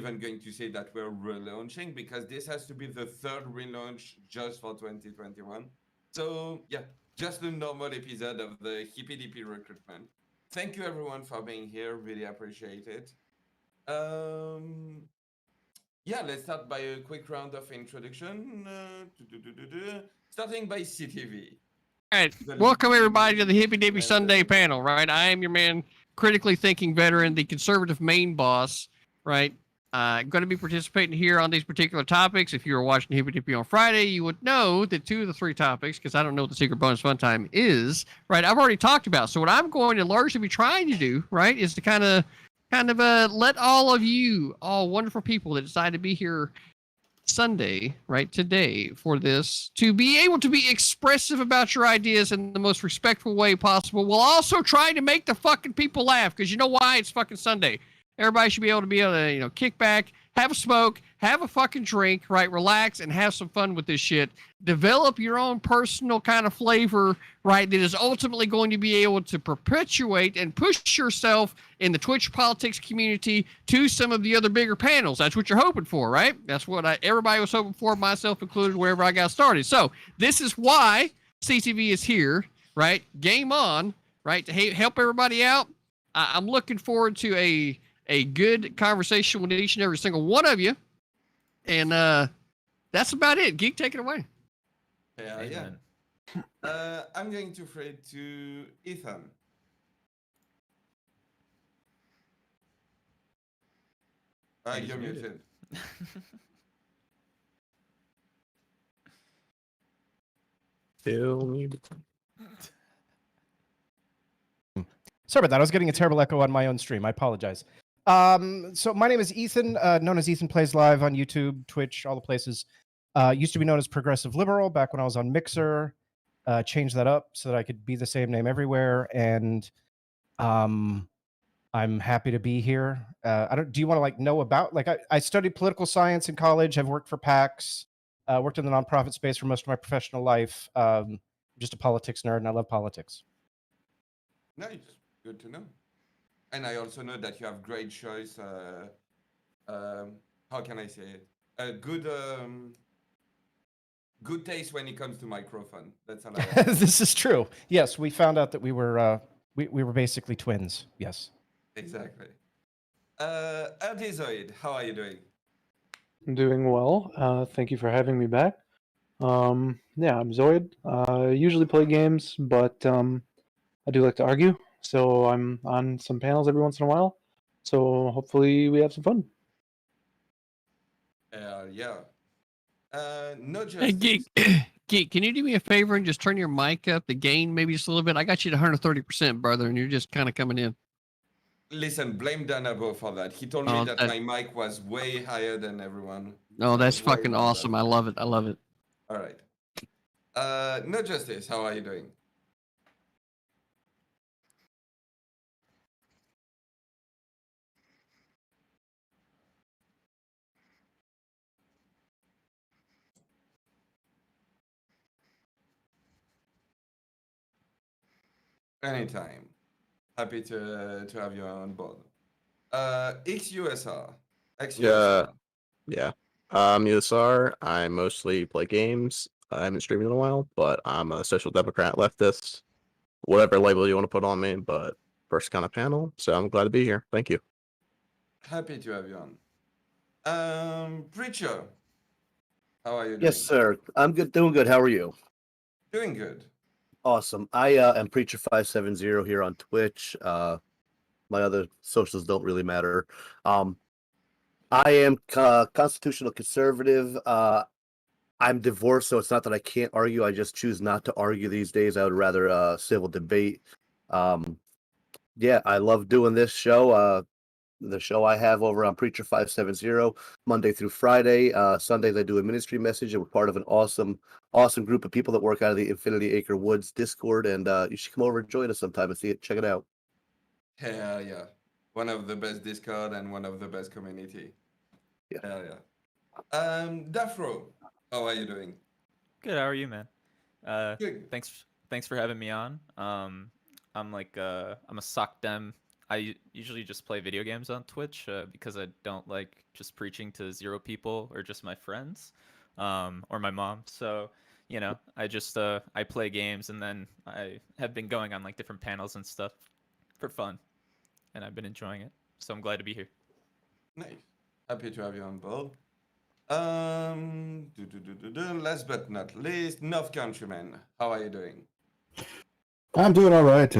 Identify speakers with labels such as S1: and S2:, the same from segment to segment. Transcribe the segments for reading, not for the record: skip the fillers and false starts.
S1: even going to say that we're relaunching because this has to be the third relaunch just for 2021. So yeah, just a normal episode of the Hippie DP recruitment. Thank you everyone for being here. Really appreciate it. Yeah, let's start by a quick round of introduction. Starting by CTV.
S2: All right, welcome everybody to the Hippy Dippy Sunday panel, right? I am your man, critically thinking veteran, the conservative main boss, right? Going to be participating here on these particular topics. If you were watching Hippy Dippy on Friday, you would know that 2 of the 3 topics, because I don't know what the secret bonus fun time is, right? I've already talked about. So what I'm going to largely be trying to do, right, is to kind of let all of you, all wonderful people that decide to be here Sunday, right, today for this, to be able to be expressive about your ideas in the most respectful way possible, while also trying to make the fucking people laugh, because you know why? It's fucking Sunday. Everybody should be able to, kick back, have a smoke, have a fucking drink, right, relax, and have some fun with this shit. Develop your own personal kind of flavor, right, that is ultimately going to be able to perpetuate and push yourself in the Twitch politics community to some of the other bigger panels. That's what you're hoping for, right? That's what everybody was hoping for, myself included, wherever I got started. So this is why CTV is here, right? Game on, right, to help everybody out. I'm looking forward to a good conversation with each and every single one of you. And that's about it. Geek, take it away.
S1: Yeah. I'm going to throw it to Ethan. You're muted.
S3: Still muted.
S4: Sorry about that. I was getting a terrible echo on my own stream. I apologize. So my name is Ethan, known as Ethan Plays Live on YouTube, Twitch, all the places. Used to be known as Progressive Liberal back when I was on Mixer. Changed that up so that I could be the same name everywhere. And I'm happy to be here. Do you want to know about, I studied political science in college. I've worked for PACs, worked in the nonprofit space for most of my professional life. Just a politics nerd, and I love politics.
S1: Nice. Good to know. And I also know that you have great choice. How can I say it? A good taste when it comes to microphone. That's all I
S4: This is true. Yes, we found out that we were basically twins. Yes.
S1: Exactly. Artizoid, how are you doing?
S5: I'm doing well. Thank you for having me back. Yeah, I'm Zoid. I usually play games, but I do like to argue. So I'm on some panels every once in a while. So hopefully we have some fun.
S1: Yeah. No justice.
S2: Hey, Geek, can you do me a favor and just turn your mic up, the gain maybe just a little bit? I got you to 130%, brother, and you're just kind of coming in.
S1: Listen, blame Danabo for that. He told me that my mic was way higher than everyone.
S2: No, that's fucking awesome. I love it. I love it.
S1: All right. No justice, how are you doing? Anytime. Happy to have you on board. XUSR.
S3: Yeah. USR. I mostly play games. I haven't streamed in a while, but I'm a social democrat leftist. Whatever label you want to put on me, but first kind of panel. So I'm glad to be here. Thank you.
S1: Happy to have you on. Preacher. How are you doing?
S6: Yes, sir. I'm good. Doing good. How are you?
S1: Doing good.
S6: Awesome. I am Preacher570 here on Twitch. My other socials don't really matter. I am constitutional conservative. I'm divorced, so it's not that I can't argue. I just choose not to argue these days. I would rather civil debate. Yeah, I love doing this show. The show I have over on Preacher570, Monday through Friday. Sundays I do a ministry message, and we're part of an awesome group of people that work out of the Infinity Acre Woods Discord, and you should come over and join us sometime and see it. Check it out.
S1: Yeah. One of the best Discord and one of the best community. Yeah. Dafro, how are you doing?
S7: Good. How are you, man?
S1: Good.
S7: Thanks for having me on. I'm a sock dem I usually just play video games on Twitch because I don't like just preaching to 0 people or just my friends or my mom. So, you know, I just I play games, and then I have been going on like different panels and stuff for fun, and I've been enjoying it. So I'm glad to be here.
S1: Nice. Happy to have you on board. Last but not least, North Countryman. How are you doing?
S8: I'm doing all right.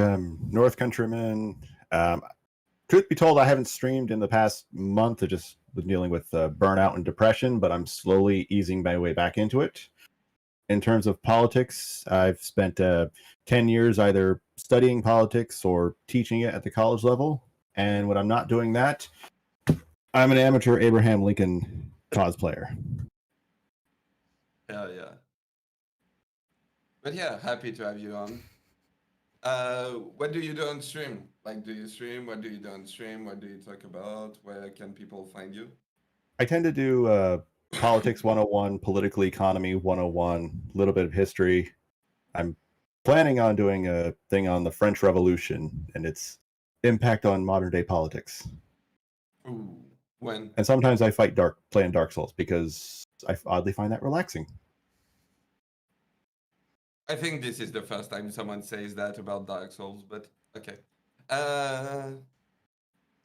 S8: North Countryman. Truth be told, I haven't streamed in the past month. I just was dealing with burnout and depression, but I'm slowly easing my way back into it. In terms of politics, I've spent 10 years either studying politics or teaching it at the college level. And when I'm not doing that, I'm an amateur Abraham Lincoln cosplayer.
S1: Hell yeah. But yeah, happy to have you on. What do you do on stream? Like, do you stream? What do you do on stream? What do you talk about? Where can people find you?
S8: I tend to do politics 101, political economy 101, a little bit of history. I'm planning on doing a thing on the French Revolution and its impact on modern day politics.
S1: Ooh, when?
S8: And sometimes I fight playing Dark Souls because I oddly find that relaxing.
S1: I think this is the first time someone says that about Dark Souls, but okay.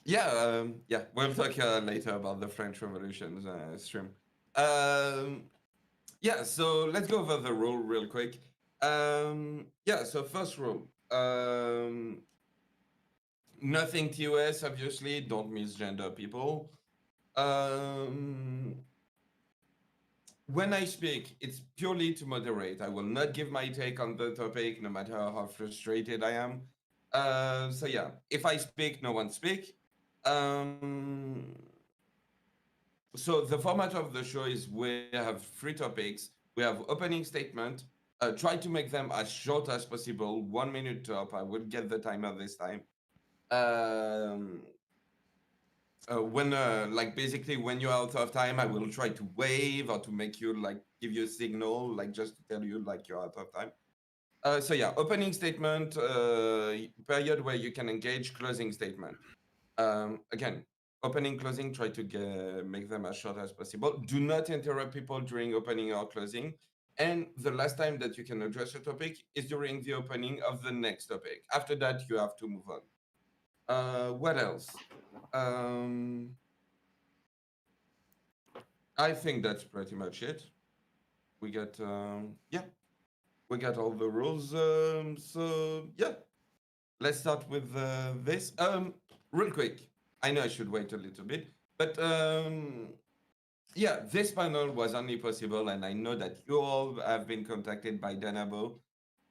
S1: Yeah, we'll talk later about the French Revolution stream. Yeah, so let's go over the rule real quick. Yeah, so first rule. Nothing TOS, obviously. Don't misgender people. When I speak, it's purely to moderate. I will not give my take on the topic, no matter how frustrated I am. So yeah, if I speak, no one speak. So the format of the show is we have 3 topics. We have opening statement. Try to make them as short as possible, 1 minute top. I will get the timer this time. When like basically when you're out of time, I will try to wave or to make you like give you a signal, like just to tell you like you're out of time. So yeah, opening statement, period where you can engage, closing statement. Again, opening, closing, try to make them as short as possible. Do not interrupt people during opening or closing. And the last time that you can address a topic is during the opening of the next topic. After that, you have to move on. What else? I think that's pretty much it. We got yeah, we got all the rules. So yeah, let's start with this. Real quick. I know I should wait a little bit, but yeah, this panel was only possible, and I know that you all have been contacted by Danabo,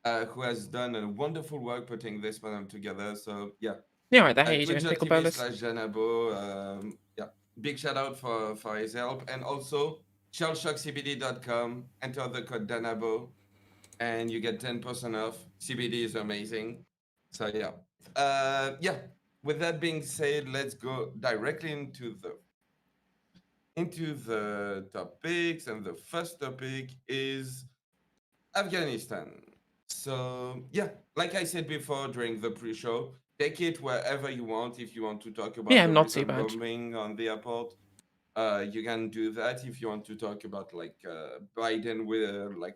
S1: who has done a wonderful work putting this panel together. So yeah.
S9: Yeah, right there. How you doing, Pickle Bolus?
S1: Danabo. Yeah, big shout out for his help, and also shellshockcbd.com. Enter the code Danabo, and you get 10% off. CBD is amazing. So yeah, yeah. With that being said, let's go directly into the topics, and the first topic is Afghanistan. So yeah, like I said before during the pre-show, take it wherever you want. If you want to talk about the
S9: not too
S1: recent
S9: bad.
S1: bombing on the airport, you can do that. If you want to talk about like Biden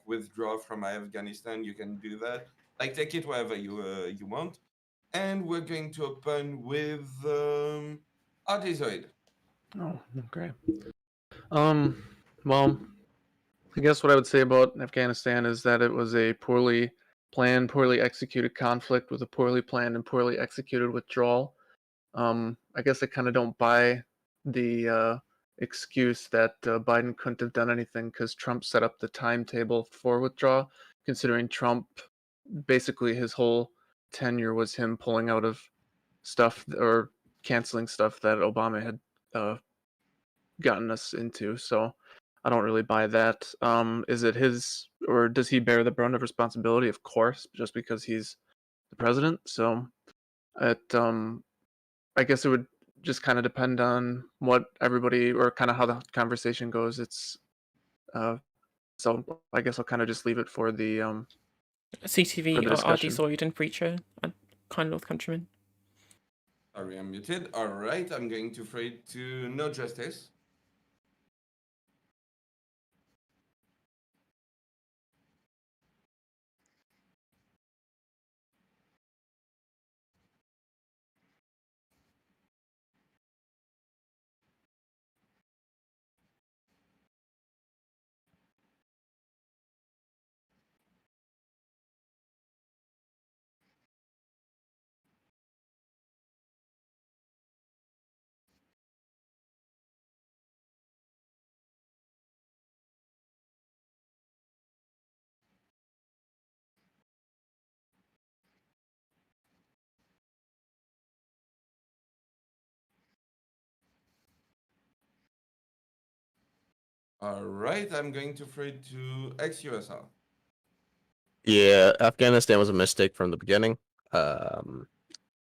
S1: withdraw from Afghanistan, you can do that. Like take it wherever you want. And we're going to open with Artizoid.
S5: Oh, okay. Well, I guess what I would say about Afghanistan is that it was a poorly planned, poorly executed conflict with a poorly planned and poorly executed withdrawal. I guess I kind of don't buy the excuse that Biden couldn't have done anything because Trump set up the timetable for withdrawal, considering Trump, basically his whole tenure was him pulling out of stuff or canceling stuff that Obama had gotten us into. So I don't really buy that. Is it his, or does he bear the brunt of responsibility? Of course, just because he's the president. So I guess it would just kind of depend on what everybody, or kind of how the conversation goes. It's so I guess I'll kind of just leave it for the
S9: CTV
S5: for the
S9: or RD
S5: discussion.
S9: Zoid and Preacher, kind of North Countryman.
S1: Sorry, I'm muted. All right, I'm going to throw it to No Justice. All right, I'm going to throw it to ex-USR.
S3: Yeah, Afghanistan was a mistake from the beginning. I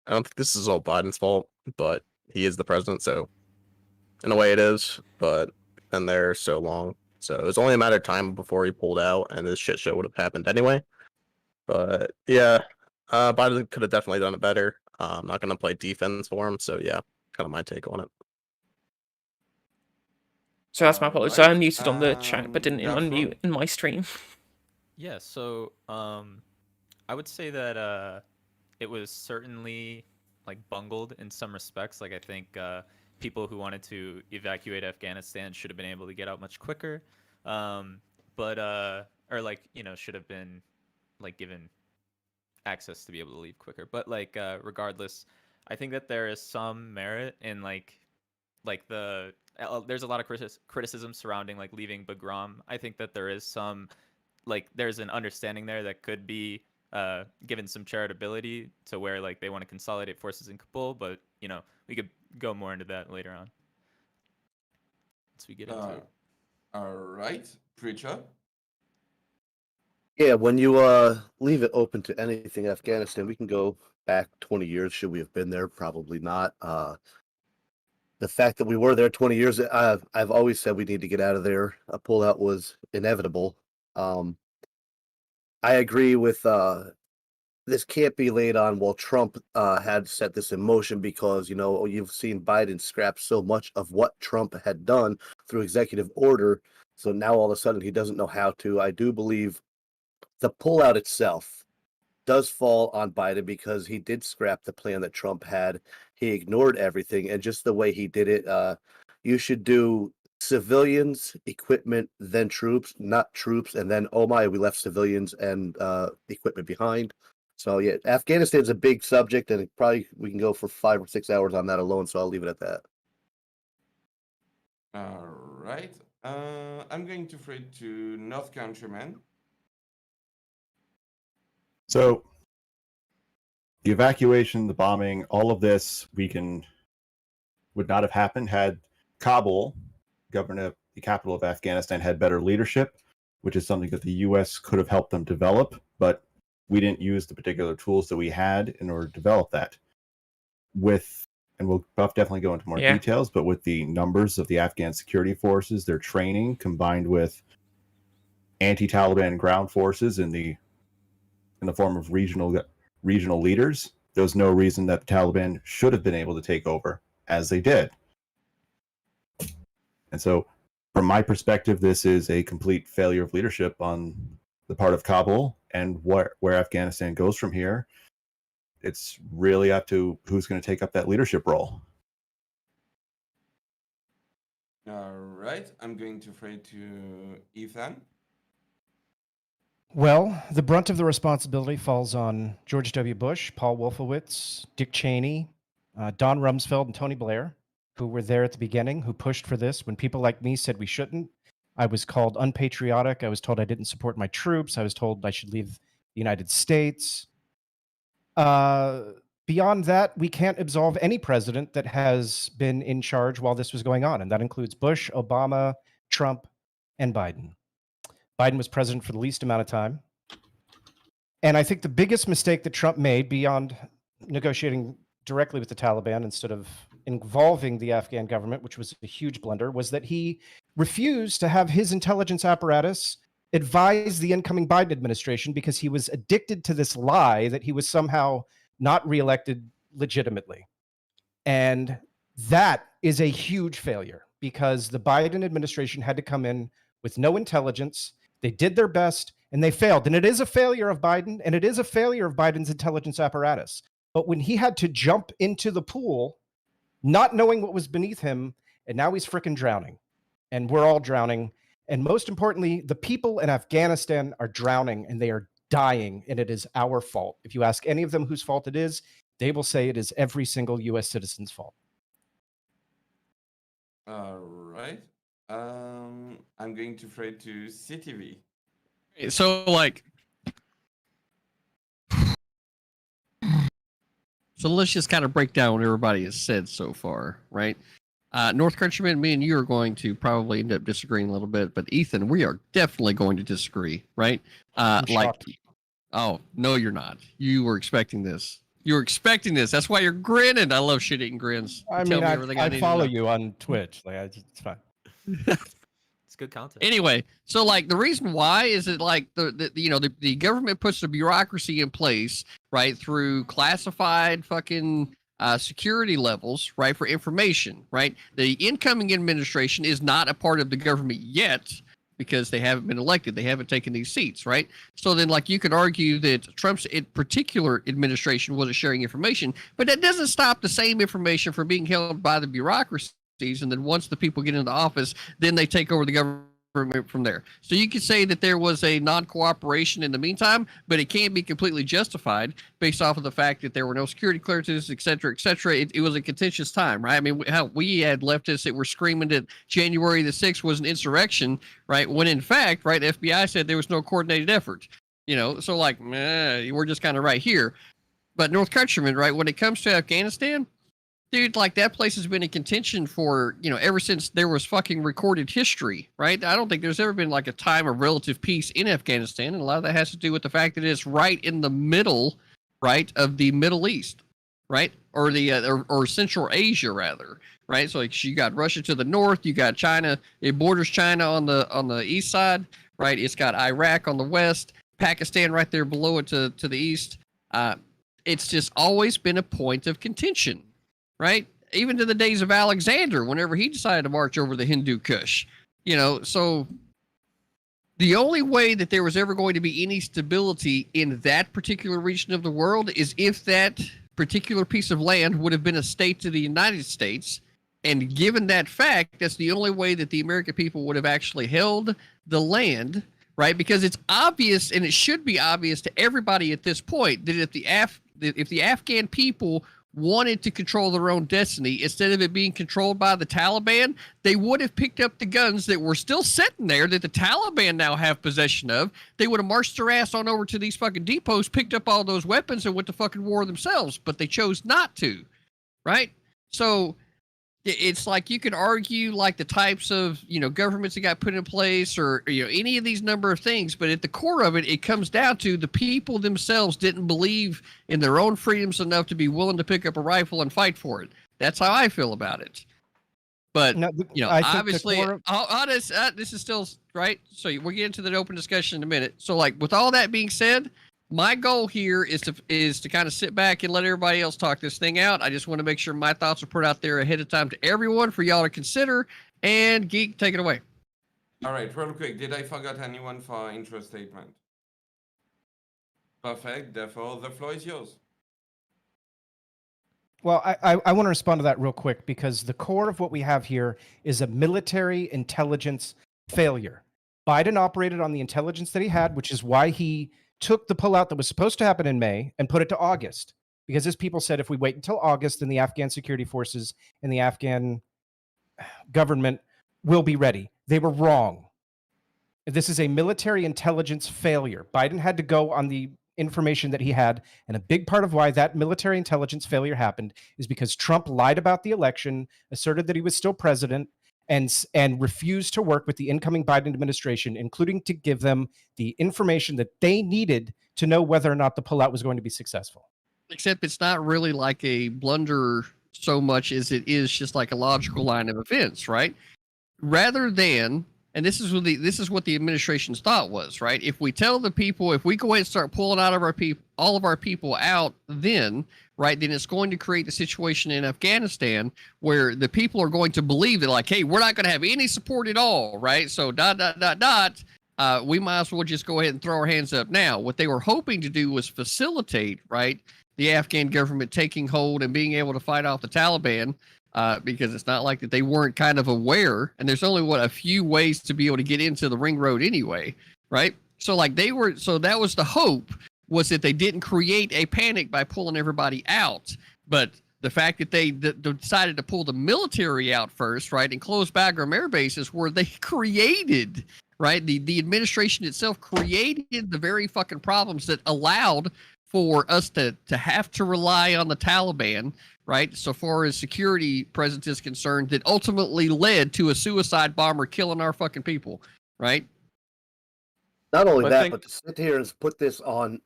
S3: don't think this is all Biden's fault, but he is the president, so in a way it is. But been there so long, so it was only a matter of time before he pulled out, and this shit show would have happened anyway. But yeah, Biden could have definitely done it better. I'm not gonna play defense for him, so yeah, kind of my take on it.
S9: So that's my apology. So I unmuted on the chat, but didn't
S1: Gaffer?
S9: unmute in my stream.
S7: Yeah, so I would say that it was certainly like bungled in some respects. Like I think people who wanted to evacuate Afghanistan should have been able to get out much quicker, but or like should have been like given access to be able to leave quicker. But like regardless, I think that there is some merit in like the there's a lot of criticism surrounding like leaving Bagram. I think that there is some like there's an understanding there that could be given some charitability to where like they want to consolidate forces in Kabul, but we could go more into that later on once we get into it.
S1: All right, Preacher.
S6: Yeah, when you leave it open to anything Afghanistan, we can go back 20 years. Should we have been there? Probably not. The fact that we were there 20 years, I've always said we need to get out of there. A pullout was inevitable. I agree with this can't be laid on, well, Trump had set this in motion because, you've seen Biden scrap so much of what Trump had done through executive order. So now all of a sudden he doesn't know how to. I do believe the pullout itself does fall on Biden because he did scrap the plan that Trump had. He ignored everything. And just the way he did it, you should do civilians, equipment, then troops, not troops. And then, oh my, we left civilians and equipment behind. So yeah, Afghanistan's a big subject, and we can go for 5 or 6 hours on that alone. So I'll leave it at that.
S1: All right. I'm going to throw it to North Countryman.
S8: So the evacuation, the bombing, all of this would not have happened had Kabul, the capital of Afghanistan, had better leadership, which is something that the U.S. could have helped them develop, but we didn't use the particular tools that we had in order to develop that. And we'll definitely go into more details, but with the numbers of the Afghan security forces, their training combined with anti-Taliban ground forces in the form of regional leaders, there's no reason that the Taliban should have been able to take over as they did. And so, from my perspective, this is a complete failure of leadership on the part of Kabul, and where Afghanistan goes from here, it's really up to who's going to take up that leadership role.
S1: All right, I'm going to throw it to Ethan.
S4: Well, the brunt of the responsibility falls on George W. Bush, Paul Wolfowitz, Dick Cheney, Don Rumsfeld, and Tony Blair, who were there at the beginning, who pushed for this when people like me said we shouldn't. I was called unpatriotic. I was told I didn't support my troops. I was told I should leave the United States. Beyond that, we can't absolve any president that has been in charge while this was going on, and that includes Bush, Obama, Trump, and Biden. Biden was president for the least amount of time. And I think the biggest mistake that Trump made, beyond negotiating directly with the Taliban instead of involving the Afghan government, which was a huge blunder, was that he refused to have his intelligence apparatus advise the incoming Biden administration because he was addicted to this lie that he was somehow not reelected legitimately. And that is a huge failure because the Biden administration had to come in with no intelligence. They did their best and they failed. And it is a failure of Biden, and it is a failure of Biden's intelligence apparatus. But when he had to jump into the pool, not knowing what was beneath him, and now he's freaking drowning. And we're all drowning. And most importantly, the people in Afghanistan are drowning and they are dying, and it is our fault. If you ask any of them whose fault it is, they will say it is every single U.S. citizen's fault.
S1: All right. I'm going to throw it to CTV.
S2: So like, so let's just kind of break down what everybody has said so far, right? North Countryman, me and you are going to probably end up disagreeing a little bit, but Ethan, we are definitely going to disagree, right?
S4: I'm
S2: Like,
S4: shocked.
S2: oh no, you're not. You were expecting this. You were expecting this. That's why you're grinning. I love shit-eating grins.
S4: I
S2: Tell
S4: mean,
S2: me everything
S4: I
S2: need to
S4: follow
S2: know.
S4: you on Twitch. Like, it's fine.
S7: It's good content.
S2: Anyway, so like the reason why is that like the government puts the bureaucracy in place, right, through classified fucking security levels, right, for information, right? The incoming administration is not a part of the government yet because they haven't been elected. They haven't taken these seats, right? So then like you could argue that Trump's particular administration wasn't sharing information, but that doesn't stop the same information from being held by the bureaucracies. And then once the people get into office, then they take over the government from there. So you could say that there was a non-cooperation in the meantime, but it can't be completely justified based off of the fact that there were no security clearances, et cetera, et cetera. It was a contentious time, right? I mean, how we had leftists that were screaming that January the 6th was an insurrection, right? When in fact, right, the FBI said there was no coordinated effort, so like, we're just kind of right here. But North Countryman, right, when it comes to Afghanistan, dude, like that place has been in contention for, ever since there was fucking recorded history, right? I don't think there's ever been like a time of relative peace in Afghanistan. And a lot of that has to do with the fact that it's right in the middle, right, of the Middle East, right? Or or Central Asia rather, right? So like you got Russia to the north, you got China, it borders China on the east side, right? It's got Iraq on the west, Pakistan right there below it to the east. It's just always been a point of contention. Right? Even to the days of Alexander, whenever he decided to march over the Hindu Kush. So the only way that there was ever going to be any stability in that particular region of the world is if that particular piece of land would have been a state to the United States. And given that fact, that's the only way that the American people would have actually held the land, right? Because it's obvious, and it should be obvious to everybody at this point, that if the Afghan people wanted to control their own destiny, instead of it being controlled by the Taliban, they would have picked up the guns that were still sitting there that the Taliban now have possession of. They would have marched their ass on over to these fucking depots, picked up all those weapons, and went to fucking war themselves, but they chose not to, right? So it's like you could argue like the types of governments that got put in place or any of these number of things, but at the core of it, it comes down to the people themselves didn't believe in their own freedoms enough to be willing to pick up a rifle and fight for it. That's how I feel about it. But
S4: No, I think the
S2: obviously,
S4: core of-
S2: this is still right. So we'll get into the open discussion in a minute. So like with all that being said, my goal here is to kind of sit back and let everybody else talk this thing out. I just want to make sure my thoughts are put out there ahead of time to everyone for y'all to consider. And Geek, take it away.
S1: All right, real quick. Did I forget anyone for intro statement? Perfect. Therefore, the floor is yours.
S4: Well, I want to respond to that real quick because the core of what we have here is a military intelligence failure. Biden operated on the intelligence that he had, which is why he took the pullout that was supposed to happen in May and put it to August. Because as people said, if we wait until August, then the Afghan security forces and the Afghan government will be ready. They were wrong. This is a military intelligence failure. Biden had to go on the information that he had. And a big part of why that military intelligence failure happened is because Trump lied about the election, asserted that he was still president, and refused to work with the incoming Biden administration, including to give them the information that they needed to know whether or not the pullout was going to be successful.
S2: Except it's not really like a blunder so much as it is just like a logical line of events, right? Rather than and this is what the administration's thought was, right? If we tell the people, if we go ahead and start pulling out of our people, all of our people out, then it's going to create the situation in Afghanistan where the people are going to believe that, like, hey, we're not going to have any support at all, right? So we might as well just go ahead and throw our hands up now. What they were hoping to do was facilitate, right, the Afghan government taking hold and being able to fight off the Taliban, because it's not like that they weren't kind of aware, and there's only a few ways to be able to get into the ring road anyway, right? So that was the hope, was that they didn't create a panic by pulling everybody out. But the fact that they decided to pull the military out first, right, and close Bagram air bases, where they created, right, the administration itself created the very fucking problems that allowed for us to have to rely on the Taliban, right, so far as security presence is concerned, that ultimately led to a suicide bomber killing our fucking people, right?
S6: Not only that, but to sit here and put this on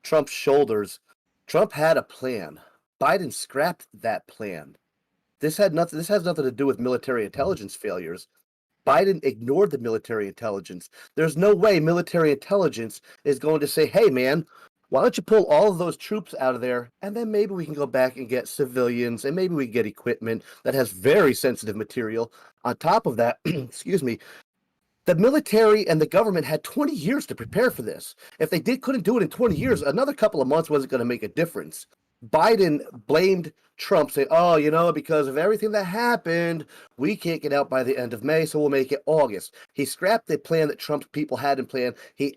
S6: Trump's shoulders. Trump had a plan. Biden scrapped that plan. This has nothing to do with military intelligence failures. Biden ignored the military intelligence. There's no way military intelligence is going to say, hey, man, why don't you pull all of those troops out of there, and then maybe we can go back and get civilians, and maybe we get equipment that has very sensitive material. On top of that, excuse me, the military and the government had 20 years to prepare for this. If they couldn't do it in 20 years, another couple of months wasn't going to make a difference. Biden blamed Trump, saying, oh, because of everything that happened, we can't get out by the end of May, so we'll make it August. He scrapped the plan that Trump's people had in plan. He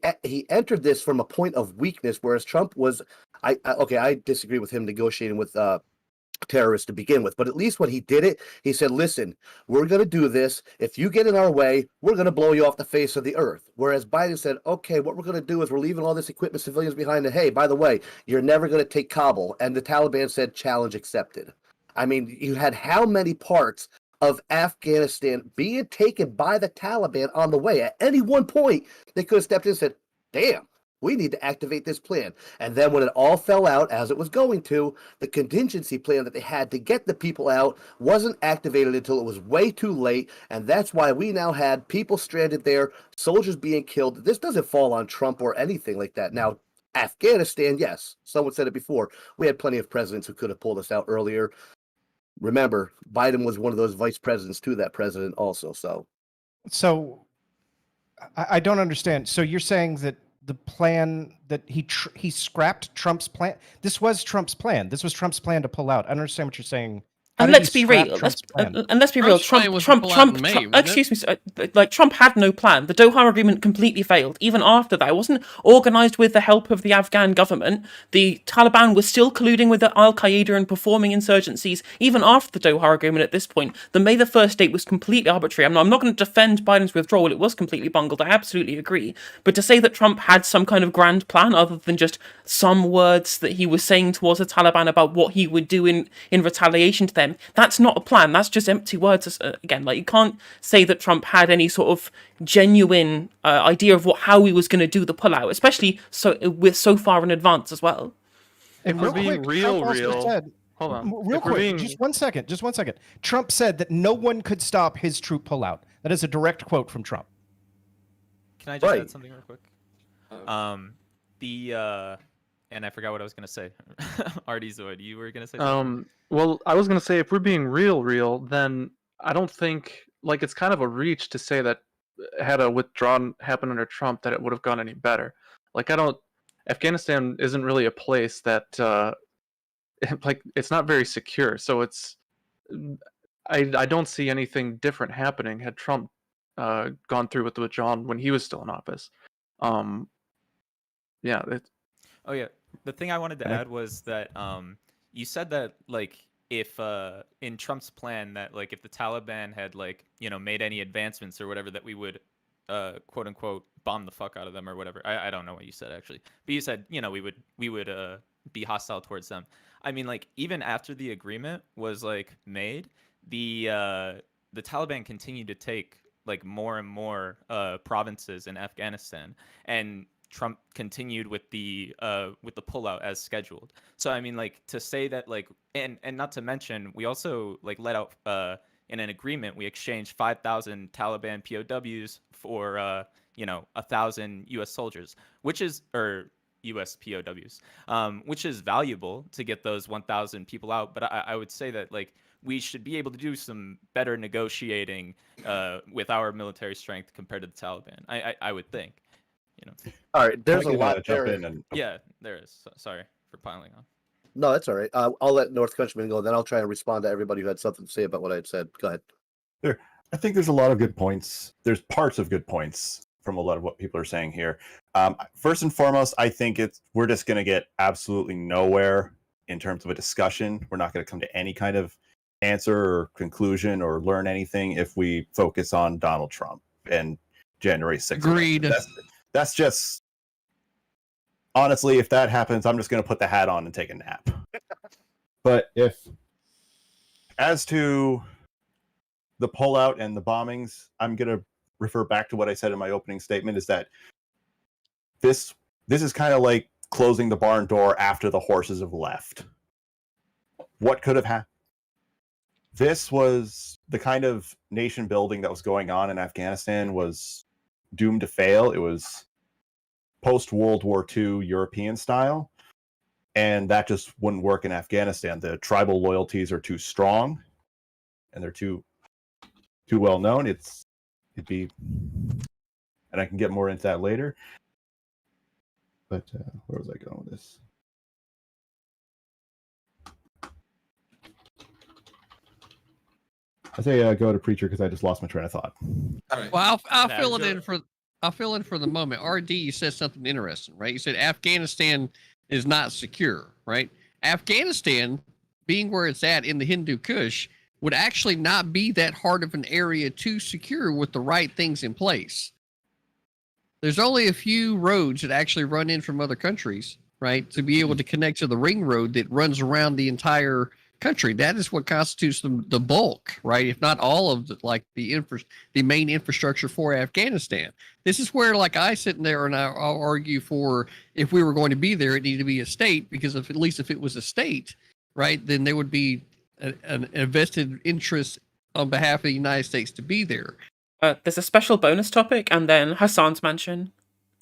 S6: entered this from a point of weakness, whereas Trump was, I disagree with him negotiating with terrorists to begin with, but at least when he did it, he said, listen, we're going to do this. If you get in our way, we're going to blow you off the face of the earth. Whereas Biden said, okay, what we're going to do is we're leaving all this equipment, civilians behind, and hey, by the way, you're never going to take Kabul. And the Taliban said, challenge accepted. I mean, you had how many parts of Afghanistan being taken by the Taliban on the way? At any one point, they could have stepped in and said, damn, we need to activate this plan. And then when it all fell out, as it was going to, the contingency plan that they had to get the people out wasn't activated until it was way too late. And that's why we now had people stranded there, soldiers being killed. This doesn't fall on Trump or anything like that. Now, Afghanistan, yes, someone said it before. We had plenty of presidents who could have pulled us out earlier. Remember, Biden was one of those vice presidents to that president also.
S4: So I don't understand. So you're saying that the plan that he scrapped Trump's plan. This was Trump's plan. This was Trump's plan to pull out. I don't understand what you're saying.
S9: And let's be real. Let's be real. Excuse me. Like Trump had no plan. The Doha Agreement completely failed. Even after that, it wasn't organized with the help of the Afghan government. The Taliban was still colluding with the Al Qaeda and performing insurgencies. Even after the Doha Agreement, at this point, the May the 1st date was completely arbitrary. I'm not going to defend Biden's withdrawal. It was completely bungled. I absolutely agree. But to say that Trump had some kind of grand plan other than just some words that he was saying towards the Taliban about what he would do in retaliation to them, that's not a plan. That's just empty words. Again, like, you can't say that Trump had any sort of genuine idea of how he was going to do the pullout, especially so far in advance as well.
S4: And
S5: real quick,
S4: hold on, real quick, just one second. Trump said that no one could stop his troop pullout. That is a direct quote from Trump.
S7: Can I just add something real quick? And I forgot what I was going to say. Artie Zoid, you were going to say something?
S5: Well, I was going to say, if we're being real, then I don't think, like, it's kind of a reach to say that had a withdrawal happen under Trump that it would have gone any better. Like, Afghanistan isn't really a place that, it's not very secure. So I don't see anything different happening had Trump gone through with the withdrawal when he was still in office.
S7: The thing I wanted to add was that you said that, like, if in Trump's plan that, like, if the Taliban had, like, made any advancements or whatever, that we would quote unquote bomb the fuck out of them or whatever. I don't know what you said actually, but you said we would be hostile towards them. I mean, like, even after the agreement was, like, made, the Taliban continued to take, like, more and more provinces in Afghanistan, and Trump continued with the pullout as scheduled. So I mean, like, to say that, like, and not to mention, we also, like, let out in an agreement, we exchanged 5,000 Taliban POWs for 1,000 U.S. soldiers, or U.S. POWs, which is valuable to get those 1,000 people out. But I would say that like we should be able to do some better negotiating with our military strength compared to the Taliban. I would think,
S6: All right, there's a
S8: I can,
S6: lot
S8: jump
S6: there.
S8: in and
S7: Yeah, there is. Sorry for piling on.
S6: No, that's all right. I'll let North Countryman go. Then I'll try and respond to everybody who had something to say about what I had said. Go ahead.
S8: I think there's a lot of good points. There's parts of good points from a lot of what people are saying here. First and foremost, I think we're just going to get absolutely nowhere in terms of a discussion. We're not going to come to any kind of answer or conclusion or learn anything if we focus on Donald Trump and January 6th.
S2: Agreed.
S8: That's just, honestly, if that happens, I'm just going to put the hat on and take a nap. But as to the pullout and the bombings, I'm going to refer back to what I said in my opening statement, is that this is kind of like closing the barn door after the horses have left. What could have happened? This was the kind of nation building that was going on in Afghanistan was doomed to fail. It was post-World War II European style, and that just wouldn't work in Afghanistan. The tribal loyalties are too strong, and they're too well known. It'd be, and I can get more into that later. But where was I going with this? I say go to Preacher because I just lost my train of thought.
S1: All right.
S2: Well, I'll fill in for the moment. RD, you said something interesting, right? You said Afghanistan is not secure, right? Afghanistan, being where it's at in the Hindu Kush, would actually not be that hard of an area to secure with the right things in place. There's only a few roads that actually run in from other countries, right? To be able to connect to the ring road that runs around the entire country. That is what constitutes the bulk, right? If not all of the main infrastructure for Afghanistan. This is where, like, I sit in there and I'll argue for, if we were going to be there, it needed to be a state, because at least if it was a state, right, then there would be a vested interest on behalf of the United States to be there.
S9: There's a special bonus topic, and then Hasan's mention.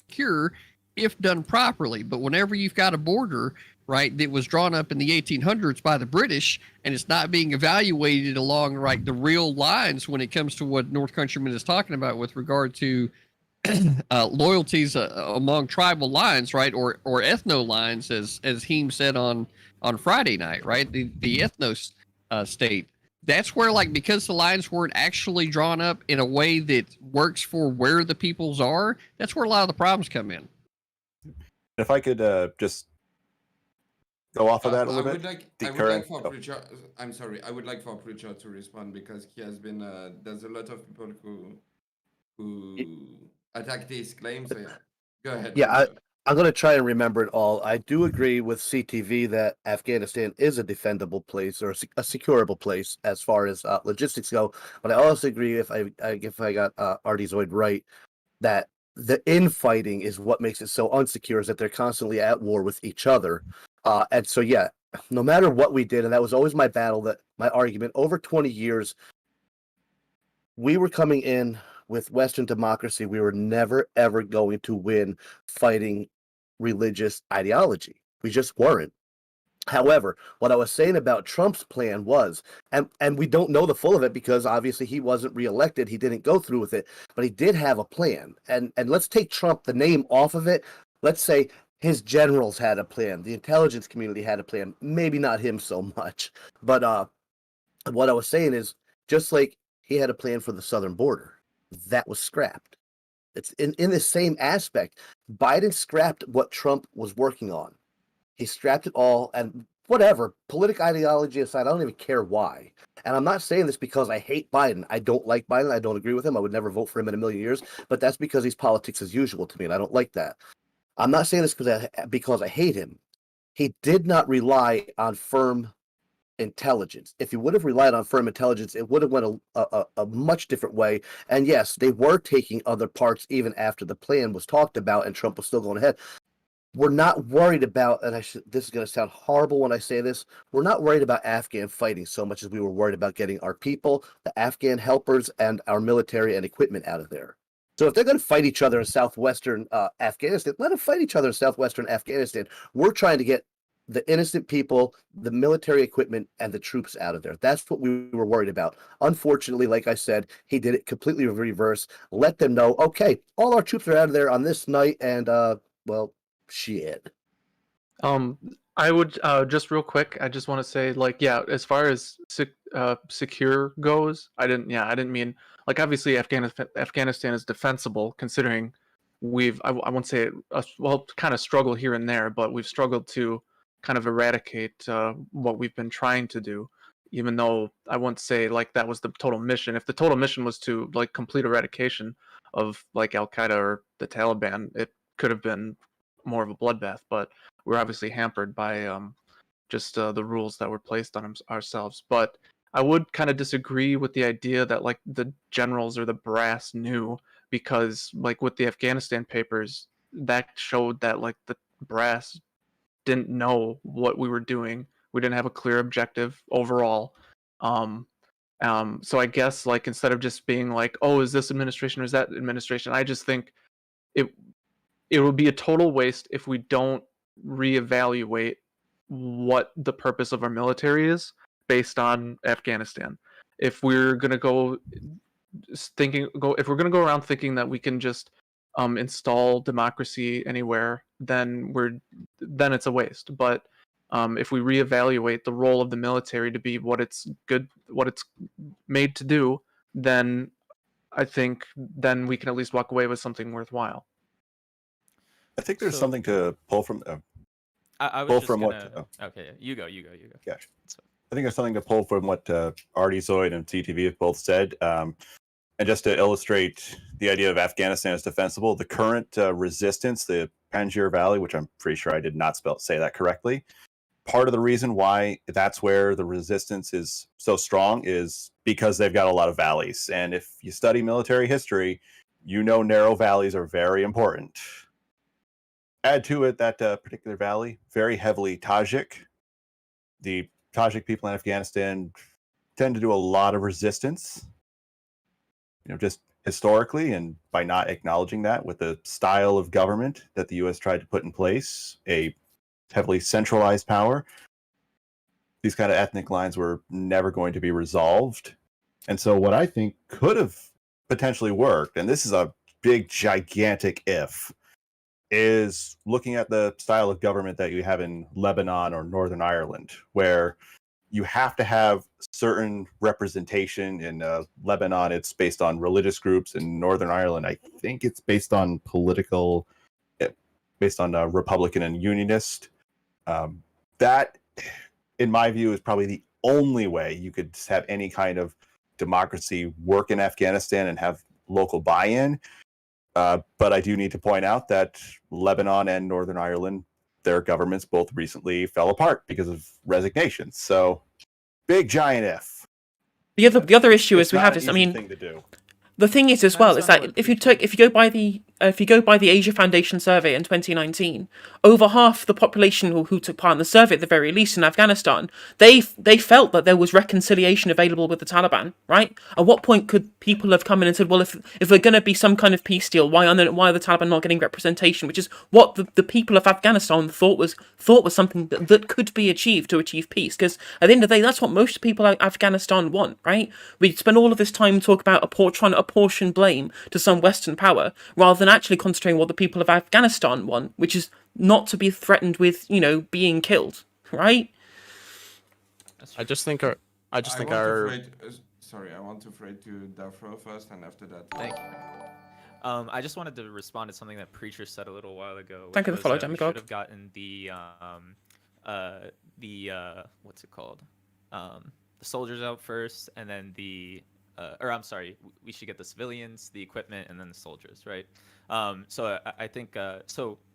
S2: Secure if done properly, but whenever you've got a border, right, that was drawn up in the 1800s by the British, and it's not being evaluated along, right, the real lines when it comes to what North Countryman is talking about with regard to loyalties among tribal lines, right, or ethno lines, as Heem said on Friday night, right, the ethnos state. That's where, like, because the lines weren't actually drawn up in a way that works for where the peoples are, that's where a lot of the problems come in.
S8: If I could just go off of that a little bit.
S1: I would like for Preacher to respond, because he has been. There's a lot of people who attack these claims. So yeah, go ahead.
S6: Yeah, I'm going to try and remember it all. I do agree with CTV that Afghanistan is a defendable place, or a securable place as far as logistics go. But I also agree, if I got Artie right, that the infighting is what makes it so unsecure, is that they're constantly at war with each other. And so, yeah, no matter what we did, and that was always my argument, over 20 years, we were coming in with Western democracy. We were never, ever going to win fighting religious ideology. We just weren't. However, what I was saying about Trump's plan was, and we don't know the full of it because obviously he wasn't reelected. He didn't go through with it, but he did have a plan. And let's take Trump, the name, off of it. Let's say his generals had a plan. The intelligence community had a plan. Maybe not him so much. But what I was saying is, just like he had a plan for the southern border, that was scrapped. It's in the same aspect. Biden scrapped what Trump was working on. He scrapped it all, and whatever, political ideology aside, I don't even care why. And I'm not saying this because I hate Biden. I don't like Biden. I don't agree with him. I would never vote for him in a million years, but that's because he's politics as usual to me, and I don't like that. I'm not saying this because I hate him. He did not rely on firm intelligence. If he would have relied on firm intelligence, it would have went a much different way. And yes, they were taking other parts even after the plan was talked about and Trump was still going ahead. we're not worried about, and this is going to sound horrible when I say this, we're not worried about Afghan fighting so much as we were worried about getting our people, the Afghan helpers, and our military and equipment out of there. So if they're going to fight each other in southwestern Afghanistan, let them fight each other in southwestern Afghanistan. We're trying to get the innocent people, the military equipment, and the troops out of there. That's what we were worried about. Unfortunately, like I said, he did it completely reverse. Let them know, okay, all our troops are out of there on this night, and well, shit.
S5: I would just real quick. I just want to say, like, yeah, as far as secure goes, I didn't mean like obviously Afghanistan is defensible considering I won't say well kind of struggle here and there, but we've struggled to kind of eradicate what we've been trying to do. Even though I won't say like that was the total mission. If the total mission was to like complete eradication of like Al Qaeda or the Taliban, it could have been more of a bloodbath. But we're obviously hampered by just the rules that were placed on ourselves. But I would kind of disagree with the idea that like the generals or the brass knew, because like with the Afghanistan papers, that showed that like the brass didn't know what we were doing. We didn't have a clear objective overall. So I guess like instead of just being like, oh, is this administration or is that administration? I just think it would be a total waste if we don't reevaluate what the purpose of our military is based on Afghanistan. If we're gonna go around thinking that we can just install democracy anywhere, then it's a waste. But if we reevaluate the role of the military to be what it's made to do, then I think then we can at least walk away with something worthwhile.
S8: I think there's something to pull from.
S7: I was
S8: pull
S7: just
S8: from
S7: gonna...
S8: what.
S7: Okay, you go.
S8: Yeah. I think there's something to pull from what Artie Zoid and TTV have both said. And just to illustrate the idea of Afghanistan as defensible, the current resistance, the Panjshir Valley, which I'm pretty sure I did not say that correctly, part of the reason why that's where the resistance is so strong is because they've got a lot of valleys. And if you study military history, you know narrow valleys are very important. Add to it that particular valley, very heavily Tajik. The Tajik people in Afghanistan tend to do a lot of resistance, just historically, and by not acknowledging that with the style of government that the U.S. tried to put in place, a heavily centralized power, these kind of ethnic lines were never going to be resolved. And so what I think could have potentially worked, and this is a big, gigantic if, is looking at the style of government that you have in Lebanon or Northern Ireland, where you have to have certain representation. In Lebanon, it's based on religious groups. In Northern Ireland, I think it's based on Republican and Unionist. That, in my view, is probably the only way you could have any kind of democracy work in Afghanistan and have local buy-in. But I do need to point out that Lebanon and Northern Ireland, their governments both recently fell apart because of resignations. So, big giant if.
S9: The other issue is we have is, I mean, the thing is as well is that if you go by the Asia Foundation survey in 2019, over half the population who took part in the survey, at the very least in Afghanistan, they felt that there was reconciliation available with the Taliban, right? At what point could people have come in and said, well, if we're going to be some kind of peace deal, why are the Taliban not getting representation? Which is what the people of Afghanistan thought was something that could be achieved to achieve peace. Because at the end of the day, that's what most people in Afghanistan want, right? We spend all of this time talking about trying to apportion blame to some Western power, rather than actually concentrating on what the people of Afghanistan want, which is not to be threatened with, being killed, right?
S3: I
S1: want to fade to Dafro first, and after that.
S7: Thank you. I just wanted to respond to something that Preacher said a little while ago.
S9: Thank you for the follow,
S7: we should have gotten the what's it called? The soldiers out first, and then we should get the civilians, the equipment, and then the soldiers, right? So I think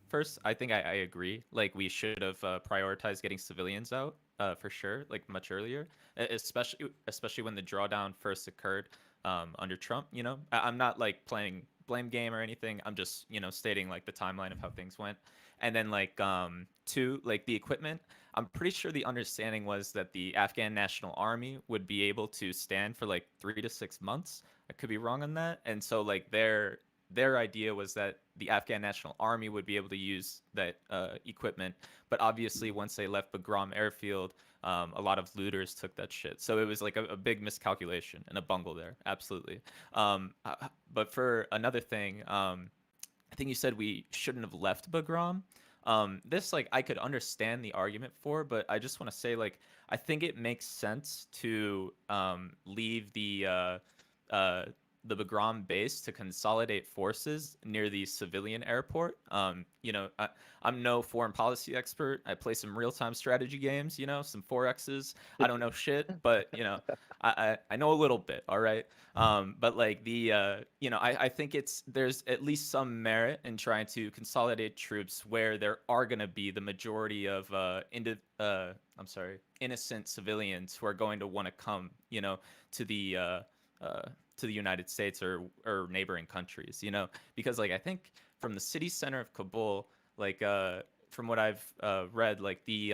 S7: first, I think I agree. Like, we should have prioritized getting civilians out for sure, like much earlier, especially when the drawdown first occurred under Trump. I'm not like playing blame game or anything. I'm just, you know, stating like the timeline of how things went. And then like 2, like the equipment. I'm pretty sure the understanding was that the Afghan National Army would be able to stand for like 3 to 6 months. I could be wrong on that. And so like their idea was that the Afghan National Army would be able to use that equipment. But obviously, once they left Bagram airfield, a lot of looters took that shit. So it was like a big miscalculation and a bungle there. Absolutely. But for another thing, I think you said we shouldn't have left Bagram. This, like, I could understand the argument for, but I just want to say, like, I think it makes sense to leave the Bagram base to consolidate forces near the civilian airport. You know, I'm no foreign policy expert. I play some real-time strategy games, you know, some 4Xs. I don't know shit, but, you know, I know a little bit, all right? But, like, you know, I think there's at least some merit in trying to consolidate troops where there are going to be the majority of innocent civilians who are going to want to come, you know, to the United States or neighboring countries, you know, because like I think from the city center of Kabul, like from what I've read, like the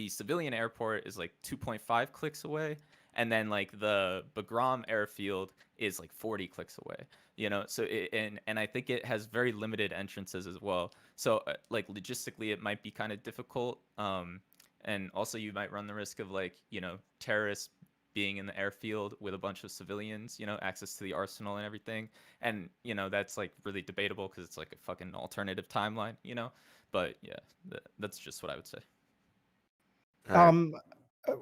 S7: civilian airport is like 2.5 clicks away, and then like the Bagram airfield is like 40 clicks away, you know. So and I think it has very limited entrances as well. So like logistically, it might be kind of difficult, and also you might run the risk of like, you know, terrorists being in the airfield with a bunch of civilians, you know, access to the arsenal and everything. And, you know, that's like really debatable because it's like a fucking alternative timeline, you know. But yeah, that's just what I would say.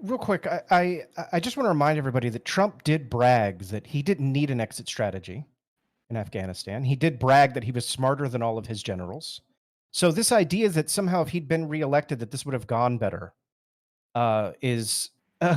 S4: Real quick, I just want to remind everybody that Trump did brag that he didn't need an exit strategy in Afghanistan. He did brag that he was smarter than all of his generals. So this idea that somehow if he'd been reelected that this would have gone better is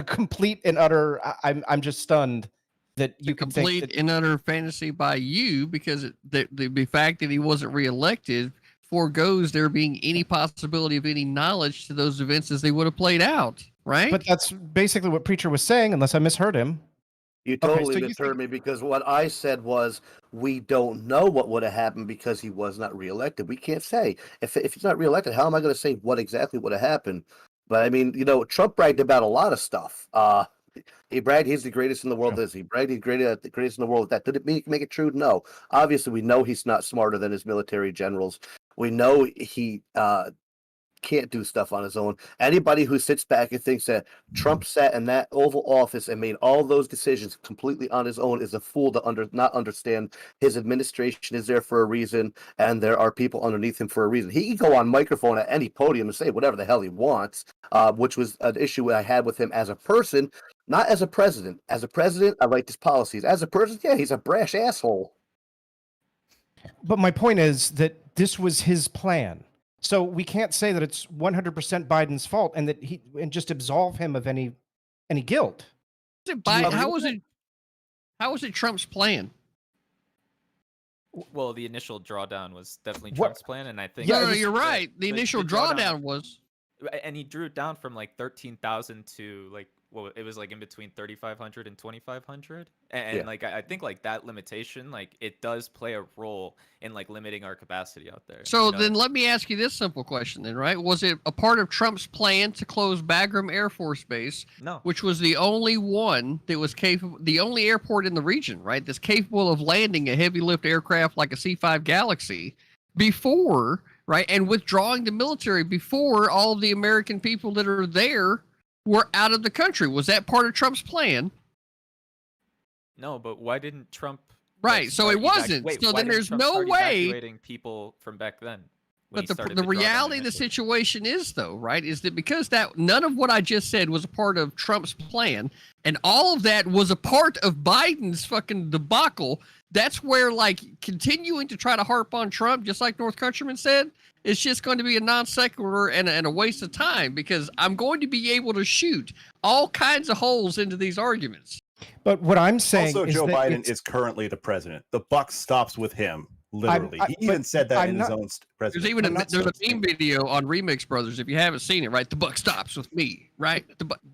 S4: complete and utter. I'm just stunned that you can
S2: complete
S4: think that,
S2: and utter fantasy by you, because the fact that he wasn't reelected foregoes there being any possibility of any knowledge to those events as they would have played out, right?
S4: But that's basically what Preacher was saying, unless I misheard him.
S6: You totally misheard me, because what I said was we don't know what would have happened because he was not reelected. We can't say. If he's not reelected, how am I going to say what exactly would have happened? But I mean, you know, Trump bragged about a lot of stuff. He bragged he's the greatest in the world. He bragged he's the greatest in the world. That did it make it true? No. Obviously, we know he's not smarter than his military generals. We know he can't do stuff on his own. Anybody who sits back and thinks that Trump sat in that Oval Office and made all those decisions completely on his own is a fool to not understand his administration is there for a reason, and there are people underneath him for a reason. He can go on microphone at any podium and say whatever the hell he wants, which was an issue I had with him as a person, not as a president. As a president, I liked his policies. As a person, yeah, he's a brash asshole.
S4: But my point is that this was his plan. So we can't say that it's 100% Biden's fault and that and just absolve him of any guilt.
S2: How was it Trump's plan?
S7: Well, the initial drawdown was definitely Trump's plan, and I think
S2: no, you're right. The initial drawdown was,
S7: and he drew it down from like 13,000 to like, well, it was like in between 3,500 and 2,500, and like I think like that limitation, like it does play a role in like limiting our capacity out there.
S2: So then let me ask you this simple question then, right? Was it a part of Trump's plan to close Bagram Air Force Base?
S7: No.
S2: Which was the only one that was capable, the only airport in the region, right, that's capable of landing a heavy lift aircraft like a C-5 Galaxy before, right, and withdrawing the military before all of the American people that are there were out of the country. Was that part of Trump's plan?
S7: No, but why didn't Trump?
S2: Right, so it wasn't. So then there's no way.
S7: Evacuating people from back then.
S2: But the reality of the situation is, though, right, is that because none of what I just said was a part of Trump's plan, and all of that was a part of Biden's fucking debacle, that's where, like, continuing to try to harp on Trump, just like North Countryman said, it's just going to be a non sequitur and a waste of time, because I'm going to be able to shoot all kinds of holes into these arguments.
S4: But what I'm saying
S8: also,
S4: is
S8: Joe
S4: that
S8: Biden is currently the president. The buck stops with him. Literally, he even said that in his own president.
S2: There's even a meme video on Remix Brothers. If you haven't seen it, right, the buck stops with me, right?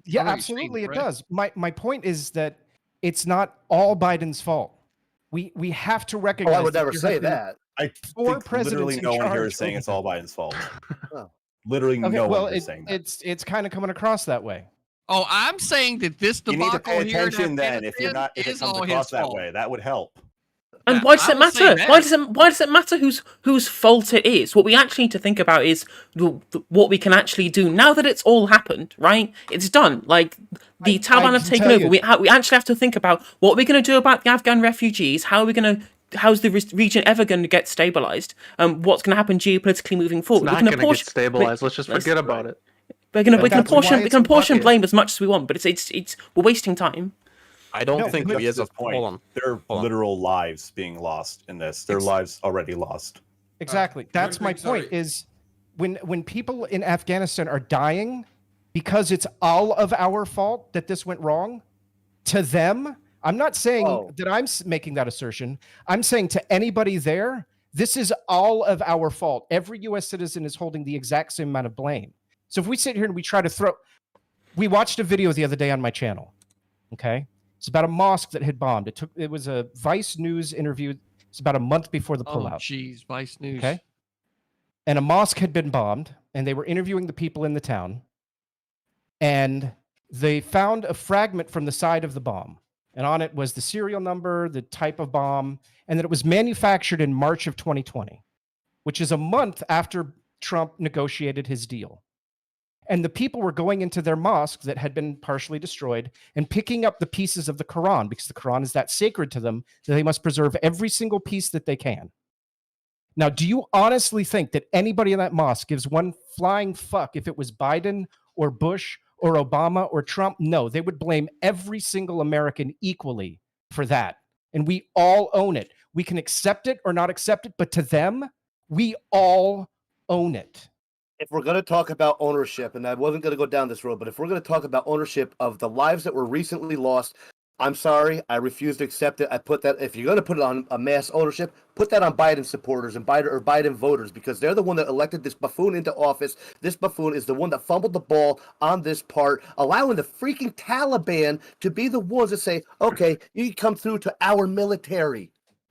S4: Yeah, absolutely, it does. My point is that it's not all Biden's fault. We have to
S6: Oh,
S4: recognize.
S6: I would never
S4: there
S6: say
S4: have been
S6: that.
S8: I
S4: four
S8: think
S4: presidents
S8: literally
S4: in
S8: no one here
S4: charge
S8: is saying
S4: over
S8: it's all
S4: them.
S8: Biden's fault.
S6: Oh.
S8: Literally
S4: Okay,
S8: no
S4: well,
S8: one here is saying that.
S4: it's kind of coming across that way.
S2: Oh, I'm saying that this
S8: You need to
S2: debacle
S8: pay
S2: here in
S8: attention then if
S2: Afghanistan
S8: it
S2: is
S8: comes
S2: all
S8: across
S2: his
S8: that
S2: fault.
S8: way. That would help.
S9: And
S2: Yeah,
S9: why does
S2: I
S9: it
S2: will say
S9: matter?
S2: that.
S9: Why does it matter whose fault it is? What we actually need to think about is what we can actually do now that it's all happened. Right? It's done. Like the Taliban have
S4: can
S9: taken
S4: tell
S9: over.
S4: you-
S9: We actually have to think about what we're going to do about the Afghan refugees. How's the region ever going to get stabilized? What's going to happen geopolitically moving
S3: It's
S9: forward?
S3: not going to get stabilized. Let's just forget about it.
S9: We can
S4: That's why
S9: we
S4: it's
S9: can apportion
S4: important.
S9: blame as much as we want, but it's we're wasting time.
S3: I don't
S4: No,
S3: think
S4: but
S3: we as a
S8: point.
S3: hold on.
S8: There are
S3: Hold on.
S8: literal lives being lost in this. Their lives already lost.
S4: Exactly. That's
S1: real
S4: my
S1: quick,
S4: point.
S1: sorry.
S4: Is when people in Afghanistan are dying because it's all of our fault that this went wrong. To them, I'm not saying that I'm making that assertion. I'm saying to anybody there, this is all of our fault. Every U.S. citizen is holding the exact same amount of blame. So if we sit here and we try to we watched a video the other day on my channel. Okay, it's about a mosque that had bombed. It was a Vice News interview. It's about a month before the
S2: Oh,
S4: pullout.
S2: jeez, Vice News.
S4: Okay, and a mosque had been bombed, and they were interviewing the people in the town, and they found a fragment from the side of the bomb, and on it was the serial number, the type of bomb, and that it was manufactured in March of 2020, which is a month after Trump negotiated his deal. And the people were going into their mosque that had been partially destroyed and picking up the pieces of the Quran, because the Quran is that sacred to them that they must preserve every single piece that they can. Now, do you honestly think that anybody in that mosque gives one flying fuck if it was Biden or Bush or Obama or Trump? No, they would blame every single American equally for that. And we all own it. We can accept it or not accept it, but to them, we all own it.
S6: If we're going to talk about ownership, and I wasn't going to go down this road, but if we're going to talk about ownership of the lives that were recently lost, I'm sorry, I refuse to accept it. I put that, if you're going to put it on a mass ownership, put that on Biden supporters and Biden voters, because they're the one that elected this buffoon into office. This buffoon is the one that fumbled the ball on this part, allowing the freaking Taliban to be the ones that say, okay, you can come through to our military.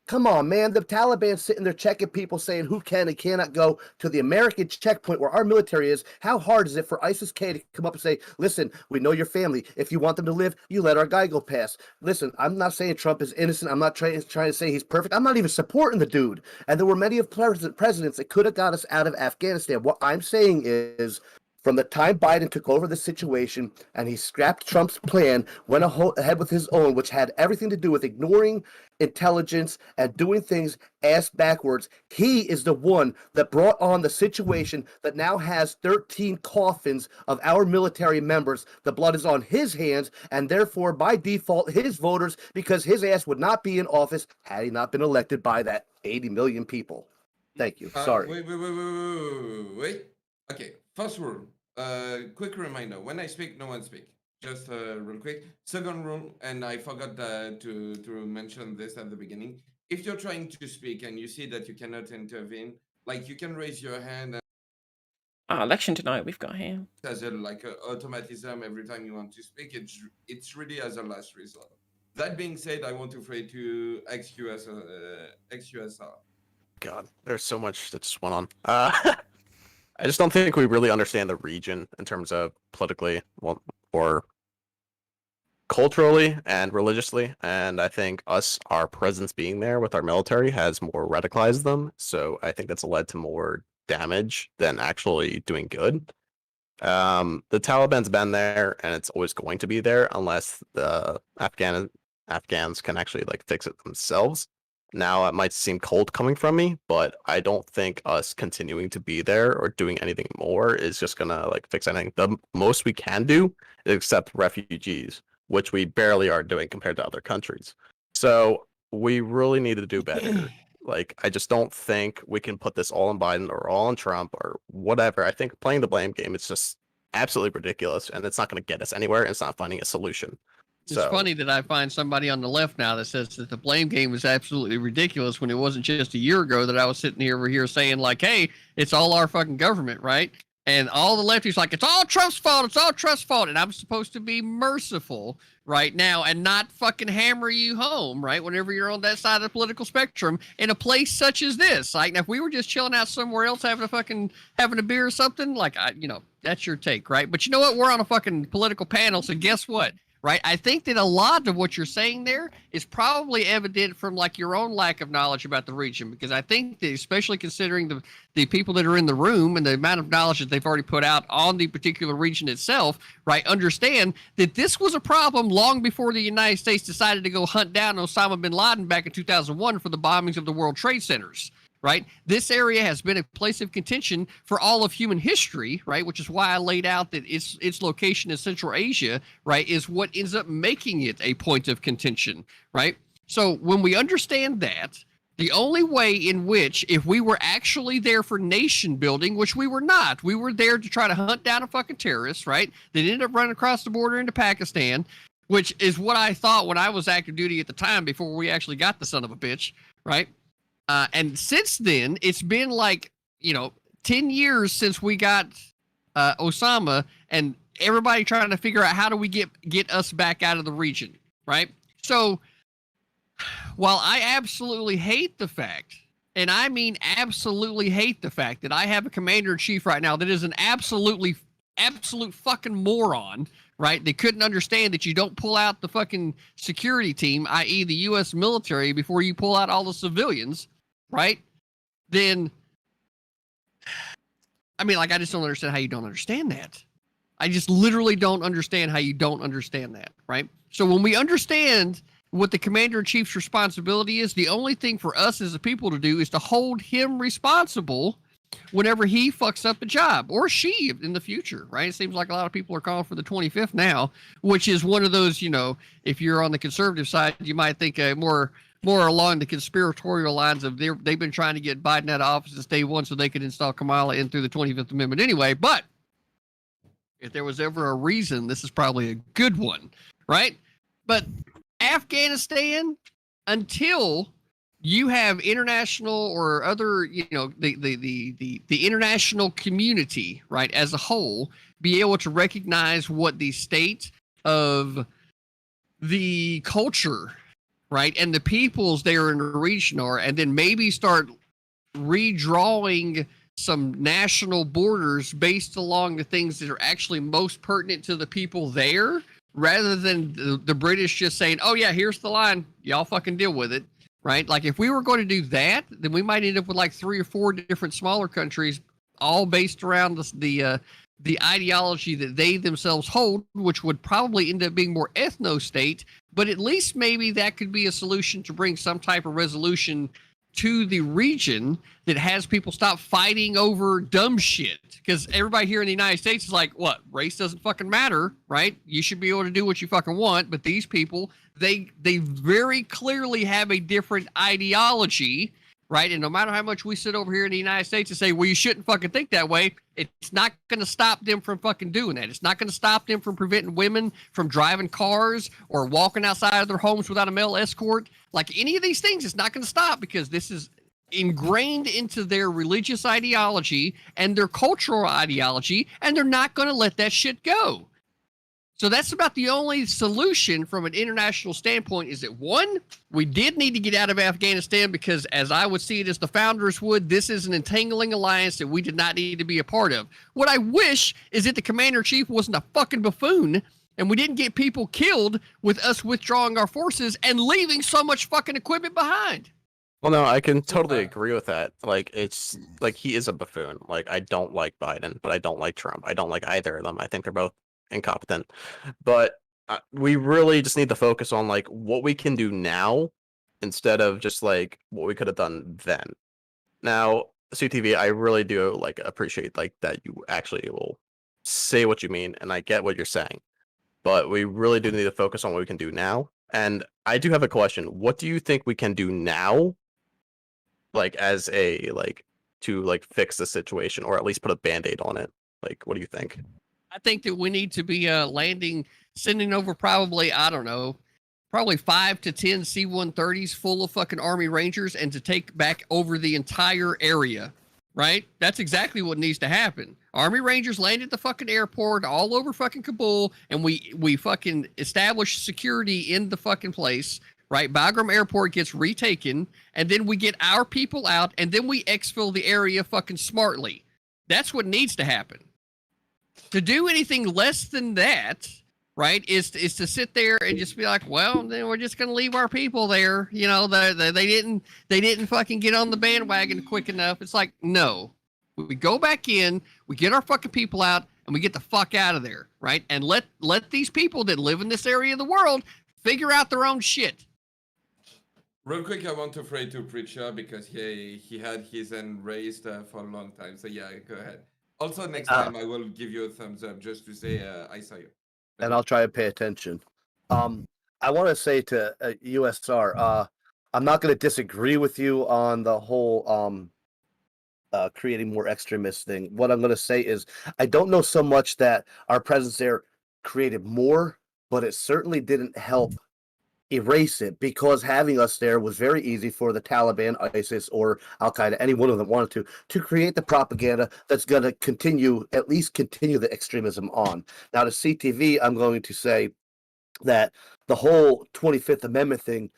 S6: Come on, man. The Taliban sitting there checking people, saying who can and cannot go to the American checkpoint where our military is. How hard is it for ISIS-K to come up and say, listen, we know your family. If you want them to live, you let our guy go past. Listen, I'm not saying Trump is innocent. I'm not trying to say he's perfect. I'm not even supporting the dude. And there were many of presidents that could have got us out of Afghanistan. What I'm saying is, from the time Biden took over the situation and he scrapped Trump's plan, went ahead with his own, which had everything to do with ignoring intelligence and doing things ass backwards, he is the one that brought on the situation that now has 13 coffins of our military members. The blood is on his hands, and therefore, by default, his voters, because his ass would not be in office had he not been elected by that 80 million people. Thank you. Sorry.
S1: Wait. Okay, first rule. Quick reminder: when I speak, no one speak. Just real quick. Second rule, and I forgot to mention this at the beginning. If you're trying to speak and you see that you cannot intervene, like you can raise your hand.
S9: Election tonight we've got here.
S1: As a automatism every time you want to speak. It's really as a last resort. That being said, I want to pray to XUSR.
S3: God, there's so much that just went on. I just don't think we really understand the region in terms of politically, or culturally and religiously. And I think our presence being there with our military has more radicalized them. So I think that's led to more damage than actually doing good. The Taliban's been there, and it's always going to be there unless the Afghans can actually fix it themselves. Now, it might seem cold coming from me, but I don't think us continuing to be there or doing anything more is just gonna fix anything. The most we can do is accept refugees, which we barely are doing compared to other countries. So we really need to do better. I just don't think we can put this all on Biden or all on Trump or whatever. I think playing the blame game is just absolutely ridiculous, and it's not going to get us anywhere. And it's not finding a solution.
S2: It's funny that I find somebody on the left now that says that the blame game is absolutely ridiculous when it wasn't just a year ago that I was sitting over here saying hey, it's all our fucking government, right? And all the lefties like, it's all Trump's fault. It's all Trump's fault. And I'm supposed to be merciful right now and not fucking hammer you home, right? Whenever you're on that side of the political spectrum in a place such as this. Like, now, if we were just chilling out somewhere else having a beer or something, like, that's your take, right? But you know what? We're on a fucking political panel. So guess what? Right. I think that a lot of what you're saying there is probably evident from like your own lack of knowledge about the region, because I think that, especially considering the people that are in the room and the amount of knowledge that they've already put out on the particular region itself, right, understand that this was a problem long before the United States decided to go hunt down Osama bin Laden back in 2001 for the bombings of the World Trade Centers. Right. This area has been a place of contention for all of human history. Right. Which is why I laid out that its location in Central Asia. Right. Is what ends up making it a point of contention. Right. So when we understand that, the only way in which, if we were actually there for nation building, which we were not, we were there to try to hunt down a fucking terrorist. Right. That ended up running across the border into Pakistan, which is what I thought when I was active duty at the time before we actually got the son of a bitch. Right. And since then, it's been like, 10 years since we got Osama, and everybody trying to figure out how do we get us back out of the region, right? So while I absolutely hate the fact, and I mean absolutely hate the fact that I have a commander-in-chief right now that is an absolute fucking moron, right? They couldn't understand that you don't pull out the fucking security team, i.e. the U.S. military, before you pull out all the civilians, right? Then, I mean, like, I just don't understand how you don't understand that. I just literally don't understand how you don't understand that, right? So when we understand what the commander-in-chief's responsibility is, the only thing for us as a people to do is to hold him responsible whenever he fucks up a job, or she in the future, right? It seems like a lot of people are calling for the 25th now, which is one of those, if you're on the conservative side, you might think more along the conspiratorial lines of they've been trying to get Biden out of office since day one so they could install Kamala in through the 25th Amendment anyway. But if there was ever a reason, this is probably a good one, right? But Afghanistan, until you have international or other, the international community, right, as a whole, be able to recognize what the state of the culture, right, and the peoples there in the region are, and then maybe start redrawing some national borders based along the things that are actually most pertinent to the people there, rather than the British just saying, oh yeah, here's the line, y'all fucking deal with it, right? Like, if we were going to do that, then we might end up with like 3 or 4 different smaller countries, all based around the ideology that they themselves hold, which would probably end up being more ethno-state, but at least maybe that could be a solution to bring some type of resolution to the region that has people stop fighting over dumb shit. Because everybody here in the United States is like, what? Race doesn't fucking matter, right? You should be able to do what you fucking want. But these people, they very clearly have a different ideology, right? And no matter how much we sit over here in the United States and say, well, you shouldn't fucking think that way, it's not going to stop them from fucking doing that. It's not going to stop them from preventing women from driving cars or walking outside of their homes without a male escort. Like, any of these things, it's not going to stop, because this is ingrained into their religious ideology and their cultural ideology, and they're not going to let that shit go. So that's about the only solution from an international standpoint, is that, one, we did need to get out of Afghanistan, because as I would see it, as the founders would, this is an entangling alliance that we did not need to be a part of. What I wish is that the commander-in-chief wasn't a fucking buffoon, and we didn't get people killed with us withdrawing our forces and leaving so much fucking equipment behind.
S3: Well, no, I can totally agree with that. Like, it's like, he is a buffoon. Like, I don't like Biden, but I don't like Trump. I don't like either of them. I think they're both incompetent. But we really just need to focus on like what we can do now, instead of just like what we could have done then. Now, CTV, I really do like appreciate like that you actually will say what you mean, and I get what you're saying. But we really do need to focus on what we can do now. And I do have a question. What do you think we can do now, like, as a like to like fix the situation, or at least put a band-aid on it? Like, what do you think?
S2: I think that we need to be sending over probably 5 to 10 C-130s full of fucking Army Rangers, and to take back over the entire area, right? That's exactly what needs to happen. Army Rangers land at the fucking airport all over fucking Kabul, and we fucking establish security in the fucking place, right? Bagram Airport gets retaken, and then we get our people out, and then we exfil the area fucking smartly. That's what needs to happen. To do anything less than that, right, is to sit there and just be like, well, then we're just gonna leave our people there. You know, they didn't fucking get on the bandwagon quick enough. It's like, no, we go back in, we get our fucking people out, and we get the fuck out of there, right? And let these people that live in this area of the world figure out their own shit.
S1: Real quick, I want to pray to Preacher because he had his hand raised for a long time. So yeah, go ahead. Also, next time I will give you a thumbs up just to say I saw you.
S6: And I'll try to pay attention. I want to say to USR, I'm not going to disagree with you on the whole creating more extremists thing. What I'm going to say is I don't know so much that our presence there created more, but it certainly didn't help erase it, because having us there was very easy for the Taliban, ISIS, or Al-Qaeda, any one of them wanted to create the propaganda that's going to at least continue the extremism on. Now, to CTV, I'm going to say that the whole 25th Amendment thing,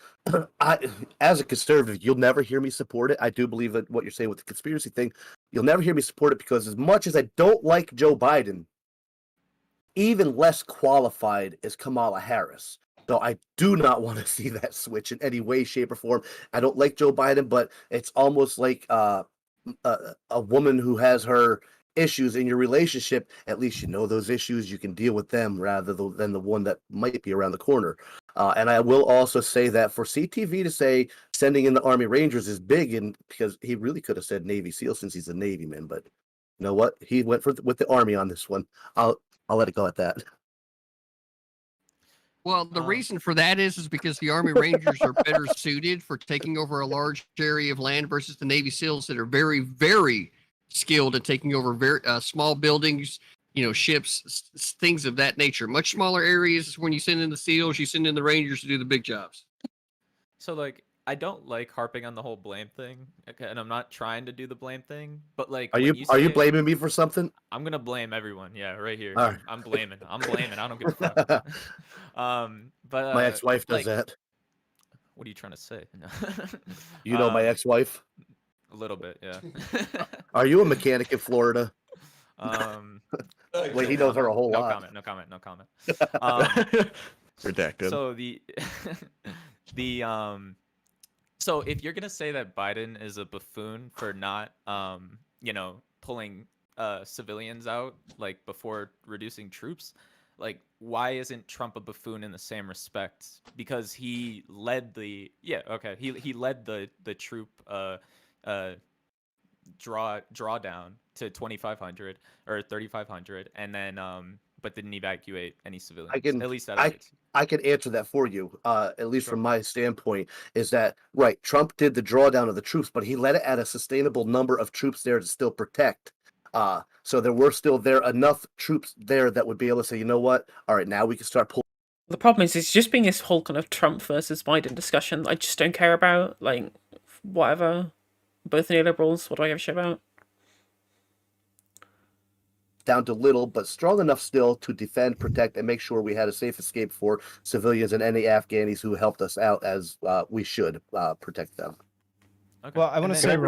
S6: as a conservative, you'll never hear me support it. I do believe that what you're saying with the conspiracy thing, you'll never hear me support it, because as much as I don't like Joe Biden, even less qualified is Kamala Harris. So I do not want to see that switch in any way, shape, or form. I don't like Joe Biden, but it's almost like a woman who has her issues in your relationship. At least you know those issues. You can deal with them rather than the one that might be around the corner. And I will also say that for CTV to say sending in the Army Rangers is big, and because he really could have said Navy SEAL since he's a Navy man, but you know what? He went with the Army on this one. I'll let it go at that.
S2: Well, the reason for that is because the Army Rangers are better suited for taking over a large area of land versus the Navy SEALs that are very, very skilled at taking over very small buildings, ships, things of that nature. Much smaller areas. When you send in the SEALs, you send in the Rangers to do the big jobs.
S7: So, I don't like harping on the whole blame thing, okay, and I'm not trying to do the blame thing, but
S6: are you blaming me for something?
S7: I'm gonna blame everyone. Yeah, right here.
S6: All right.
S7: I'm blaming. I don't give a fuck. But
S6: my ex-wife does that.
S7: What are you trying to say?
S6: You know my ex-wife?
S7: A little bit, yeah.
S6: Are you a mechanic in Florida? Wait, he knows her a whole lot.
S7: No comment.
S3: Redacted.
S7: So so if you're gonna say that Biden is a buffoon for not pulling civilians out before reducing troops, why isn't Trump a buffoon in the same respect? Because he led the he led the troop drawdown to 2,500 or 3,500, and then but didn't evacuate any civilians. At least
S6: I can answer that for you. At least from my standpoint, is that right? Trump did the drawdown of the troops, but he led it at a sustainable number of troops there to still protect. So there were still enough troops there that would be able to say, you know what? All right, now we can start pulling.
S9: The problem is, it's just being this whole kind of Trump versus Biden discussion. I just don't care about. Whatever. Both neoliberals. What do I give a shit about?
S6: Down to little, but strong enough still to defend, protect, and make sure we had a safe escape for civilians and any Afghanis who helped us out, as we should protect them.
S4: Okay. Well, I want to say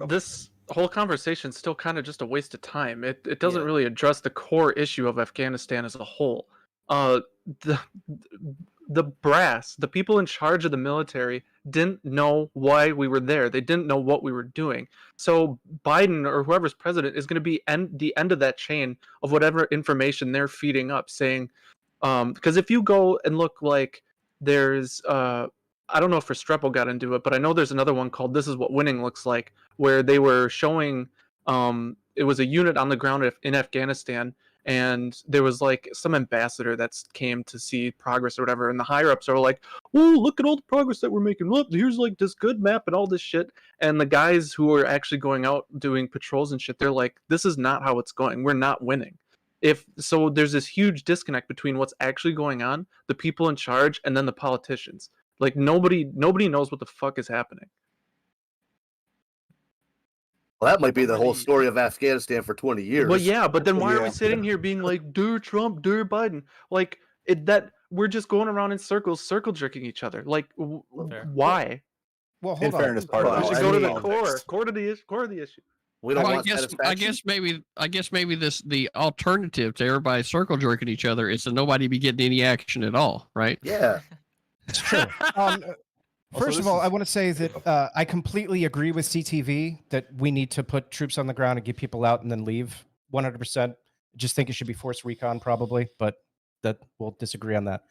S5: this whole conversation is still kind of just a waste of time. It doesn't really address the core issue of Afghanistan as a whole. The brass, the people in charge of the military, didn't know why we were there. They didn't know what we were doing. So Biden or whoever's president is going to be the end of that chain of whatever information they're feeding up, saying, because if you go and look, there's I don't know if Restrepo got into it, but I know there's another one called This Is What Winning Looks Like, where they were showing it was a unit on the ground in Afghanistan, and there was some ambassador that came to see progress or whatever, and the higher ups are like, "Oh, look at all the progress that we're making. Look, here's this good map and all this shit." And the guys who are actually going out doing patrols and shit, they're like, "This is not how it's going. We're not winning." So there's this huge disconnect between what's actually going on, the people in charge, and then the politicians. Nobody knows what the fuck is happening.
S6: Well, that might be the whole story of Afghanistan for 20 years.
S5: Well, yeah, but then why are we sitting here being like, "Dear Trump, dear Biden"? Like that we're just going around in circles, circle jerking each other. Like, why?
S4: Well,
S8: In
S4: hold on.
S8: fairness, part of
S5: We
S8: it
S5: should
S8: is
S5: go to the
S8: politics.
S5: core of the issue.
S6: We don't
S2: Well,
S6: want
S2: I
S6: satisfaction.
S2: guess maybe the alternative to everybody circle jerking each other is to nobody be getting any action at all, right?
S6: Yeah.
S4: It's true. First of all, I want to say that I completely agree with CTV that we need to put troops on the ground and get people out and then leave. 100%. Just think it should be forced recon probably, but that we'll disagree on that.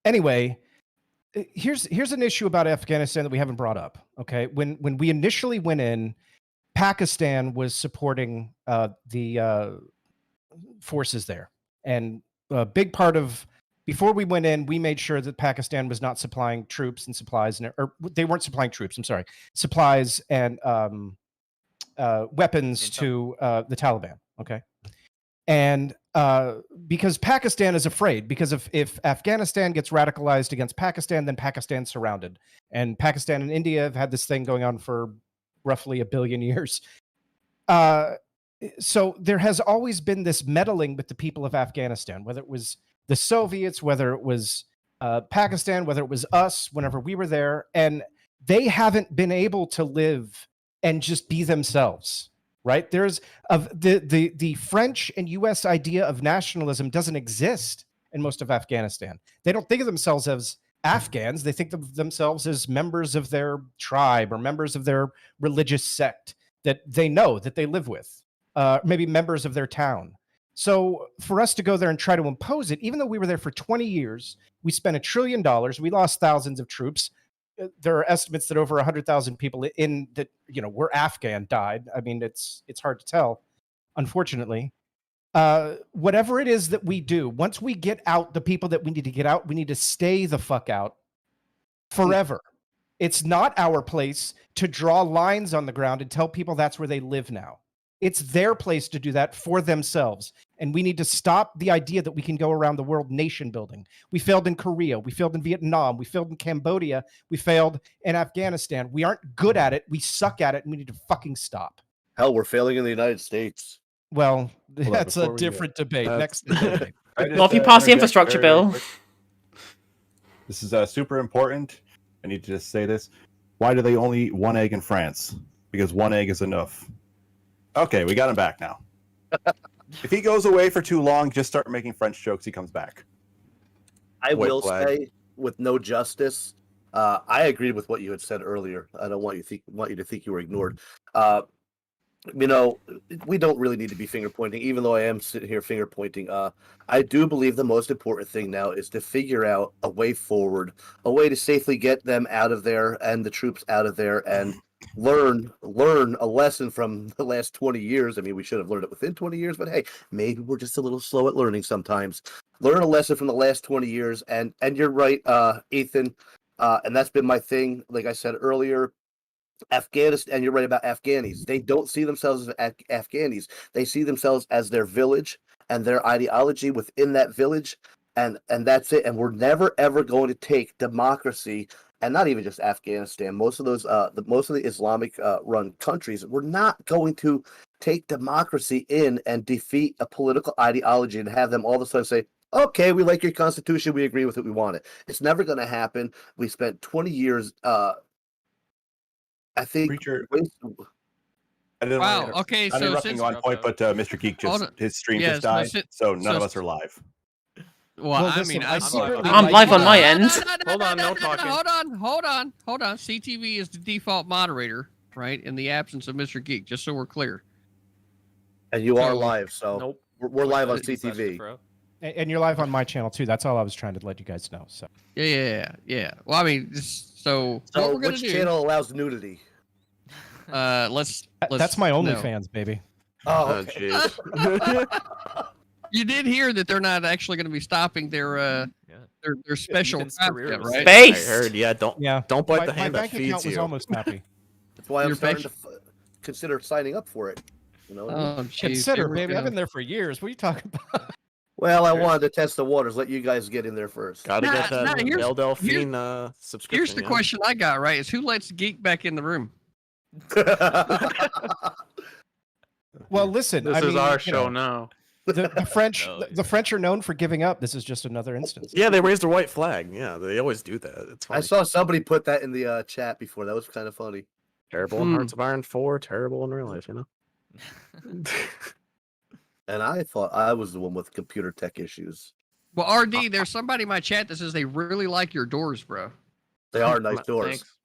S4: Anyway, here's an issue about Afghanistan that we haven't brought up. Okay, when we initially went in, Pakistan was supporting the forces there, and a big part of before we went in, we made sure that Pakistan was not supplying troops and supplies, or they weren't supplying troops. I'm sorry, supplies and weapons to the Taliban. Okay, and because Pakistan is afraid, because if Afghanistan gets radicalized against Pakistan, then Pakistan's surrounded. And Pakistan and India have had this thing going on for roughly 1 billion years. So there has always been this meddling with the people of Afghanistan, whether it was the Soviets, whether it was Pakistan, whether it was us, whenever we were there. And they haven't been able to live and just be themselves. Right? There's the French and U.S. idea of nationalism doesn't exist in most of Afghanistan. They don't think of themselves as Afghans. They think of themselves as members of their tribe or members of their religious sect that they know that they live with, maybe members of their town. So for us to go there and try to impose it, even though we were there for 20 years, we spent $1 trillion, we lost thousands of troops. There are estimates that over 100,000 people in that, were Afghan died. I mean, it's hard to tell, unfortunately. Whatever it is that we do, once we get out the people that we need to get out, we need to stay the fuck out forever. It's not our place to draw lines on the ground and tell people that's where they live now. It's their place to do that for themselves. And we need to stop the idea that we can go around the world nation building. We failed in Korea. We failed in Vietnam. We failed in Cambodia. We failed in Afghanistan. We aren't good at it. We suck at it, and we need to fucking stop.
S6: Hell, we're failing in the United States.
S4: Well, that's a different debate. Next debate.
S9: Well, if you pass the infrastructure bill.
S8: This is super important. I need to just say this. Why do they only eat one egg in France? Because one egg is enough. Okay, we got him back now. If he goes away for too long, just start making French jokes. He comes back.
S6: I will say, with no justice, I agreed with what you had said earlier. I don't want you to think you were ignored. We don't really need to be finger pointing, even though I am sitting here finger pointing. I do believe the most important thing now is to figure out a way forward, a way to safely get them out of there and the troops out of there, and learn a lesson from the last 20 years. I mean, we should have learned it within 20 years, but hey, maybe we're just a little slow at learning sometimes. Learn a lesson from the last 20 years, and you're right, Ethan, and that's been my thing. Like I said earlier, Afghanistan, and you're right about Afghanis. They don't see themselves as Afghanis. They see themselves as their village and their ideology within that village, and that's it. And we're never ever going to take democracy, and not even just Afghanistan. Most of those, most of the Islamic run countries, we're not going to take democracy in and defeat a political ideology and have them all of a sudden say, okay, we like your constitution, we agree with it, we want it. It's never going to happen. We spent 20 years. I think.
S8: Preacher.
S2: Wow. Okay.
S8: I'm
S2: So
S8: interrupting on point, but Mr. Geek his stream just died, so none of us are live.
S2: Well, I mean,
S9: I'm live on my end.
S7: Hold on, no talking.
S2: Hold on. CTV is the default moderator, right? In the absence of Mr. Geek, just so we're clear.
S6: And you are live, so
S7: Nope.
S6: we're live on CTV.
S4: And you're live on my channel too. That's all I was trying to let you guys know. So
S2: Yeah. Well, I mean, so what we're gonna
S6: which
S2: do?
S6: channel allows nudity?
S2: Let's
S4: that's my OnlyFans, baby.
S6: Oh, jeez.
S2: You did hear that they're not actually going to be stopping their special content, right?
S9: Space.
S3: I heard. Yeah. Don't bite the hand
S4: my
S3: that
S4: bank account
S3: feeds
S4: was
S3: you.
S4: almost happy.
S6: That's why I'm
S2: Your
S6: starting to consider signing up for it. You know.
S2: Oh, geez,
S4: Consider, baby. I've been there for years. What are you talking about?
S6: Well, I wanted to test the waters. Let you guys get in there first.
S3: Gotta get that
S2: here's-
S3: El Delphine subscription.
S2: Here's the question I got, right? Is who lets Geek back in the room?
S4: Well, listen.
S5: This
S4: I
S5: is
S4: mean,
S5: our
S4: you
S5: show
S4: know,
S5: now.
S4: the French,
S7: No,
S4: the French are known for giving up. This is just another instance.
S3: Yeah, they raised a white flag. Yeah, they always do that. It's funny.
S6: I saw somebody put that in the chat before. That was kind of funny.
S3: Terrible in Hearts of Iron 4, terrible in real life, you know?
S6: And I thought I was the one with computer tech issues.
S2: Well, RD, there's somebody in my chat that says they really like your doors, bro.
S6: They are nice doors.
S3: Thanks.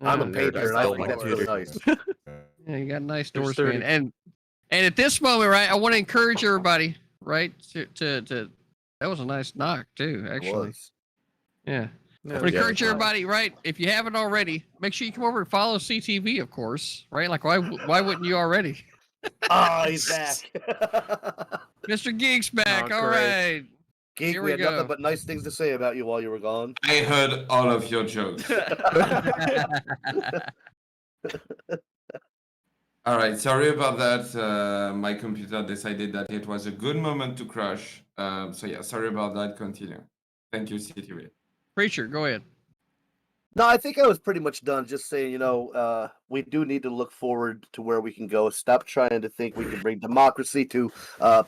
S6: I'm a
S3: Yeah,
S6: painter, and I
S3: stole
S6: think
S3: my
S6: that's really
S3: computer.
S6: nice.
S2: Yeah, you got nice
S5: They're
S2: doors,
S5: sturdy.
S2: man. And at this moment, right, I want to encourage everybody, right, to that was a nice knock too,
S6: It
S2: actually.
S6: was.
S2: Yeah.
S5: Yeah,
S2: I want to
S3: Yeah.
S2: encourage everybody, right? If you haven't already, make sure you come over and follow CTV, of course, right? Like, why wouldn't you already?
S6: Ah, he's back.
S2: Mr. Geek's back.
S5: Oh,
S2: All
S5: great.
S2: right.
S6: Geek,
S2: Here
S6: we
S2: we
S6: had
S2: go.
S6: nothing but nice things to say about you while you were gone.
S1: I heard all of your jokes. All right, sorry about that. My computer decided that it was a good moment to crash. So yeah, sorry about that. Continue. Thank you, CTV.
S2: Preacher, go ahead.
S6: No, I think I was pretty much done. Just saying, we do need to look forward to where we can go. Stop trying to think we can bring democracy to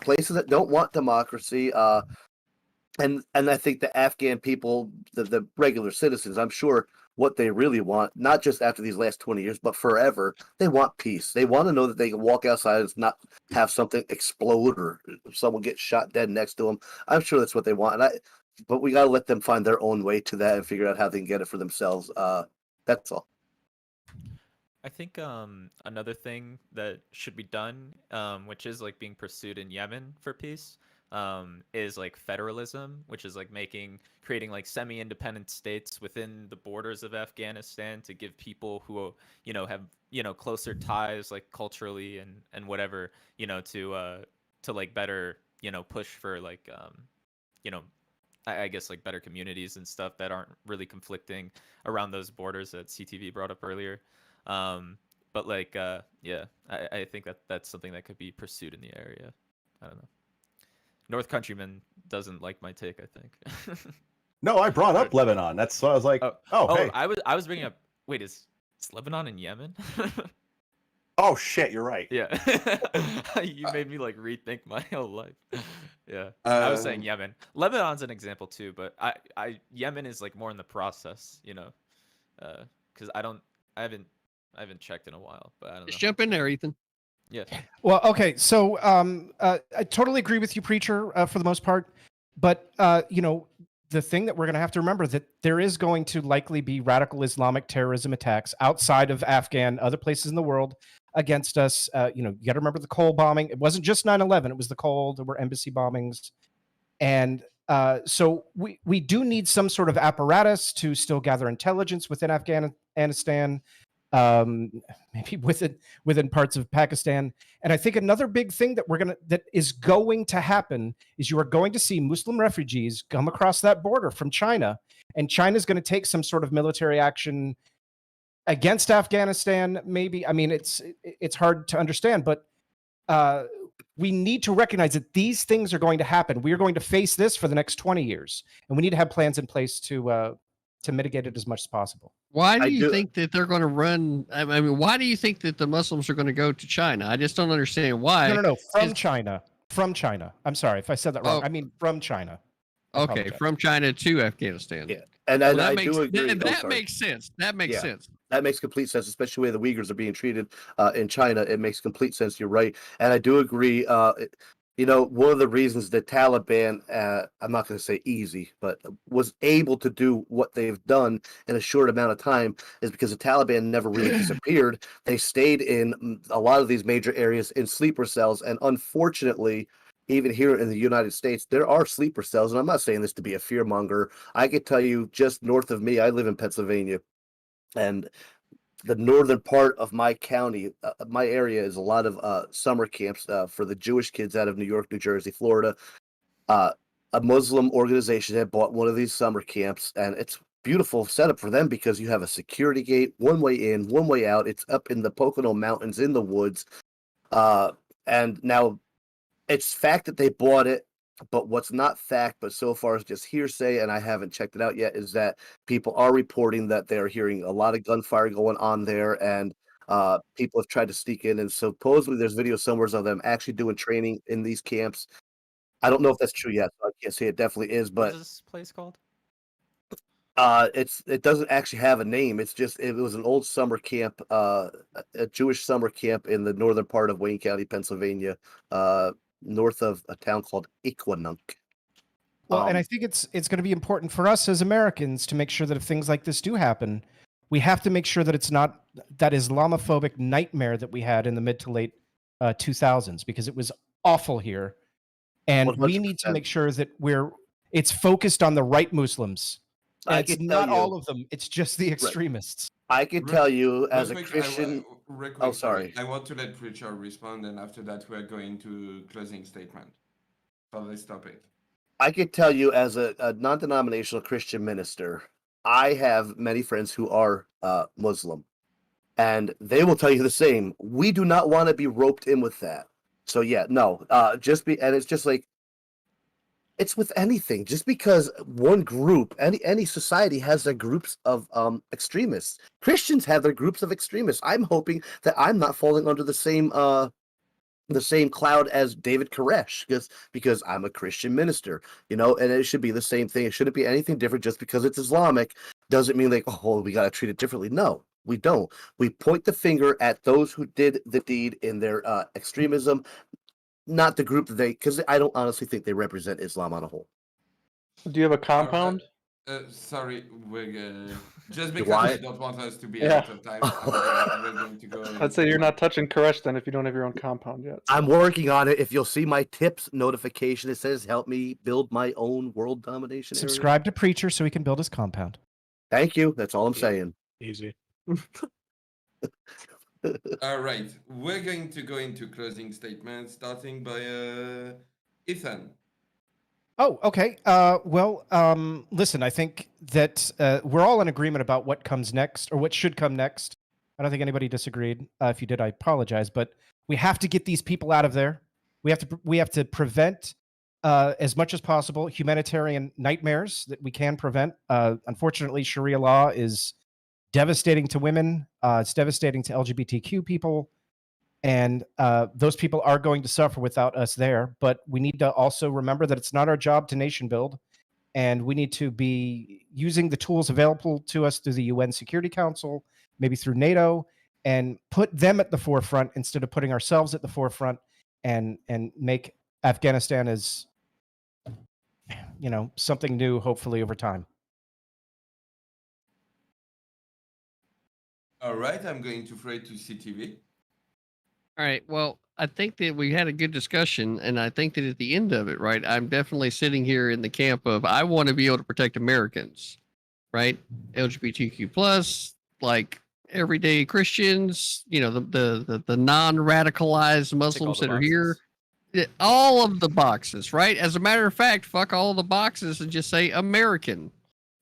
S6: places that don't want democracy. And I think the Afghan people, the regular citizens, I'm sure what they really want, not just after these last 20 years, but forever, they want peace. They want to know that they can walk outside and not have something explode or someone get shot dead next to them. I'm sure that's what they want. But we got to let them find their own way to that and figure out how they can get it for themselves. That's all.
S7: I think another thing that should be done, which is like being pursued in Yemen for peace, is like federalism, which is like creating like semi-independent states within the borders of Afghanistan to give people who have closer ties like culturally and whatever to like better push for like I guess like better communities and stuff that aren't really conflicting around those borders that CTV brought up earlier. But like yeah, I think that's something that could be pursued in the area. I don't know. North Countryman doesn't like my take, I think.
S8: No, I brought up Lebanon. That's why I was like, hey.
S7: I was bringing up. Wait, is Lebanon in Yemen?
S8: Oh shit, you're right.
S7: Yeah, you made me like rethink my whole life. Yeah, I was saying Yemen. Lebanon's an example too, but Yemen is like more in the process, because I haven't checked in a while, but I don't know.
S2: Just jump in there, Ethan.
S7: Yeah.
S4: Well, okay. So I totally agree with you, Preacher, for the most part. But, the thing that we're going to have to remember that there is going to likely be radical Islamic terrorism attacks outside of Afghan, other places in the world against us. You got to remember the Cole bombing. It wasn't just 9/11. It was the Cole. There were embassy bombings. And so we do need some sort of apparatus to still gather intelligence within Afghanistan. Maybe within parts of Pakistan. And I think another big thing that is going to happen is you are going to see Muslim refugees come across that border from China, and China's going to take some sort of military action against Afghanistan. Maybe, I mean, it's hard to understand, but we need to recognize that these things are going to happen. We are going to face this for the next 20 years, and we need to have plans in place to mitigate it as much as possible.
S2: Why do you think that they're going to run? I mean, why do you think that the Muslims are going to go to China? I just don't understand why.
S4: No. From China. From China. I'm sorry if I said that wrong. I mean, from China.
S2: Okay, from China to Afghanistan.
S6: Yeah, and
S2: well,
S6: I do agree.
S2: That makes sense. That makes sense.
S6: That makes complete sense, especially the way the Uyghurs are being treated in China. It makes complete sense. You're right, and I do agree. One of the reasons the Taliban, I'm not going to say easy, but was able to do what they've done in a short amount of time is because the Taliban never really disappeared. They stayed in a lot of these major areas in sleeper cells. And unfortunately, even here in the United States, there are sleeper cells. And I'm not saying this to be a fearmonger. I can tell you just north of me, I live in Pennsylvania. And the northern part of my county, my area is a lot of summer camps for the Jewish kids out of New York, New Jersey, Florida. A Muslim organization had bought one of these summer camps, and it's beautiful setup for them because you have a security gate, one way in, one way out. It's up in the Pocono Mountains in the woods. And now it's fact that they bought it. But what's not fact, but so far is just hearsay, and I haven't checked it out yet, is that people are reporting that they're hearing a lot of gunfire going on there, and People have tried to sneak in, and supposedly there's videos somewhere of them actually doing training in these camps. I don't know if that's true yet. So I can't say it definitely is,
S7: What
S6: but
S7: is this place called?
S6: it doesn't actually have a name. It's just it was an old summer camp, a Jewish summer camp in the northern part of Wayne County, Pennsylvania, north of a town called Equinunk.
S4: Well, and I think it's going to be important for us as Americans to make sure that if things like this do happen, we have to make sure that it's not that Islamophobic nightmare that we had in the mid to late 2000s, because it was awful here, and 100%. We need to make sure that it's focused on the right Muslims. It's not all of them. It's just the extremists.
S6: I can tell you as a Christian.
S1: Sorry. I want to let Richard respond, and after that, we're going to closing statement for this topic.
S6: I can tell you as a non-denominational Christian minister, I have many friends who are Muslim, and they will tell you the same. We do not want to be roped in with that. So yeah, no, and it's just like. It's with anything. Just because one group, any society has their groups of extremists. Christians have their groups of extremists. I'm hoping that I'm not falling under the same cloud as David Koresh, because I'm a Christian minister, and it should be the same thing. It shouldn't be anything different. Just because it's Islamic doesn't mean like, oh, we got to treat it differently. No, we don't. We point the finger at those who did the deed in their extremism. Not the group because I don't honestly think they represent Islam on a whole.
S5: Do you have a compound?
S1: Sorry, just because I don't want us to be out of time. We're going to go.
S5: I'd say you're not touching Koresh then if you don't have your own compound yet. So.
S6: I'm working on it. If you'll see my tips notification, it says help me build my own world domination.
S4: Subscribe to Preacher so he can build his compound.
S6: Thank you. That's all I'm saying.
S3: Easy.
S1: All right, we're going to go into closing statements, starting by Ethan.
S4: Oh, okay. Listen, I think that we're all in agreement about what comes next, or what should come next. I don't think anybody disagreed. If you did, I apologize. But we have to get these people out of there. We have to prevent, as much as possible, humanitarian nightmares that we can prevent. Unfortunately, Sharia law is devastating to women. It's devastating to LGBTQ people. And those people are going to suffer without us there. But we need to also remember that it's not our job to nation build. And we need to be using the tools available to us through the UN Security Council, maybe through NATO, and put them at the forefront instead of putting ourselves at the forefront, and make Afghanistan as, something new, hopefully, over time.
S1: All right, I'm going to throw it to CTV.
S2: All right. Well, I think that we had a good discussion, and I think that at the end of it, right, I'm definitely sitting here in the camp of I want to be able to protect Americans, right? LGBTQ plus, like everyday Christians, the non-radicalized Muslims that are here, all of the boxes, right? As a matter of fact, fuck all the boxes and just say American,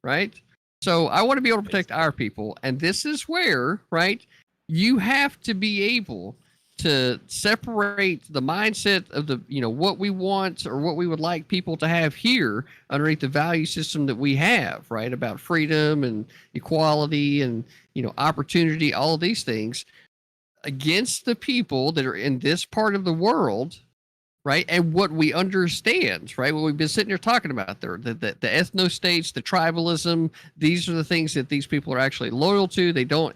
S2: right? So I want to be able to protect our people, and this is where, right, you have to be able to separate the mindset of the, what we want or what we would like people to have here underneath the value system that we have, right, about freedom and equality and, opportunity, all of these things, against the people that are in this part of the world, right, and what we understand, right, what we've been sitting here talking about there, the ethno-states, the tribalism, these are the things that these people are actually loyal to. They don't,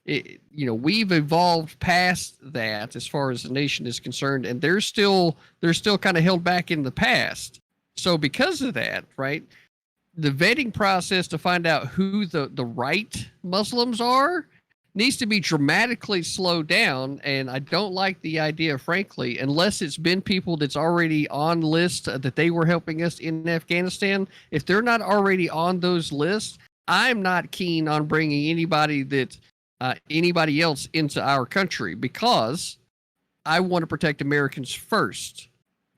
S2: we've evolved past that as far as the nation is concerned, and they're still kind of held back in the past. So because of that, right, the vetting process to find out who the right Muslims are needs to be dramatically slowed down. And I don't like the idea, frankly, unless it's been people that's already on list that they were helping us in Afghanistan. If they're not already on those lists, I'm not keen on bringing anybody else into our country, because I want to protect Americans first,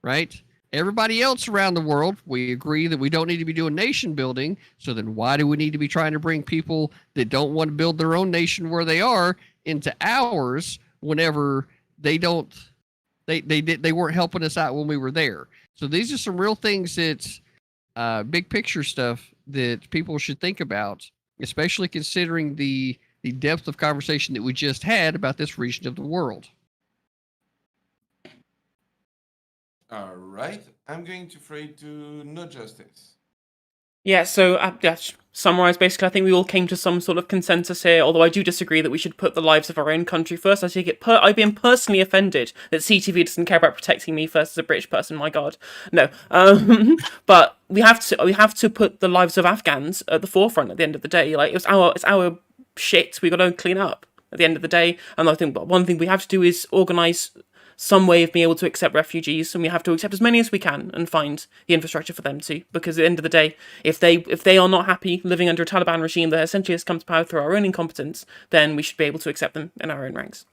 S2: right? Everybody else around the world, we agree that we don't need to be doing nation building. So then why do we need to be trying to bring people that don't want to build their own nation where they are into ours whenever they weren't helping us out when we were there? So these are some real things that big picture stuff that people should think about, especially considering the the depth of conversation that we just had about this region of the world.
S1: All right. I'm going to pray to no justice.
S9: Yeah, so summarize, basically, I think we all came to some sort of consensus here, although I do disagree that we should put the lives of our own country first. I've been personally offended that CTV doesn't care about protecting me first as a British person, my god. No. But we have to put the lives of Afghans at the forefront at the end of the day. Like, it's our shit we got to clean up at the end of the day. And I think one thing we have to do is organise some way of being able to accept refugees, and we have to accept as many as we can and find the infrastructure for them to. Because at the end of the day, if they are not happy living under a Taliban regime that essentially has come to power through our own incompetence, then we should be able to accept them in our own ranks.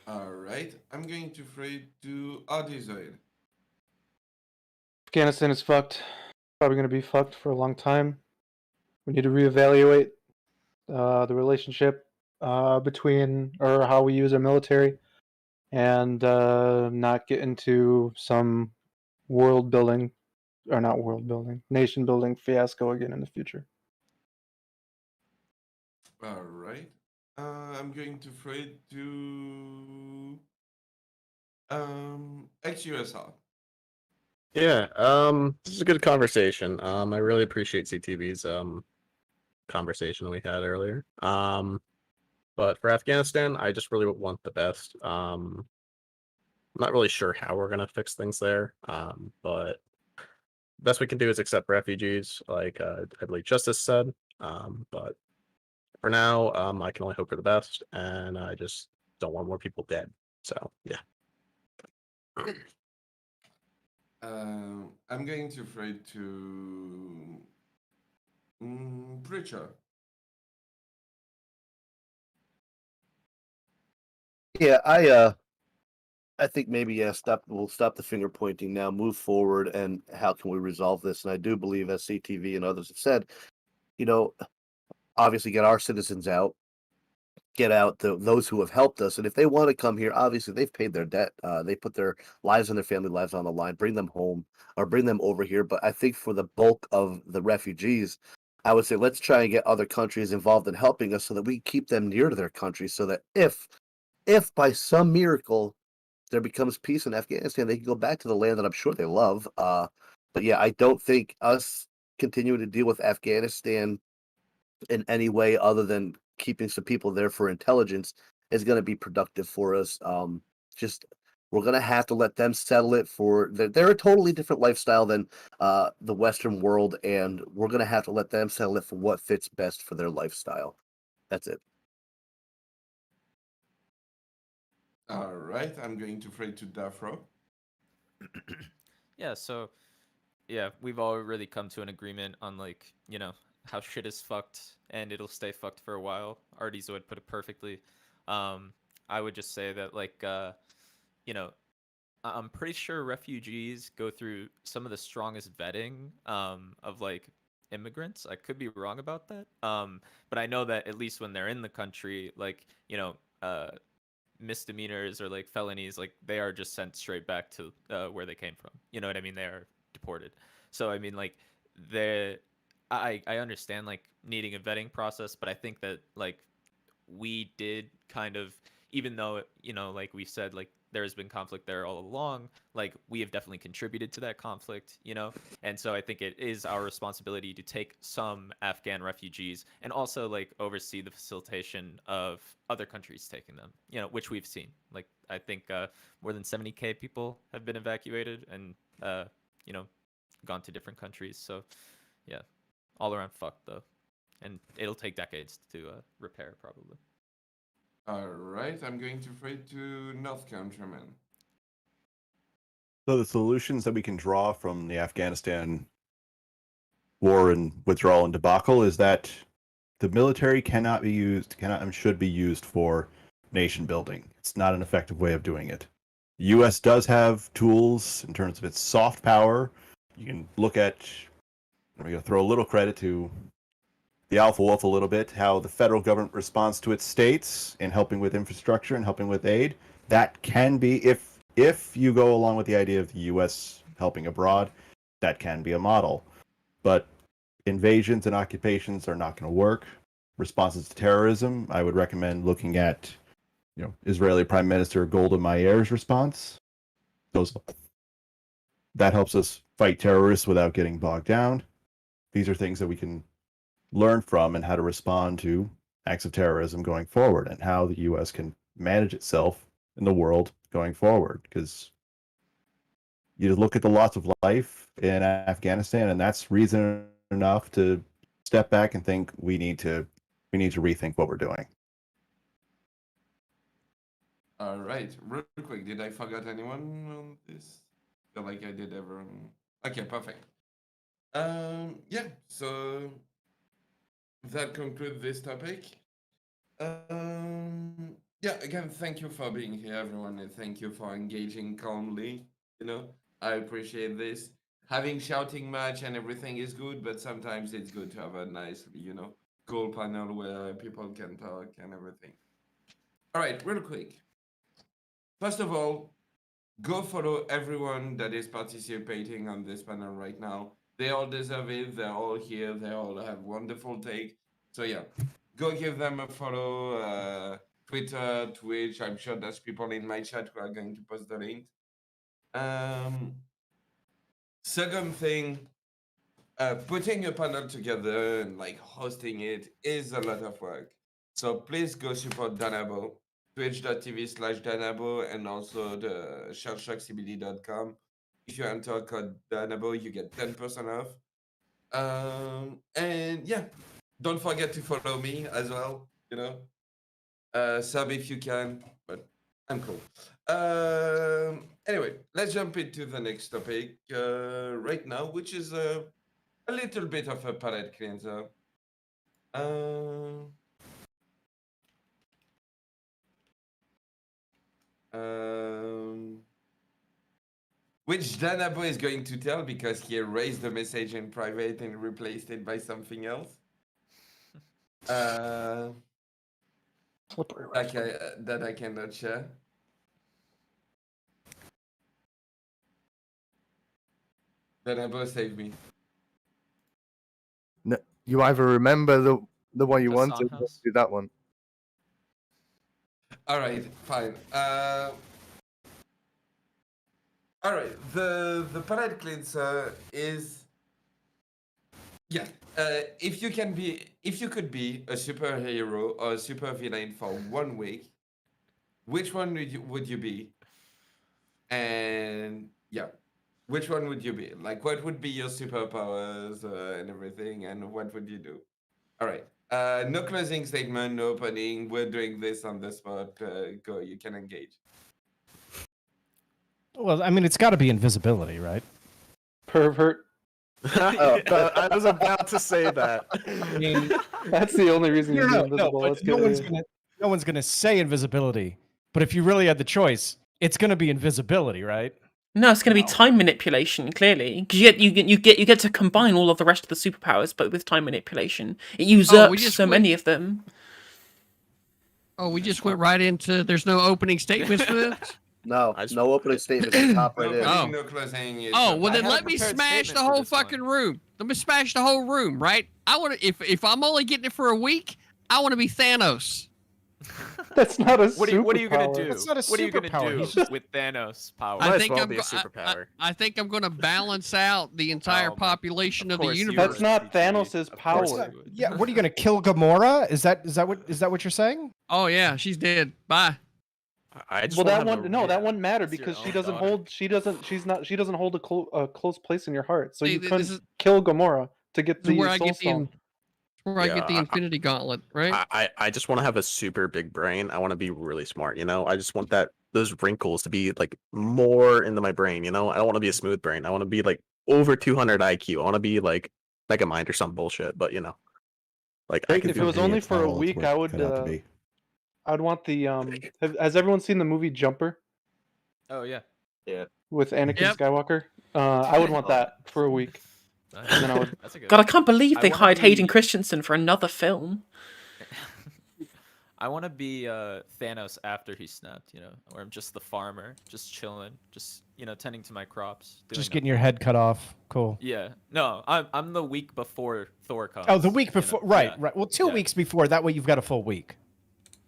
S1: All right. I'm going to pray to Odizoid.
S5: Afghanistan is fucked. Probably going to be fucked for a long time. We need to reevaluate the relationship between, or how we use our military, and not get into some nation building fiasco again in the future.
S1: All right. I'm going to pray to ex-USR.
S3: Yeah, this is a good conversation. I really appreciate CTV's conversation we had earlier. But for Afghanistan, I just really want the best. I'm not really sure how we're gonna fix things there. But the best we can do is accept refugees, like I believe Justice said. But for now, I can only hope for the best, and I just don't want more people dead. So yeah.
S1: I'm going to pray to Preacher.
S6: Yeah, I think maybe we'll stop the finger pointing now, move forward, and how can we resolve this? And I do believe, as CTV and others have said, obviously get our citizens out, get out those who have helped us, and if they want to come here, obviously they've paid their debt. They put their lives and their family lives on the line. Bring them home or bring them over here. But I think for the bulk of the refugees, I would say let's try and get other countries involved in helping us so that we keep them near to their country, so that if by some miracle there becomes peace in Afghanistan, they can go back to the land that I'm sure they love. But yeah, I don't think us continuing to deal with Afghanistan in any way other than keeping some people there for intelligence is going to be productive for us. We're going to have to let them settle it they're a totally different lifestyle than the Western world, and we're going to have to let them settle it for what fits best for their lifestyle. That's it.
S1: All right, I'm going to pray to Dafro.
S7: Yeah, so we've all really come to an agreement on how shit is fucked and it'll stay fucked for a while. Artizoid put it perfectly. I would just say that I'm pretty sure refugees go through some of the strongest vetting of immigrants. I could be wrong about that. But I know that at least when they're in the country, misdemeanors or felonies, they are just sent straight back to where they came from. You know what I mean? They are deported. So I mean, I understand needing a vetting process, but I think that we did kind of, even though we said there has been conflict there all along, we have definitely contributed to that conflict, and so I think it is our responsibility to take some Afghan refugees and also oversee the facilitation of other countries taking them, which we've seen. I think more than 70,000 people have been evacuated and gone to different countries. So yeah, all around fucked though, and it'll take decades to repair probably.
S1: All right, I'm going to pray to North Countryman.
S8: So the solutions that we can draw from the Afghanistan war and withdrawal and debacle is that the military cannot and should be used for nation building. It's not an effective way of doing it. The U.S. does have tools in terms of its soft power. You can look at, I'm going to throw a little credit to the Alpha Wolf a little bit, how the federal government responds to its states in helping with infrastructure and helping with aid. That can be, if you go along with the idea of the U.S. helping abroad, that can be a model. But invasions and occupations are not going to work. responses to terrorism, I would recommend looking at, Israeli Prime Minister Golda Meir's response. That helps us fight terrorists without getting bogged down. These are things that we can learn from and how to respond to acts of terrorism going forward, and how the U.S. can manage itself in the world going forward. Because you look at the loss of life in Afghanistan, and that's reason enough to step back and think we need to rethink what we're doing.
S1: All right, real quick, did I forget anyone on this? I feel like I did everyone. Okay, perfect. Yeah, so that concludes this topic. Yeah, again, thank you for being here, everyone, and thank you for engaging calmly. I appreciate this. Having shouting match and everything is good, but sometimes it's good to have a nice, cool panel where people can talk and everything. All right, real quick. First of all, go follow everyone that is participating on this panel right now. They all deserve it. They're all here. They all have wonderful take. So yeah, go give them a follow. Twitter, Twitch. I'm sure there's people in my chat who are going to post the link. Second thing, putting a panel together and hosting it is a lot of work. So please go support Danabo, twitch.tv/Danabo, and also the shellshockcbd.com. If you enter code Danabo, you get 10% off. And yeah, don't forget to follow me as well. Sub if you can, but I'm cool. Anyway, let's jump into the next topic right now, which is a little bit of a palate cleanser. Which Danabo is going to tell because he erased the message in private and replaced it by something else.
S5: Slippery.
S1: That I cannot share. Danabo, save me.
S10: No, you either remember the one you
S7: Hasan
S10: wanted, or
S7: House?
S10: do that one.
S1: All right, fine. All right, the palate cleanser is, yeah. If you could be a superhero or a supervillain for 1 week, which one would you be? And yeah, which one would you be? What would be your superpowers and everything, and what would you do? All right. No closing statement, no opening. We're doing this on the spot. Go, you can engage.
S4: Well, I mean, it's got to be invisibility, right?
S5: Pervert.
S3: I was about to say that.
S4: I mean,
S5: That's the only reason you're
S4: no,
S5: invisible.
S4: but
S5: Let's
S4: no
S5: get
S4: one's
S5: it.
S4: no one's gonna say invisibility. But if you really had the choice, it's gonna be invisibility, right?
S9: No, it's going to be time manipulation. Clearly, because you get to combine all of the rest of the superpowers, but with time manipulation, it usurps so many of them.
S2: Oh, we just went right into. There's no opening statements for this.
S6: No, no opening statement. Hop right in.
S2: Oh.
S1: No closing.
S2: Oh, well
S7: I
S2: then
S7: had a
S2: let me
S7: prepared
S2: smash
S7: statement
S2: the
S7: for
S2: whole
S7: this one.
S2: fucking room. Let me smash the whole room, right? I want to. If I'm only getting it for a week, I want to be Thanos.
S5: That's not a
S7: What are you gonna
S5: superpower.
S7: do?
S4: That's not a
S7: What are you gonna
S4: superpower.
S7: do
S4: He's just-
S7: with Thanos' power?
S3: Might as
S2: think
S3: well
S2: I'm
S3: be a
S2: go-
S3: superpower.
S2: I think I'm going to balance out the entire
S7: Oh, man.
S2: population of the
S7: course you
S2: universe.
S5: That's not Thanos'
S7: Of
S5: power.
S7: course you would.
S4: Yeah. What are you gonna kill Gamora? Is that what you're saying?
S2: Oh yeah, she's dead. Bye.
S3: I just
S5: Well,
S3: wanna
S5: that
S3: have
S5: one,
S3: a-
S5: no, that wouldn't matter
S7: It's your
S5: because she
S7: own
S5: doesn't
S7: daughter.
S5: hold, she doesn't hold a close place in your heart. So
S2: See,
S5: you
S2: this
S5: couldn't
S2: is-
S5: kill Gamora to get
S2: This is
S5: the
S2: where I
S5: Soul
S2: get
S5: Stone.
S2: I get the
S3: Yeah,
S2: Infinity Gauntlet, right?
S3: I just want to have a super big brain. I want to be really smart, I just want those wrinkles to be more into my brain, I don't want to be a smooth brain. I want to be over 200 IQ. I want to be Megamind or some bullshit, but I can
S5: If
S3: do
S5: it was only
S8: It's not
S5: for a
S8: all it's
S5: week,
S8: worth
S5: I
S8: cut
S5: would.
S8: out to be.
S5: I'd want the Has everyone seen the movie Jumper
S7: Oh yeah.
S5: with Anakin
S2: Yep.
S5: Skywalker? I would want that for a week. And then I would.
S7: That's a good.
S9: God, I can't believe they
S7: I wanna
S9: hired Hayden
S7: be-
S9: Christensen for another film.
S7: I want to be Thanos after he snapped, where I'm just the farmer, just chilling, just tending to my crops.
S4: Just getting your head cut off. Cool.
S7: Yeah. No, I'm the week before Thor comes.
S4: Oh, the week before. Right,
S7: Yeah.
S4: right. Well, 2 weeks before. That way you've got a full week.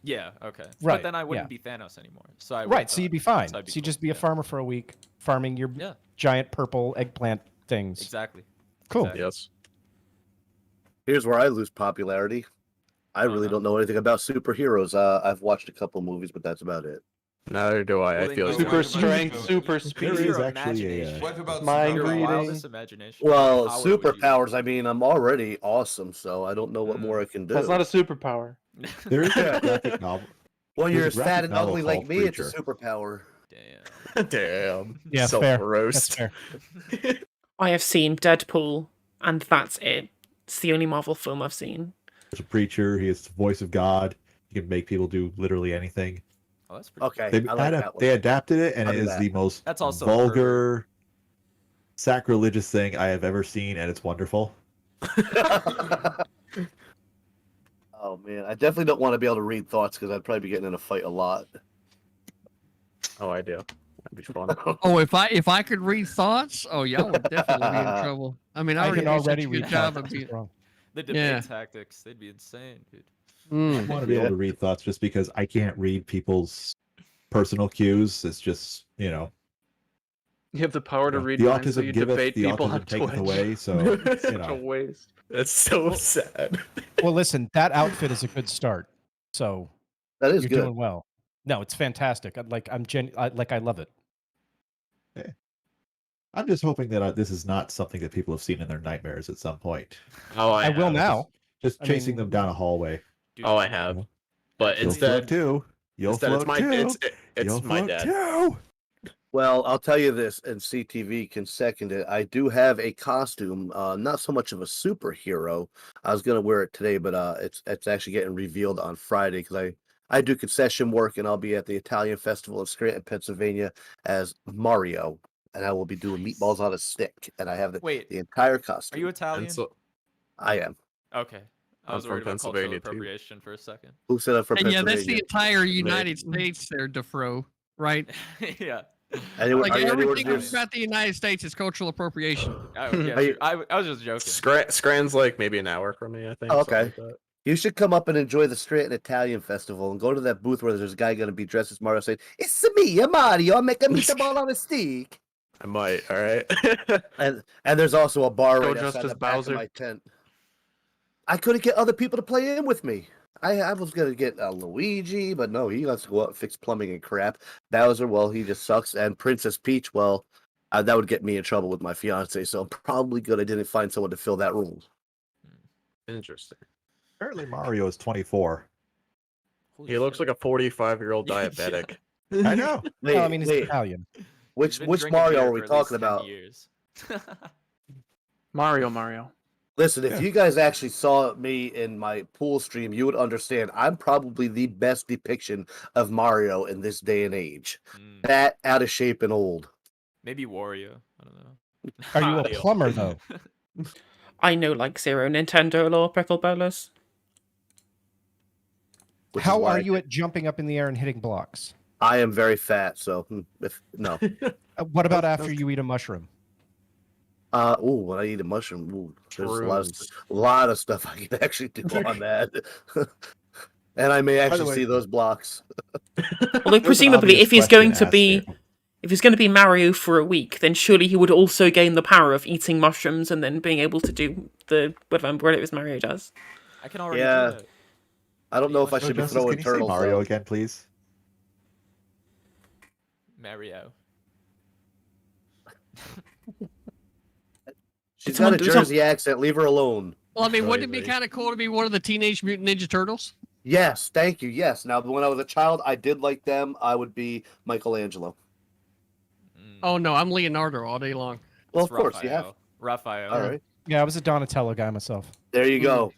S7: Yeah. Okay.
S4: Right,
S7: But then I wouldn't
S4: yeah.
S7: be Thanos anymore. So I
S4: Right, so you'd be fine.
S7: So, I'd be
S4: So you'd
S7: cool,
S4: just be a farmer for a week, farming your
S7: Yeah.
S4: giant purple eggplant things.
S7: Exactly.
S4: Cool.
S7: Exactly.
S3: Yes.
S6: Here's where I lose popularity. I really don't know anything about superheroes. I've watched a couple movies, but that's about it.
S3: Neither do I.
S1: Well,
S3: I
S1: then
S3: feel
S1: go
S3: like
S5: Super
S1: What about
S5: strength,
S1: you?
S5: super speed.
S8: There is
S7: Your
S8: actually a,
S7: imagination.
S1: What about
S5: Mind
S7: Your
S5: reading.
S7: wildest imagination.
S6: Well,
S7: What power would you
S6: superpowers. I mean, I'm already awesome, so I don't know what more I can do.
S5: That's not a superpower.
S8: there is a graphic novel.
S6: When you're
S8: there's
S6: as
S8: a
S6: fat
S8: graphic
S6: and
S8: novel
S6: ugly like
S8: called
S6: me, it's a
S8: Preacher.
S6: superpower.
S7: Damn.
S3: Damn.
S4: Yeah, fair.
S3: Self-roast.
S4: That's fair.
S9: I have seen Deadpool, and that's it. It's the only Marvel film I've seen.
S8: There's a preacher. He is the voice of God. He can make people do literally anything.
S7: Oh, that's pretty.
S6: Okay,
S8: They,
S6: I like that one.
S8: they adapted it, and
S6: I'll
S8: it
S6: do
S8: is
S6: that.
S8: the most
S7: That's also a
S8: vulgar, sacrilegious thing I have ever seen, and it's wonderful.
S6: Oh man, I definitely don't want to be able to read thoughts because I'd probably be getting in a fight a lot.
S3: Oh, I do. That'd be fun.
S2: Oh, if I could read thoughts, oh, y'all would definitely be in trouble. I mean, I
S4: I
S2: already
S4: can
S2: do such
S4: already
S2: a
S4: read
S2: good job of
S4: thoughts.
S2: being.
S4: Wrong.
S7: The debate
S2: Yeah.
S7: tactics, they'd be insane, dude.
S8: I
S2: Mm.
S8: want to be able to read thoughts just because I can't read people's personal cues. It's just,
S5: You have the power to read
S8: the
S5: minds, so
S8: autism
S5: you
S8: giveth,
S5: debate
S8: the
S5: people on
S8: autism taketh
S5: Twitch.
S8: away. So,
S5: It's
S8: you
S5: such a
S8: know.
S5: waste.
S3: That's so sad.
S4: Well, listen, that outfit is a good start. So
S6: That is
S4: you're
S6: good.
S4: doing well. No, it's fantastic. I love it.
S8: I'm just hoping that this is not something that people have seen in their nightmares at some point.
S3: Oh,
S4: I will now.
S8: Just
S4: I
S8: chasing
S4: mean-
S8: them down a hallway.
S7: Dude,
S3: Oh, I have. But
S8: You'll
S3: instead,
S8: float too. You'll
S3: instead
S8: float
S3: it's my
S8: too.
S3: it's
S8: You'll
S3: my
S8: float
S3: dad.
S8: too.
S6: Well, I'll tell you this, and CTV can second it. I do have a costume, not so much of a superhero. I was gonna wear it today, but it's actually getting revealed on Friday because I do concession work, and I'll be at the Italian Festival in Scranton, Pennsylvania, as Mario, and I will be doing meatballs on a stick, and I have the
S7: Wait,
S6: entire
S7: are
S6: costume.
S7: you Italian?
S3: And so,
S6: I am.
S7: Okay. I
S3: I'm
S7: was
S3: from
S7: worried about cultural
S3: Pennsylvania, too.
S7: appropriation for a second.
S6: Who said I'm from
S2: And yeah,
S6: Pennsylvania?
S2: that's the entire United States there, DeFro, right?
S7: Yeah.
S6: Anyone-
S2: Like
S6: are you anywhere
S2: everything
S6: near-
S2: about the United States is cultural appropriation.
S7: Yeah,
S6: Are you-
S7: dude, I was just joking.
S3: Scranton's like maybe an hour from me, I think.
S6: Oh,
S3: something
S6: okay.
S3: like that.
S6: You should come up and enjoy the Scranton Italian Festival and go to that booth where there's a guy going to be dressed as Mario saying, "It's me, Mario. I make a meatball on a stick."
S3: I might. All right.
S6: And there's also a bar
S5: Go
S6: right
S5: just
S6: outside
S5: as
S6: the back
S5: Bowser.
S6: of my tent. I couldn't get other people to play in with me. I was going to get Luigi, but no, he wants to go out and fix plumbing and crap. Bowser, well, he just sucks. And Princess Peach, well, that would get me in trouble with my fiance, so I'm probably good I didn't find someone to fill that role.
S3: Interesting.
S8: Apparently, Mario is 24.
S7: Holy
S3: He looks
S7: shit.
S3: like a 45-year-old
S7: Yeah.
S3: diabetic.
S8: I know.
S6: Wait,
S4: Well, I mean, it's
S6: wait,
S4: Italian.
S6: which
S7: He's been
S6: which
S7: drinking
S6: Mario
S7: beer
S6: are we
S7: for at least
S6: talking
S7: 10
S6: about?
S7: years.
S5: Mario.
S6: Listen, if
S3: Yeah.
S6: you guys actually saw me in my pool stream, you would understand I'm probably the best depiction of Mario in this day and age.
S7: Mm,
S6: That out of shape and old.
S7: maybe Wario. I don't know.
S4: Are you a
S7: Mario.
S4: plumber though?
S9: I know like zero Nintendo lore, Pickle Bolus.
S6: which is
S4: How
S6: why
S4: are you at jumping up in the air and hitting blocks?
S6: I am very fat, so if no.
S4: What about after you eat a mushroom?
S6: When I eat a mushroom, there's
S3: Shrooms.
S6: a lot of stuff I can actually do on that. And I may
S8: the
S6: actually
S8: way-
S6: see those blocks.
S9: Although presumably, if he's going to be Mario for a week, then surely he would also gain the power of eating mushrooms and then being able to do whatever it is Mario does.
S7: I can already
S6: Yeah.
S7: do that.
S6: I don't know if I should be
S8: Justice,
S6: throwing
S8: can you say
S6: turtles.
S8: Mario
S6: though.
S8: again, please?
S7: Mario.
S6: She's
S9: Someone
S6: got a
S9: do
S6: Jersey accent. Leave her alone.
S2: Well, I mean, wouldn't it be
S8: Crazy.
S2: kind of cool to be one of the Teenage Mutant Ninja Turtles?
S6: Yes, thank you. Yes. Now, when I was a child, I did like them. I would be Michelangelo.
S7: Mm,
S2: Oh no, I'm Leonardo all day long.
S6: Well,
S7: it's
S6: of course, you have.
S7: Raphael.
S6: All right.
S4: Yeah, I was a Donatello guy myself.
S6: There you go.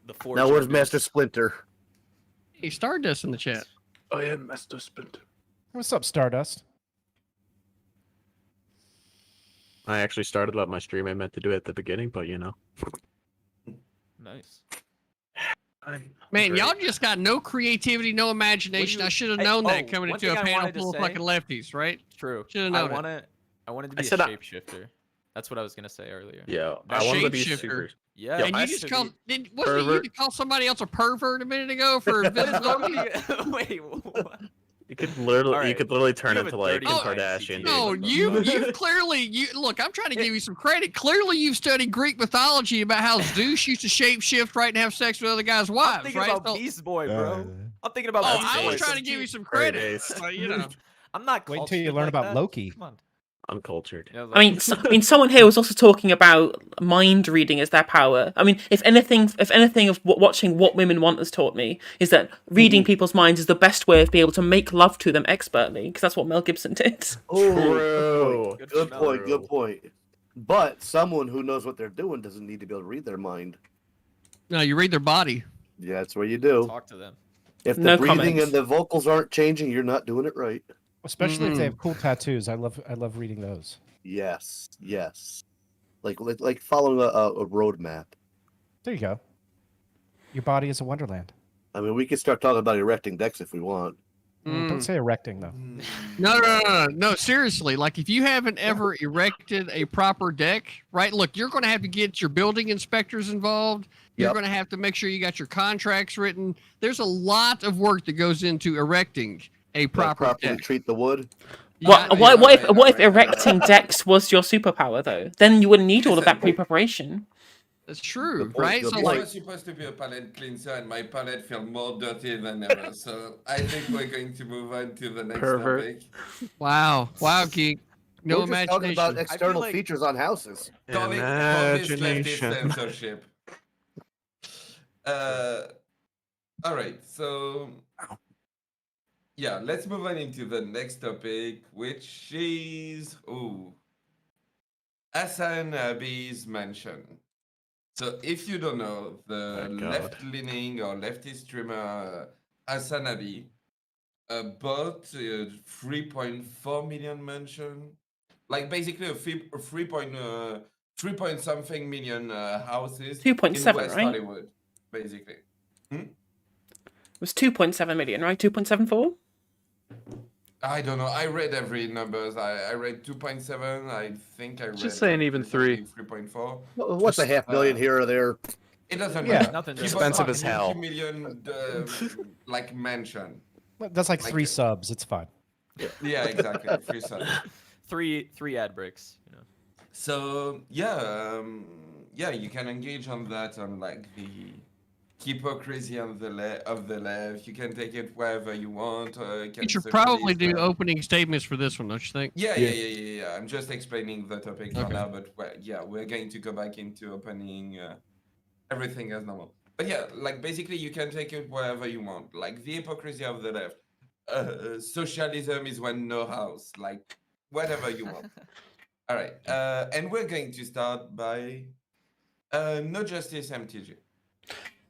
S7: The four
S6: Now, where's
S7: jokers.
S6: Master Splinter?
S2: He Stardust in the chat.
S5: I am Master Splinter.
S4: What's up, Stardust?
S3: I actually started my stream. I meant to do it at the beginning, but
S7: Nice.
S2: Man, y'all just got no creativity, no imagination. I should have known that coming into a panel full of fucking lefties, right?
S7: True.
S2: Should have known
S7: I wanted to be a shapeshifter. That's what I was gonna say earlier.
S3: Yeah,
S2: A
S3: I wanted to be
S2: shapeshifter.
S3: super.
S7: Yeah.
S2: And you just called, wasn't it you to call somebody else a pervert a minute ago for invisibility?
S7: Wait, what?
S3: You could literally turn
S7: You have
S3: into
S7: a
S3: like
S7: dirty
S3: Kim
S7: mind,
S3: Kardashian.
S7: CJ.
S2: No,
S3: dude.
S2: you've clearly, look, I'm trying to give you some credit. Clearly, you've studied Greek mythology about how Zeus used to shapeshift, right, and have sex with other guys'
S7: I'm
S2: wives,
S7: thinking
S2: right?
S7: about Beast Boy, bro. I'm thinking about
S2: Oh,
S7: Beast Boy.
S2: I was trying to give you some credit. But, you know.
S7: I'm not.
S4: Wait till you
S7: cultured
S4: learn
S7: like
S4: about
S7: that.
S4: Loki.
S7: Come on.
S3: Uncultured.
S7: Yeah,
S9: I mean, someone here was also talking about mind reading as their power. I mean, if anything of watching What Women Want has taught me is that reading people's minds is the best way of being able to make love to them expertly, because that's what Mel Gibson did.
S6: Oh,
S3: True.
S6: good point.
S3: True.
S6: Good point. But someone who knows what they're doing doesn't need to be able to read their mind.
S2: No, you read their body.
S6: Yeah, that's what you do.
S7: talk to them.
S6: If the
S9: No
S6: breathing
S9: comments.
S6: and the vocals aren't changing, you're not doing it right.
S4: Especially if they have cool tattoos. I love reading those.
S6: Yes, yes. Like following a roadmap.
S4: There you go. Your body is a wonderland.
S6: I mean, we could start talking about erecting decks if we want.
S4: Don't say erecting though.
S2: No, seriously. Like, if you haven't ever erected a proper deck, right? Look, you're going to have to get your building inspectors involved. You're
S6: Yep.
S2: going to have to make sure you got your contracts written. There's a lot of work that goes into erecting a proper
S6: Properly
S2: deck.
S6: treat the wood.
S2: Yeah,
S9: What if erecting decks was your superpower though? Then you wouldn't need all of that pre-preparation.
S2: That's true,
S6: Good point,
S2: right?
S6: good
S2: So,
S6: point.
S2: like,
S1: was supposed to be a palette cleanser, and my palette feels more dirty than ever. So I think we're going to move on to the next
S3: Pervert.
S1: topic.
S2: wow, geek. No
S6: We're just talking
S2: imagination.
S6: about external
S7: like-
S6: features on houses.
S1: Call this leftist
S3: Imagination.
S1: censorship. All right, so yeah, let's move on into the next topic, which is Hasan Abi's mansion. So if you don't know, the
S3: Thank God.
S1: left-leaning or leftist streamer Hasan Abi bought a 3.4 million mansion, like basically a 3 point something million houses
S9: 2.7,
S1: in West
S9: right?
S1: Hollywood, basically.
S9: It was 2.7 million, right? 2.74?
S1: I don't know. I read every numbers. I read 2.7. I think I read.
S5: Just saying even 3.
S1: 3.4.
S6: What's a half million here or there?
S1: It doesn't
S4: Yeah.
S1: matter.
S7: Nothing.
S1: He bought
S3: Expensive
S1: a
S3: as hell.
S1: multi-million, like mansion.
S4: That's like
S1: Like
S4: 3
S1: it.
S4: subs. It's fine.
S1: Yeah, exactly. Free sun.
S7: Three ad breaks. You know.
S1: So yeah, you can engage on that on like the hypocrisy on the left. You can take it wherever you want.
S2: You should probably do opening statements for this one, don't you think?
S1: Yeah. I'm just explaining the topic for
S2: Okay.
S1: now, but we're going to go back into opening everything as normal. But yeah, like basically you can take it wherever you want. Like the hypocrisy of the left. Socialism is when no house. Like whatever you want. All right, and we're going to start by No Justice MTG.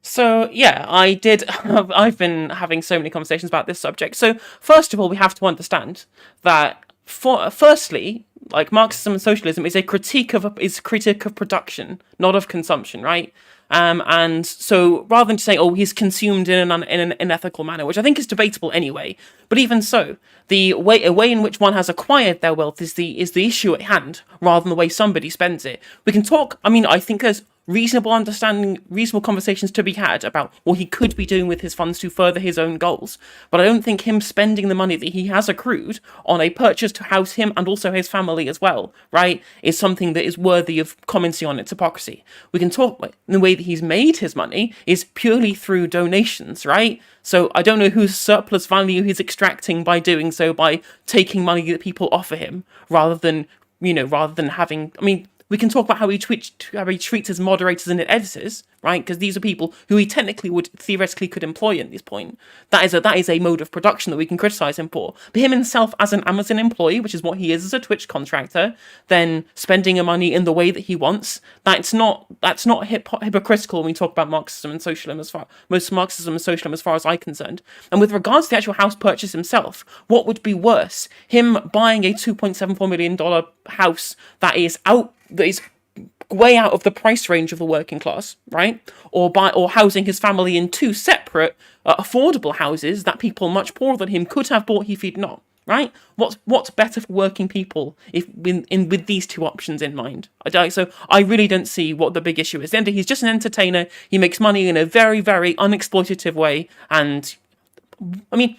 S9: So yeah, I've been having so many conversations about this subject. So first of all, we have to understand that firstly, like Marxism and socialism is a critique of production, not of consumption, right? And so rather than saying, oh, he's consumed in an unethical manner, which I think is debatable anyway, but even so, the way in which one has acquired their wealth is the issue at hand, rather than the way somebody spends it. We can talk. I mean, I think there's reasonable conversations to be had about what he could be doing with his funds to further his own goals. But I don't think him spending the money that he has accrued on a purchase to house him and also his family as well, right, is something that is worthy of commenting on its hypocrisy. We can talk the way that he's made his money is purely through donations, right? So I don't know whose surplus value he's extracting by doing so, by taking money that people offer him, rather than having, I mean, we can talk about how he treats his moderators and editors, right? Because these are people who he theoretically could employ at this point. That is a mode of production that we can criticize him for. But him himself as an Amazon employee, which is what he is as a Twitch contractor, then spending money in the way that he wants, that's not hypocritical when we talk about Marxism and socialism as far as I'm concerned. And with regards to the actual house purchase himself, what would be worse? Him buying a $2.74 million house that is way out of the price range of the working class, right? Or housing his family in 2 separate affordable houses that people much poorer than him could have bought if he'd not, right? What's better for working people with these 2 options in mind? So I really don't see what the big issue is. Then he's just an entertainer. He makes money in a very, very unexploitative way, and I mean,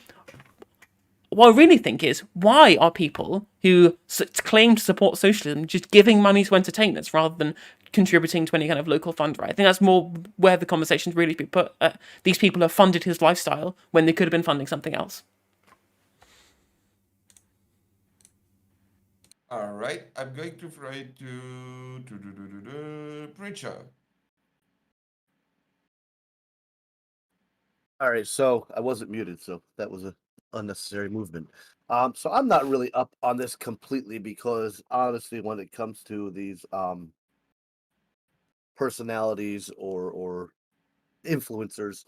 S9: what I really think is, why are people who claim to support socialism just giving money to entertainers rather than contributing to any kind of local fund, right? I think that's more where the conversation's really be put. These people have funded his lifestyle when they could have been funding something else.
S1: All right, I'm going to try to Preacher.
S6: All right, so I wasn't muted, so that was a unnecessary movement. So I'm not really up on this completely because honestly, when it comes to these personalities or influencers,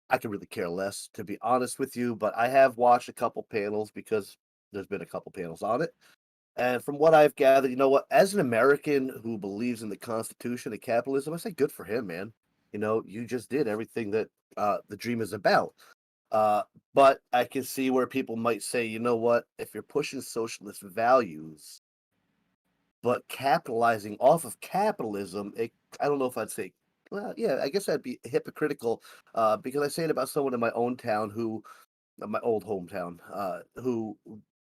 S6: I could really care less, to be honest with you. But I have watched a couple panels because there's been a couple panels on it. And from what I've gathered, you know what? As an American who believes in the Constitution and capitalism, I say good for him, man. You know, you just did everything that the dream is about. But I can see where people might say, you know what? If you're pushing socialist values, but capitalizing off of capitalism, I don't know if I'd say, well, yeah, I guess I'd be hypocritical because I say it about someone in my own town my old hometown, who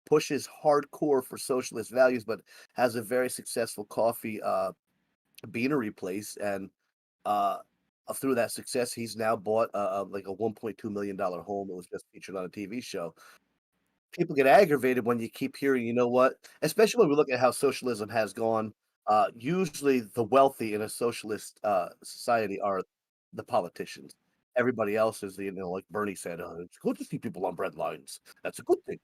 S6: pushes hardcore for socialist values, but has a very successful coffee beanery place, and through that success, he's now bought like a $1.2 million home that was just featured on a TV show. People get aggravated when you keep hearing, you know what? Especially when we look at how socialism has gone. Usually, the wealthy in a socialist society are the politicians. Everybody else is, like Bernie said, it's good to see people on bread lines. That's a good thing.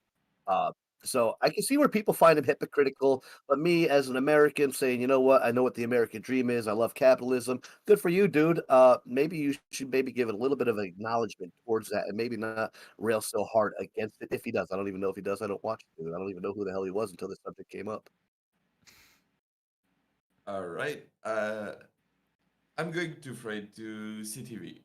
S6: Uh, so I can see where people find him hypocritical, but me as an American saying, you know what, I know what the American dream is. I love capitalism. Good for you, dude. Maybe you should give it a little bit of acknowledgement towards that, and maybe not rail so hard against it. If he does, I don't even know if he does. I don't watch it. I don't even know who the hell he was until this subject came up.
S1: All right. I'm going to try to CTV.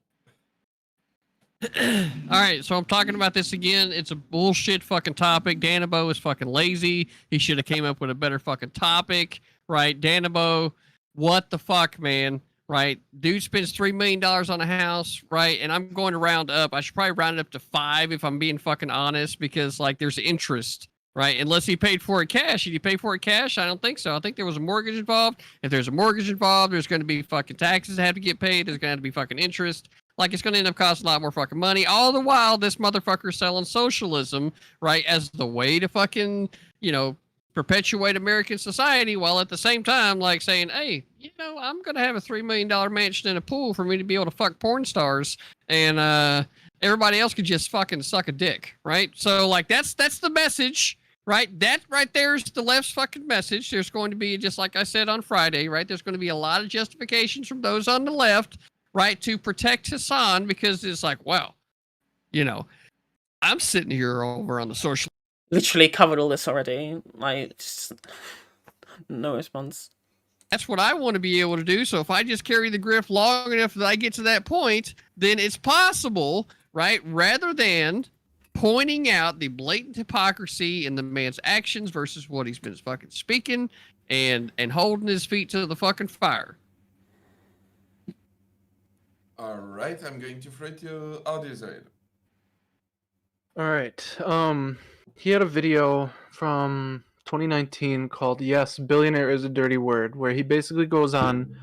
S2: All right, so I'm talking about this again. It's a bullshit fucking topic. Danabo is fucking lazy. He should have came up with a better fucking topic, right? Danabo, what the fuck, man? Right? Dude spends $3 million on a house, right? And I'm going to round up. I should probably round it up to 5 if I'm being fucking honest, because like there's interest, right? Unless he paid for it cash. Did he pay for it cash? I don't think so. I think there was a mortgage involved. If there's a mortgage involved, there's going to be fucking taxes that have to get paid. There's going to have to be fucking interest. Like, it's going to end up costing a lot more fucking money. All the while, this motherfucker's selling socialism, right, as the way to fucking, perpetuate American society, while at the same time, like, saying, hey, I'm going to have a $3 million mansion and a pool for me to be able to fuck porn stars, and everybody else could just fucking suck a dick, right? So, like, that's the message, right? That right there is the left's fucking message. There's going to be, just like I said on Friday, right, there's going to be a lot of justifications from those on the left, right, to protect Hasan, because it's like, well, I'm sitting here over on the social.
S9: Literally covered all this already. Like, just no response.
S2: That's what I want to be able to do. So if I just carry the grift long enough that I get to that point, then it's possible, right? Rather than pointing out the blatant hypocrisy in the man's actions versus what he's been fucking speaking and holding his feet to the fucking fire.
S1: All right, I'm going to throw to Audio.
S5: All right. He had a video from 2019 called "Yes, Billionaire is a Dirty Word," where he basically goes on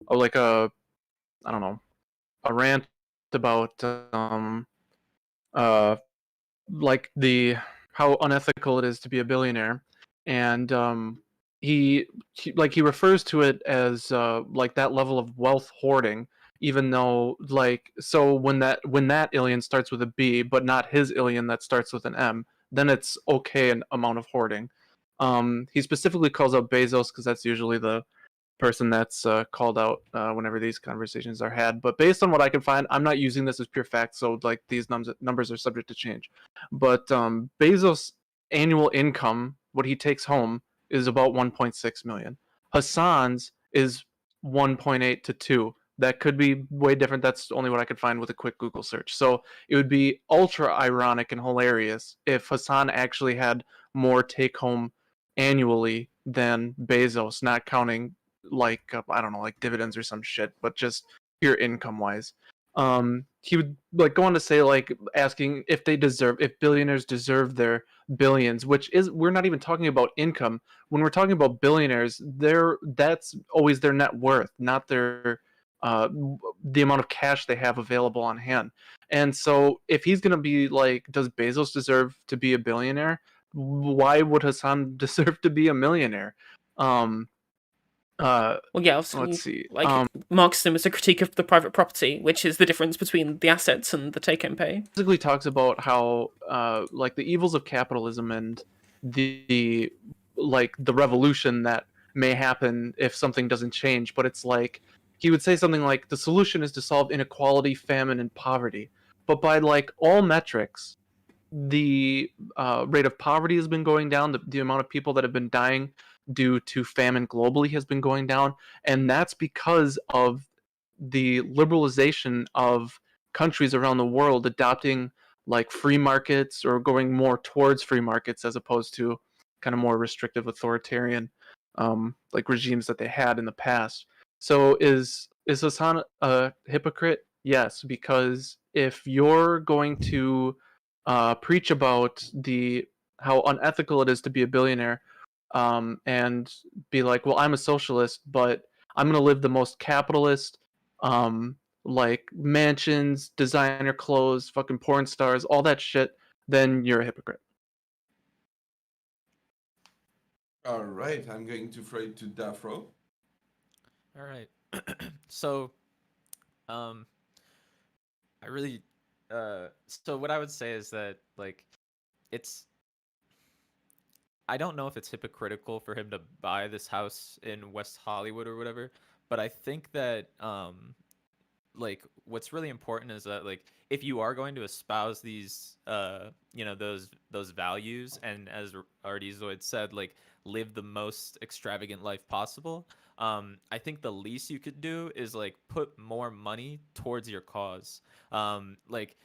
S5: a rant about how unethical it is to be a billionaire, and he refers to it as that level of wealth hoarding. Even though, when that alien starts with a B, but not his alien that starts with an M, then it's okay an amount of hoarding. He specifically calls out Bezos because that's usually the person that's called out whenever these conversations are had. But based on what I can find, I'm not using this as pure fact, so these numbers are subject to change. But Bezos' annual income, what he takes home, is about 1.6 million. Hasan's is 1.8 to 2. That could be way different. That's only what I could find with a quick Google search. So it would be ultra ironic and hilarious if Hasan actually had more take home annually than Bezos, not counting like I don't know, like dividends or some shit, but just pure income wise. He would like go on to say, like, asking if billionaires deserve their billions, which is, we're not even talking about income. When we're talking about billionaires, that's always their net worth, not their the amount of cash they have available on hand. And so if he's gonna be like, does Bezos deserve to be a billionaire? Why would Hasan deserve to be a millionaire?
S9: Well, yeah, obviously,
S5: let's see.
S9: Like, Marxism is a critique of the private property, which is the difference between the assets and the take-home pay.
S5: Basically talks about how like the evils of capitalism and the revolution that may happen if something doesn't change. But it's like, he would say something like, the solution is to solve inequality, famine, and poverty. But by like all metrics, the rate of poverty has been going down. The amount of people that have been dying due to famine globally has been going down, and that's because of the liberalization of countries around the world adopting like free markets, or going more towards free markets as opposed to kind of more restrictive authoritarian like regimes that they had in the past. So is Hasan a hypocrite? Yes, because if you're going to preach about how unethical it is to be a billionaire, and be like, well, I'm a socialist, but I'm going to live the most capitalist, like mansions, designer clothes, fucking porn stars, all that shit, then you're a hypocrite.
S1: All right, I'm going to throw it to Dafro.
S7: All right. So, I really, so what I would say is that, like, I don't know if it's hypocritical for him to buy this house in West Hollywood or whatever, but I think that like, what's really important is that, like, if you are going to espouse these those values, and as already Zoid said, like, live the most extravagant life possible, I think the least you could do is like put more money towards your cause. Like,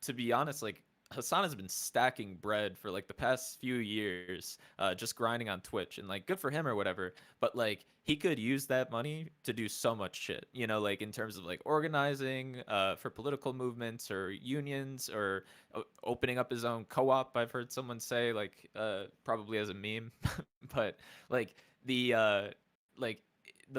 S7: to be honest, like, Hasan has been stacking bread for like the past few years, just grinding on Twitch, and like, good for him or whatever. But like, he could use that money to do so much shit, like in terms of like organizing for political movements or unions, or opening up his own co-op. I've heard someone say, like, probably as a meme, but like the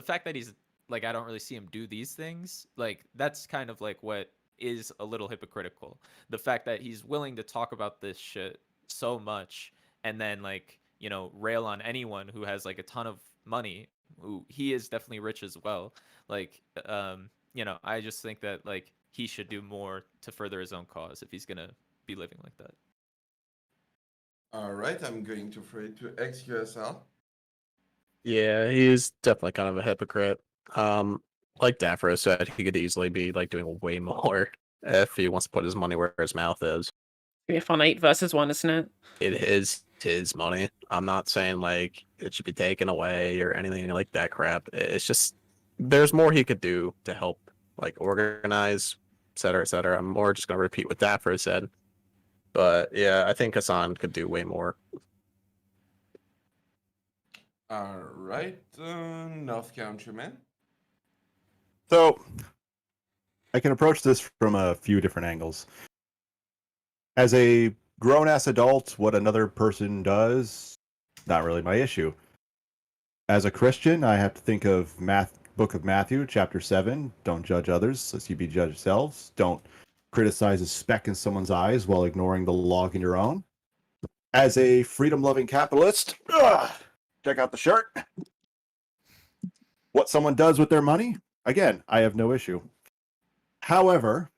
S7: fact that he's like, I don't really see him do these things. Like, that's kind of like what is a little hypocritical. The fact that he's willing to talk about this shit so much, and then like, rail on anyone who has like a ton of money, who he is definitely rich as well. Like, I just think that like, he should do more to further his own cause if he's gonna be living like that.
S1: All right, I'm going to throw it to XQSL.
S3: Yeah, he's definitely kind of a hypocrite. Like Dafro said, he could easily be like doing way more if he wants to put his money where his mouth is.
S9: It'd be a fun 8 versus 1, isn't it?
S3: It is his money. I'm not saying like it should be taken away or anything like that crap. It's just, there's more he could do to help like organize, et cetera, et cetera. I'm more just gonna repeat what Dafro said. But yeah, I think Hasan could do way more.
S1: All right, North Countryman.
S8: So I can approach this from a few different angles. As a grown-ass adult, what another person does, not really my issue. As a Christian, I have to think of Book of Matthew, chapter 7. Don't judge others, lest you be judged yourselves. Don't criticize a speck in someone's eyes while ignoring the log in your own. As a freedom-loving capitalist, check out the shirt. What someone does with their money, again, I have no issue. However,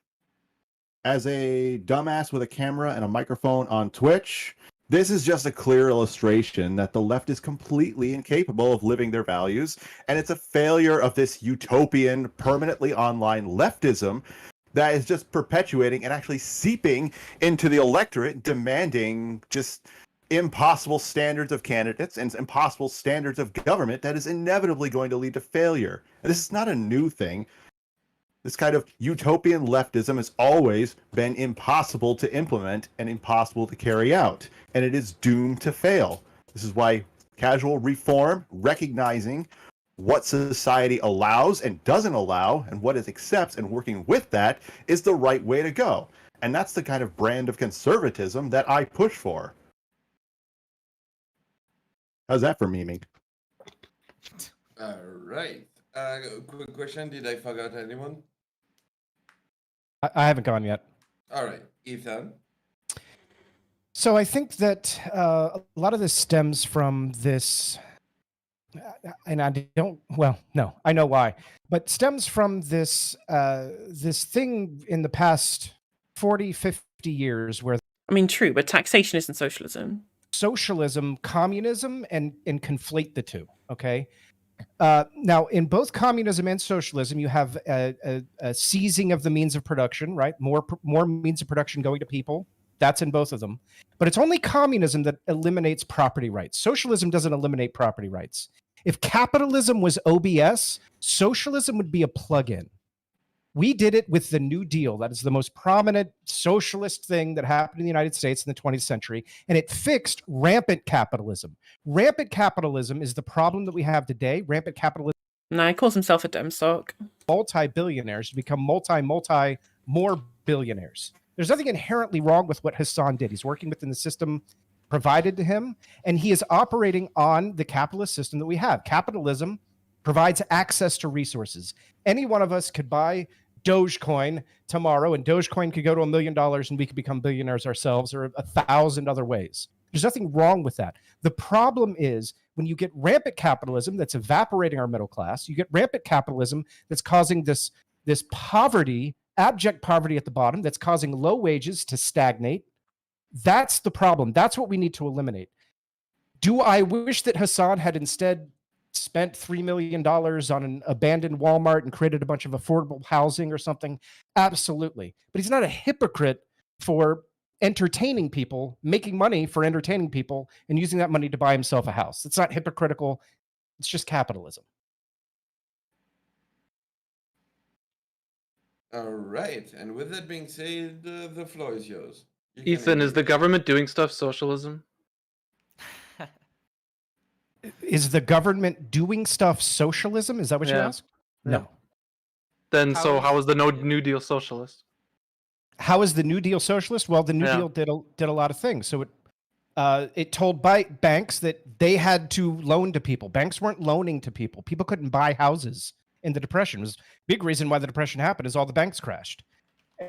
S8: as a dumbass with a camera and a microphone on Twitch, this is just a clear illustration that the left is completely incapable of living their values, and it's a failure of this utopian, permanently online leftism that is just perpetuating and actually seeping into the electorate, demanding just impossible standards of candidates and impossible standards of government that is inevitably going to lead to failure. And this is not a new thing. This kind of utopian leftism has always been impossible to implement and impossible to carry out, and it is doomed to fail. This is why casual reform, recognizing what society allows and doesn't allow, and what it accepts, and working with that is the right way to go. And that's the kind of brand of conservatism that I push for. How's that for memeing?
S1: All right. Quick question. Did I forget anyone?
S4: I haven't gone yet.
S1: All right. Ethan?
S4: So I think that a lot of this stems from this, and I don't, well, no, I know why, but stems from this this thing in the past 40, 50 years where
S9: I mean, true, but taxation isn't socialism.
S4: Socialism, communism, and conflate the two, okay? Now, in both communism and socialism, you have a seizing of the means of production, right? More means of production going to people. That's in both of them. But it's only communism that eliminates property rights. Socialism doesn't eliminate property rights. If capitalism was OBS, socialism would be a plug-in. We did it with the New Deal. That is the most prominent socialist thing that happened in the United States in the 20th century, and it fixed rampant capitalism. Rampant capitalism is the problem that we have today. Rampant capitalism.
S9: No, he calls himself a Demstock.
S4: Multi-billionaires to become more billionaires. There's nothing inherently wrong with what Hasan did. He's working within the system provided to him, and he is operating on the capitalist system that we have. Capitalism provides access to resources. Any one of us could buy Dogecoin tomorrow, and Dogecoin could go to $1 million and we could become billionaires ourselves, or 1,000 other ways. There's nothing wrong with that. The problem is when you get rampant capitalism that's evaporating our middle class, you get rampant capitalism that's causing this poverty, abject poverty at the bottom, that's causing low wages to stagnate. That's the problem. That's what we need to eliminate. Do I wish that Hasan had instead spent $3 million on an abandoned Walmart and created a bunch of affordable housing or something? Absolutely. But he's not a hypocrite for entertaining people, making money for entertaining people, and using that money to buy himself a house. It's not hypocritical. It's just capitalism.
S1: All right. And with that being said, the floor is yours.
S5: Ethan, is the government doing stuff socialism?
S4: Is the government doing stuff socialism? Is that what you asked? No.
S5: Then how is the New Deal socialist?
S4: How is the New Deal socialist? Well, the New Deal did a lot of things. So it told banks that they had to loan to people. Banks weren't loaning to people. People couldn't buy houses in the Depression. It was a big reason why the Depression happened is all the banks crashed.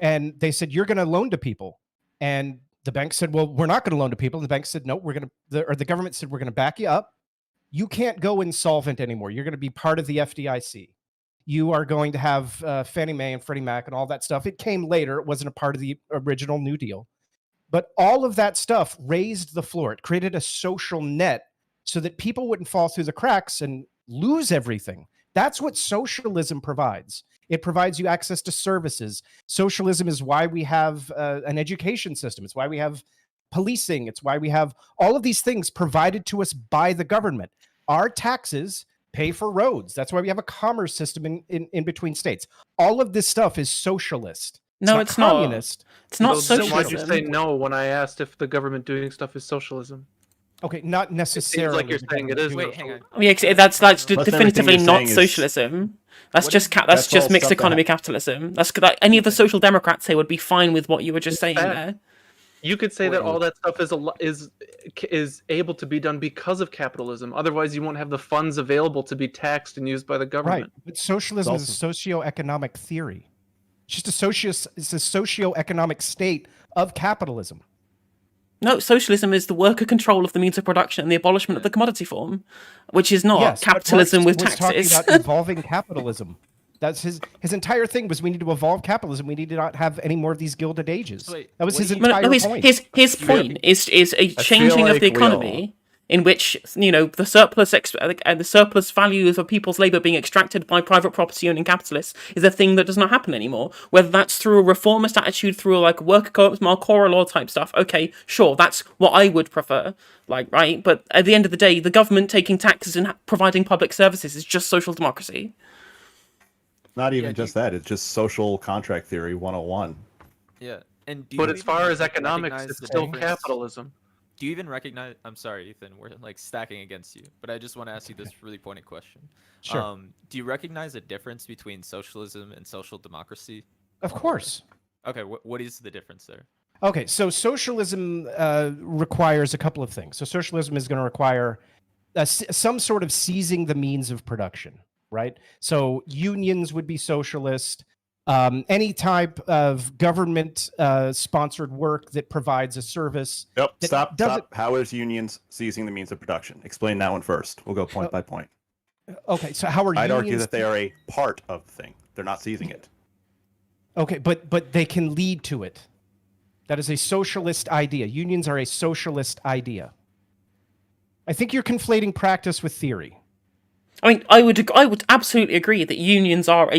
S4: And they said, you're going to loan to people. And the bank said, well, we're not going to loan to people. And the bank said, no, the government said, we're going to back you up. You can't go insolvent anymore. You're going to be part of the FDIC. You are going to have Fannie Mae and Freddie Mac and all that stuff. It came later. It wasn't a part of the original New Deal. But all of that stuff raised the floor. It created a social net so that people wouldn't fall through the cracks and lose everything. That's what socialism provides. It provides you access to services. Socialism is why we have an education system. It's why we have policing. It's why we have all of these things provided to us by the government. Our taxes pay for roads. That's why we have a commerce system in between states. All of this stuff is socialist.
S9: No, it's not communist. It's not socialism.
S5: Why'd you say no when I asked if the government doing stuff is socialism?
S4: Okay, not necessarily.
S5: It seems like you're saying it is.
S7: Wait, hang on.
S9: Yeah, that's definitively not socialism. That's just mixed economy capitalism. That's any of the social democrats say would be fine with what you were just saying there.
S5: You could say that all that stuff is able to be done because of capitalism. Otherwise, you won't have the funds available to be taxed and used by the government.
S4: Right, but socialism is a socio-economic theory. It's just it's a socio-economic state of capitalism.
S9: No, socialism is the worker control of the means of production and the abolishment of the commodity form, which is not capitalism with taxes.
S4: Talking about evolving capitalism. That's his entire thing was we need to evolve capitalism. We need to not have any more of these Gilded Ages. That was his entire point.
S9: His point is a changing of the economy. in which the surplus values of people's labor being extracted by private property owning capitalists is a thing that does not happen anymore. Whether that's through a reformist attitude, through like worker co-ops, Marcora law type stuff, okay, sure, that's what I would prefer. Right? But at the end of the day, the government taking taxes and providing public services is just social democracy.
S8: Not even just that; it's just social contract theory 101.
S7: Yeah, and
S11: but as far as economics, it's still capitalism.
S7: Do you even recognize? I'm sorry, Ethan. We're like stacking against you, but I just want to ask you this really pointed question.
S4: Sure.
S7: Do you recognize a difference between socialism and social democracy?
S4: Of course.
S7: Okay, what is the difference there?
S4: Okay, so socialism requires a couple of things. So socialism is going to require some sort of seizing the means of production, right? So unions would be socialist. Any type of government sponsored work that provides a service.
S8: Yep. Stop. How is unions seizing the means of production? Explain that one first. We'll go point by point.
S4: Okay, so how are
S8: I'd
S4: unions...
S8: argue that they are a part of the thing. They're not seizing it.
S4: Okay, but they can lead to it. That is a socialist idea. Unions are a socialist idea. I think you're conflating practice with theory.
S9: I mean, I would absolutely agree that unions are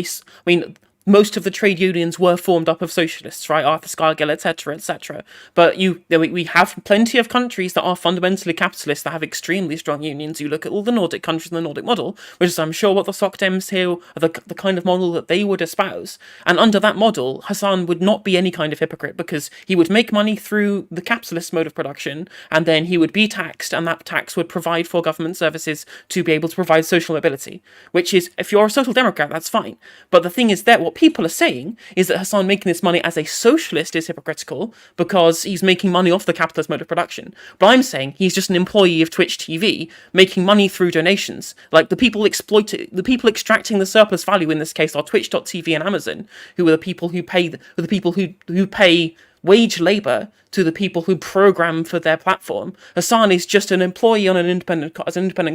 S9: most of the trade unions were formed up of socialists, right? Arthur Scargill, etc., etc. But we have plenty of countries that are fundamentally capitalist that have extremely strong unions. You look at all the Nordic countries in the Nordic model, which is, I'm sure, what the Soc Dems here are the kind of model that they would espouse. And under that model, Hasan would not be any kind of hypocrite because he would make money through the capitalist mode of production, and then he would be taxed, and that tax would provide for government services to be able to provide social mobility. Which is, if you're a social democrat, that's fine. But the thing is that what people are saying is that Hasan making this money as a socialist is hypocritical because he's making money off the capitalist mode of production. But I'm saying he's just an employee of Twitch TV making money through donations. Like the people extracting the surplus value in this case are Twitch.tv and Amazon, who are the people who pay wage labor to the people who program for their platform. Hasan is just an employee on an independent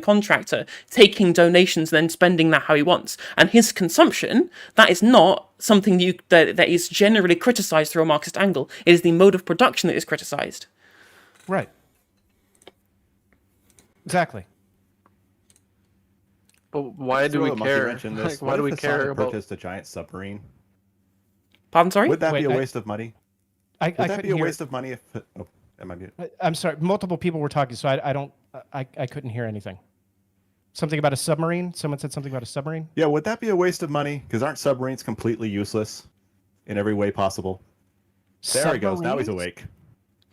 S9: contractor, taking donations and then spending that how he wants. And his consumption, that is not something that is generally criticized through a Marxist angle. It is the mode of production that is criticized.
S4: Right. Exactly.
S11: But why do we care?
S8: Like,
S11: why do we care about
S8: purchased a giant submarine?
S9: Pardon, sorry?
S8: Would that be a waste of money? Would that be a waste of money if... Oh, am I muted?
S4: I'm sorry. Multiple people were talking, so I couldn't hear anything. Something about a submarine? Someone said something about a submarine?
S8: Yeah, would that be a waste of money? Because aren't submarines completely useless in every way possible? There he goes. Now he's awake.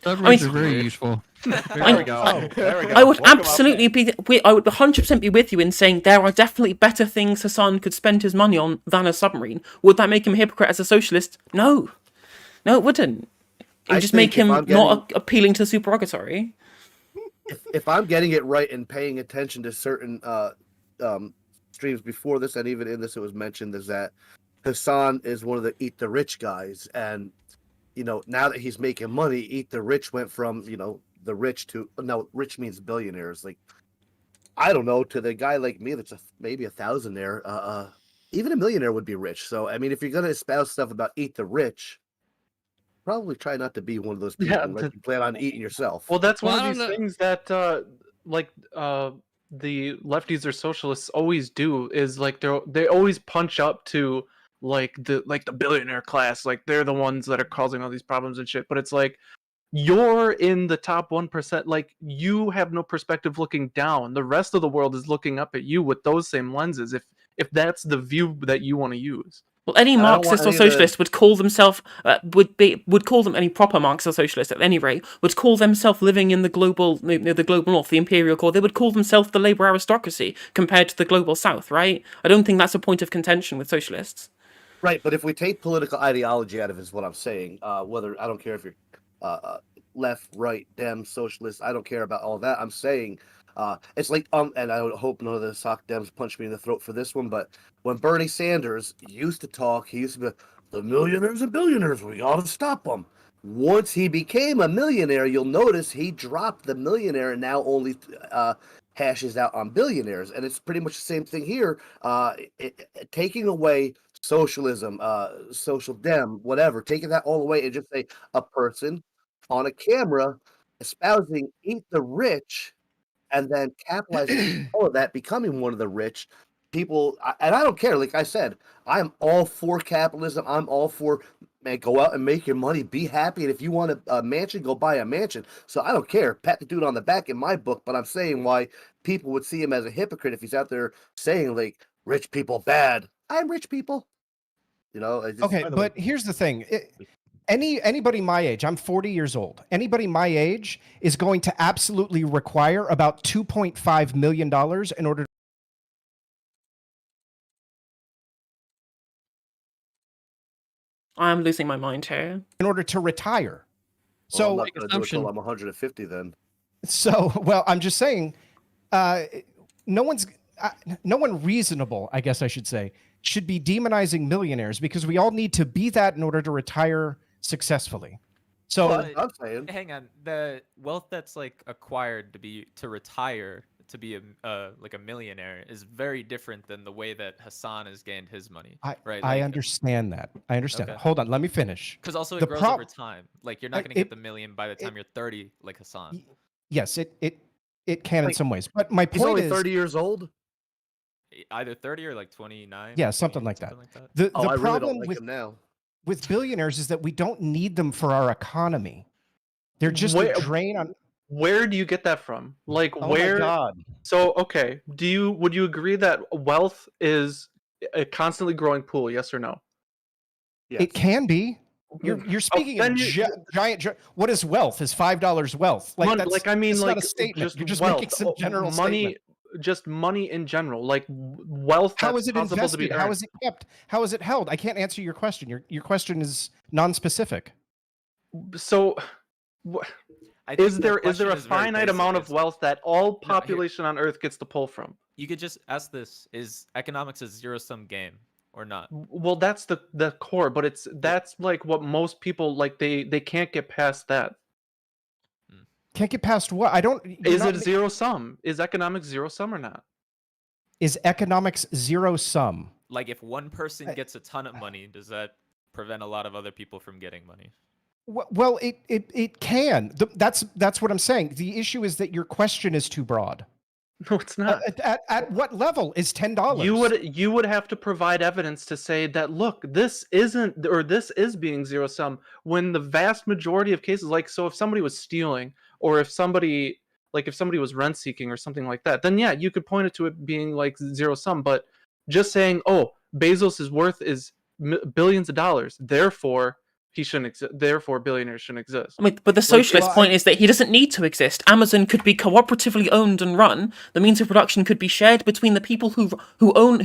S2: Submarines are very useful.
S8: There we go. There we go.
S9: I would absolutely I would 100% be with you in saying there are definitely better things Hasan could spend his money on than a submarine. Would that make him a hypocrite as a socialist? No. No, it wouldn't. It would just make him not appealing to the supererogatory.
S6: If I'm getting it right and paying attention to certain streams before this, and even in this it was mentioned, is that Hasan is one of the Eat the Rich guys. And, now that he's making money, Eat the Rich went from, the rich to, no, rich means billionaires. Like, I don't know, to the guy like me that's maybe a thousandaire, even a millionaire would be rich. So, I mean, if you're going to espouse stuff about Eat the Rich, probably try not to be one of those people that you plan on eating yourself.
S11: Well, that's one of these things that, the lefties or socialists always do is like they always punch up to the billionaire class, like they're the ones that are causing all these problems and shit. But it's like you're in the top 1%. Like you have no perspective looking down. The rest of the world is looking up at you with those same lenses. If that's the view that you want to use.
S9: Well, any Marxist or socialist would call themselves any proper Marxist or socialist at any rate would call themselves living in the global north, the imperial core. They would call themselves the labor aristocracy compared to the global south, right? I don't think that's a point of contention with socialists.
S6: Right, but if we take political ideology out of it, is what I'm saying. Whether I don't care if you're left, right, Dem, socialist, I don't care about all that. I'm saying. It's like, and I hope none of the Soc Dems punch me in the throat for this one, but when Bernie Sanders used to talk, he used to be, the millionaires and billionaires, we ought to stop them. Once he became a millionaire, you'll notice he dropped the millionaire and now only hashes out on billionaires. And it's pretty much the same thing here. Taking away socialism, social dem, whatever, taking that all away and just say a person on a camera espousing Eat the Rich and then capitalizing all of that, becoming one of the rich people. And I don't care. Like I said, I'm all for capitalism. I'm all for, man, go out and make your money, be happy, and if you want a mansion, go buy a mansion. So I don't care. Pat the dude on the back in my book, but I'm saying why people would see him as a hypocrite if he's out there saying like rich people bad. I'm rich people. You know.
S4: Okay, but here's the thing. Anybody my age, I'm 40 years old. Anybody my age is going to absolutely require about $2.5 million in order.
S9: I'm losing my mind here.
S4: In order to retire. So,
S6: I'm not going to do it until I'm 150 then.
S4: So, well, I'm just saying, no one reasonable, I guess I should say, should be demonizing millionaires because we all need to be that in order to retire successfully. So,
S6: I'm saying,
S7: hang on, the wealth that's like acquired to retire to be like a millionaire is very different than the way that Hasan has gained his money. Right?
S4: I understand that. I understand.
S7: Okay.
S4: Hold on, let me finish.
S7: Because also it grows over time. Like you're not going to get the million by the time you're 30, like Hasan.
S4: Yes, it can in some ways. But my point
S6: he's only
S4: is,
S6: 30 years old.
S7: Either 30 or like 29.
S4: Yeah, something like that.
S6: The
S4: I
S6: really
S4: problem
S6: don't like
S4: with
S6: him now.
S4: With billionaires is that we don't need them for our economy. They're just a drain on.
S11: Where do you get that from? Like
S4: Oh
S11: where?
S4: my God.
S11: So okay, would you agree that wealth is a constantly growing pool? Yes or no?
S6: Yes.
S4: It can be. You're speaking of giant. What is wealth? Is $5 wealth? Like that's
S11: like I mean,
S4: it's
S11: like
S4: not a statement. You're just
S11: wealth,
S4: making some general
S11: money.
S4: statement.
S11: Just money in general, like wealth.
S4: How is it
S11: possible
S4: invested?
S11: to be
S4: How
S11: earned.
S4: is it kept? How is it held? I can't answer your question. Your question is non-specific.
S11: So, is there a
S7: very
S11: finite
S7: basic.
S11: amount of wealth that all population on Earth gets to pull from?
S7: You could just ask this: is economics a zero-sum game or not?
S11: Well, that's the core, but that's like what most people like. They can't get past that.
S4: Can't get past what? I don't.
S11: Is it zero sum? Is economics zero sum or not?
S4: Is economics zero sum?
S7: Like if one person gets a ton of money, does that prevent a lot of other people from getting money?
S4: Well, it can. That's what I'm saying. The issue is that your question is too broad.
S11: No, it's not.
S4: At what level is $10?
S11: You would have to provide evidence to say that look, this isn't or this is being zero sum when the vast majority of cases, like so if somebody was stealing or if somebody was rent seeking or something like that, then yeah, you could point it to it being like zero sum. But just saying, oh, Bezos' worth is billions of dollars, therefore he shouldn't exist. Therefore, billionaires shouldn't exist.
S9: I mean, but the socialist point is that he doesn't need to exist. Amazon could be cooperatively owned and run. The means of production could be shared between the people who run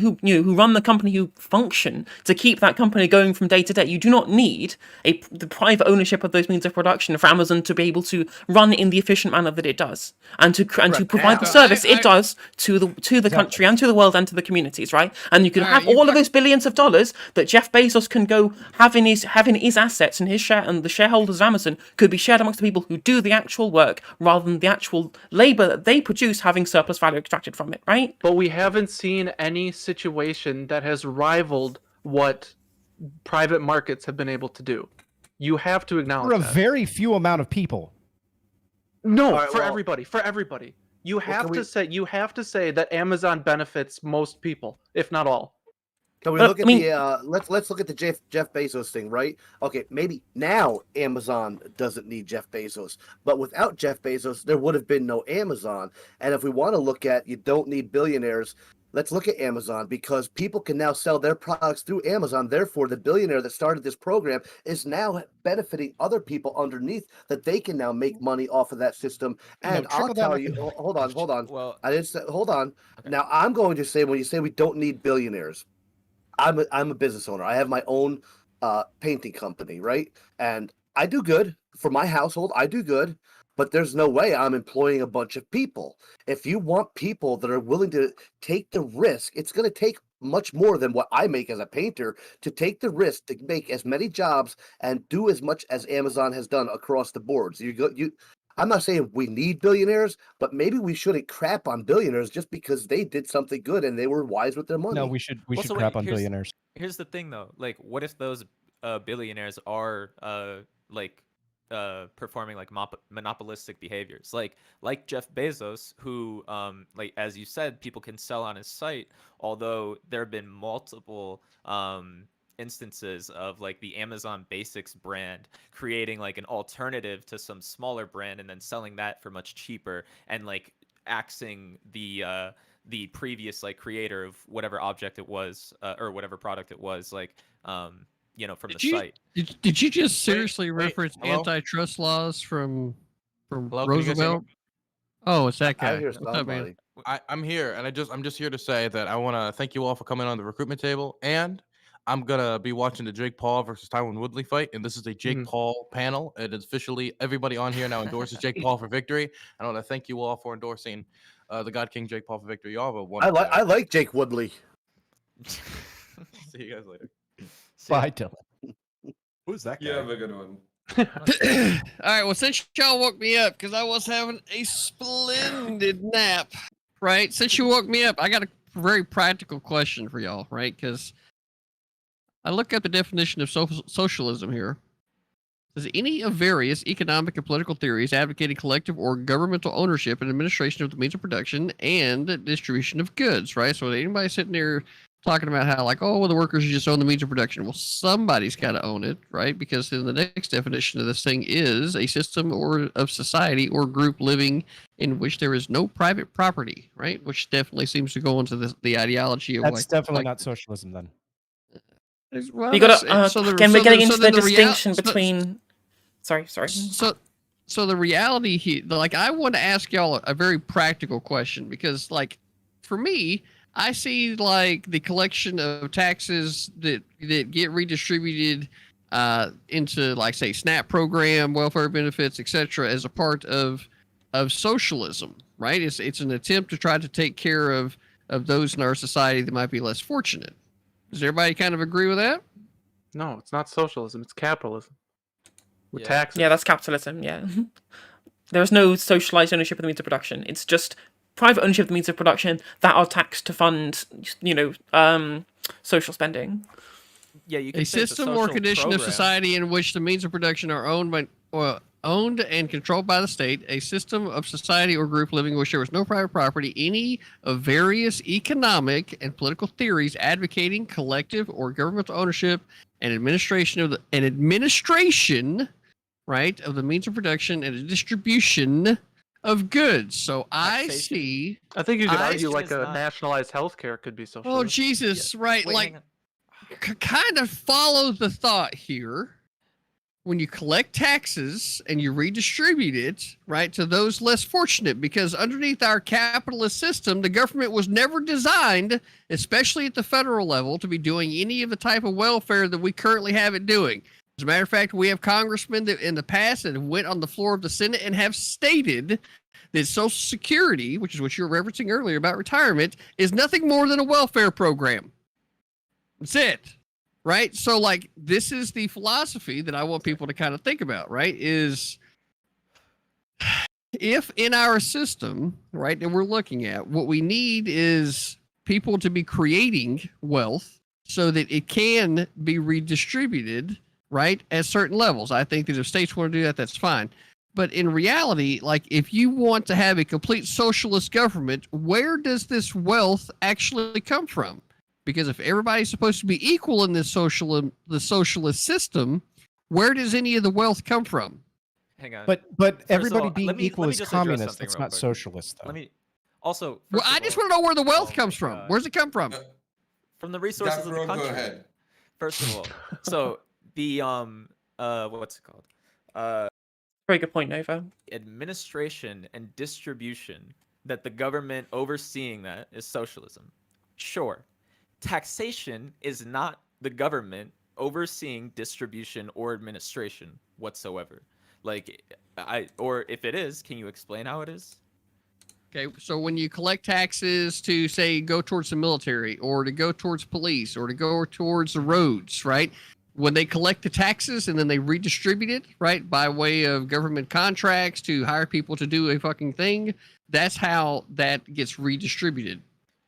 S9: the company, who function to keep that company going from day to day. You do not need the private ownership of those means of production for Amazon to be able to run in the efficient manner that it does, and to provide the service it does to the country and to the world and to the communities, right? And you can have all of those billions of dollars that Jeff Bezos can go have in his assets and his share, and the shareholders of Amazon could be shared amongst the people who do the actual work rather than the actual labor that they produce having surplus value extracted from it, right?
S11: But we haven't seen any situation that has rivaled what private markets have been able to do. You have to acknowledge
S4: For a
S11: that.
S4: very few amount of people.
S11: No,
S6: right,
S11: for everybody. You have to say that Amazon benefits most people, if not all.
S6: Can we look at let's look at the Jeff Bezos thing, right? Okay, maybe now Amazon doesn't need Jeff Bezos, but without Jeff Bezos, there would have been no Amazon. And if we want to look at you don't need billionaires, let's look at Amazon, because people can now sell their products through Amazon. Therefore, the billionaire that started this program is now benefiting other people underneath that they can now make money off of that system. And I'll tell you, hold on.
S7: Well,
S6: I didn't say, hold on.
S7: Okay.
S6: Now I'm going to say, when you say we don't need billionaires, I'm a business owner. I have my own painting company, right? And I do good for my household. I do good, but there's no way I'm employing a bunch of people. If you want people that are willing to take the risk, it's going to take much more than what I make as a painter to take the risk to make as many jobs and do as much as Amazon has done across the board. So I'm not saying we need billionaires, but maybe we shouldn't crap on billionaires just because they did something good and they were wise with their money.
S4: No, we should crap on billionaires.
S7: Here's the thing, though. Like, what if those billionaires are like performing like monopolistic behaviors, like Jeff Bezos, who like as you said, people can sell on his site, although there have been multiple instances of like the Amazon Basics brand creating like an alternative to some smaller brand and then selling that for much cheaper, and like axing the previous like creator of whatever object it was, or whatever product it was, like you know, from the site.
S2: Did you just seriously reference
S12: hello?
S2: antitrust laws from
S12: Hello, can you guys hear me?
S2: Roosevelt? Oh, it's that guy.
S6: I hear
S2: What's up, man?
S6: somebody.
S12: I'm here, and I'm just here to say that I want to thank you all for coming on the recruitment table, and I'm gonna be watching the Jake Paul versus Tyron Woodley fight, and this is a Jake Paul panel. It is officially everybody on here now endorses Jake Paul for victory. I want to thank you all for endorsing the God King Jake Paul for victory. Y'all have a wonderful.
S6: I like Jake Woodley.
S12: See you guys later.
S4: Bye, Dylan.
S8: Who's that guy?
S1: You have a good one.
S2: All right. Well, since y'all woke me up because I was having a splendid nap, right? Since you woke me up, I got a very practical question for y'all, right? Because I look at the definition of socialism here. Does any of various economic and political theories advocating collective or governmental ownership and administration of the means of production and distribution of goods, right? So anybody sitting there talking about how like, oh, well, the workers just own the means of production. Well, somebody's got to own it, right? Because then the next definition of this thing is a system or of society or group living in which there is no private property, right? Which definitely seems to go into the ideology of
S4: That's definitely not socialism then.
S2: Well,
S9: You got to again. We're getting into the distinction between. Sorry.
S2: So the reality here, like, I want to ask y'all a very practical question because, like, for me, I see like the collection of taxes that get redistributed into, like, say, SNAP program, welfare benefits, etc., as a part of socialism, right? It's an attempt to try to take care of those in our society that might be less fortunate. Does everybody kind of agree with that?
S11: No, it's not socialism. It's capitalism. With
S7: Yeah.
S11: taxes.
S9: Yeah, that's capitalism. Yeah, there is no socialized ownership of the means of production. It's just private ownership of the means of production that are taxed to fund, social spending.
S7: Yeah, you can
S2: A
S7: say it's
S2: system or
S7: social
S2: condition of
S7: program.
S2: society in which the means of production are owned and controlled by the state, a system of society or group living in which there was no private property, any of various economic and political theories advocating collective or governmental ownership and administration right, of the means of production and a distribution of goods. So I
S7: Taxation.
S2: see.
S11: I think you could argue
S7: Taxation
S11: like
S7: is
S11: a
S7: not-
S11: nationalized healthcare could be socialist.
S2: Oh Jesus! Right,
S7: Wait,
S2: like
S7: hang on.
S2: kind of follow the thought here. When you collect taxes and you redistribute it, right, to those less fortunate, because underneath our capitalist system, the government was never designed, especially at the federal level, to be doing any of the type of welfare that we currently have it doing. As a matter of fact, we have congressmen that in the past that went on the floor of the Senate and have stated that Social Security, which is what you were referencing earlier about retirement, is nothing more than a welfare program. That's it. Right? So, like, this is the philosophy that I want people to kind of think about, right? Is if in our system, right, that we're looking at, what we need is people to be creating wealth so that it can be redistributed, right, at certain levels. I think that if states want to do that, that's fine. But in reality, like, if you want to have a complete socialist government, where does this wealth actually come from? Because if everybody's supposed to be equal in this socialist system, where does any of the wealth come from?
S7: Hang on.
S4: But
S7: First of
S4: everybody
S7: all,
S4: being
S7: let me
S4: equal is
S7: just address
S4: communist.
S7: something
S4: That's
S7: real
S4: not
S7: quick.
S4: socialist, though.
S7: Let me also.
S2: Well, I just want to know where the wealth comes from.
S7: God.
S2: Where's it come from?
S7: From the resources of the
S1: Go
S7: country.
S1: ahead.
S7: First of all, so the what's it called?
S9: Very good point, Nova.
S7: Administration and distribution that the government overseeing that is socialism. Sure. Taxation is not the government overseeing distribution or administration whatsoever. Like, or if it is, can you explain how it is?
S2: Okay, so when you collect taxes to, say, go towards the military or to go towards police or to go towards the roads, right? When they collect the taxes and then they redistribute it, right, by way of government contracts to hire people to do a fucking thing, that's how that gets redistributed.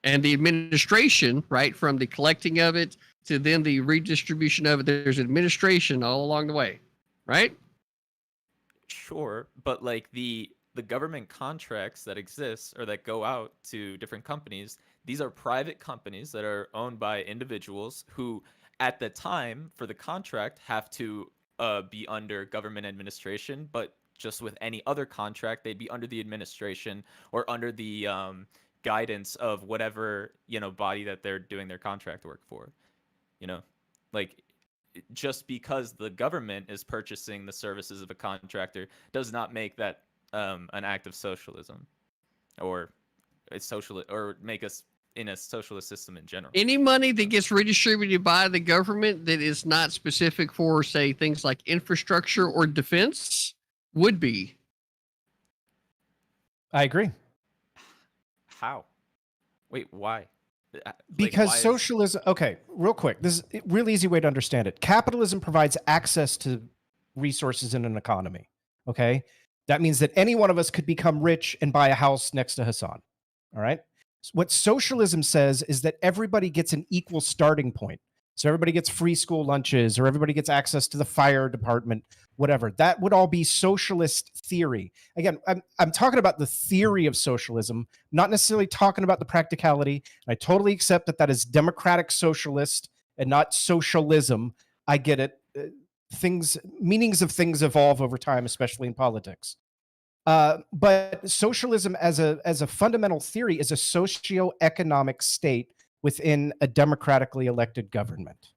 S2: And the administration, right, from the collecting of it to then the redistribution of it, there's administration all along the way, right?
S7: Sure, but like the government contracts that exist or that go out to different companies, these are private companies that are owned by individuals who at the time for the contract have to be under government administration, but just with any other contract, they'd be under the administration or under the guidance of whatever, body that they're doing their contract work for. Like just because the government is purchasing the services of a contractor does not make that an act of socialism or a socialist or make us in a socialist system in general.
S2: Any money that gets redistributed by the government that is not specific for, say, things like infrastructure or defense would be.
S4: I agree.
S7: How? Wait, why?
S4: Because
S7: why
S4: socialism, okay, real quick, this is a really easy way to understand it. Capitalism provides access to resources in an economy, okay? That means that any one of us could become rich and buy a house next to Hasan, all right? What socialism says is that everybody gets an equal starting point. So everybody gets free school lunches or everybody gets access to the fire department, whatever. That would all be socialist theory. Again, I'm talking about the theory of socialism, not necessarily talking about the practicality. I totally accept that is democratic socialist and not socialism. I get it. Meanings of things evolve over time, especially in politics. But socialism as a fundamental theory is a socio-economic state within a democratically elected government.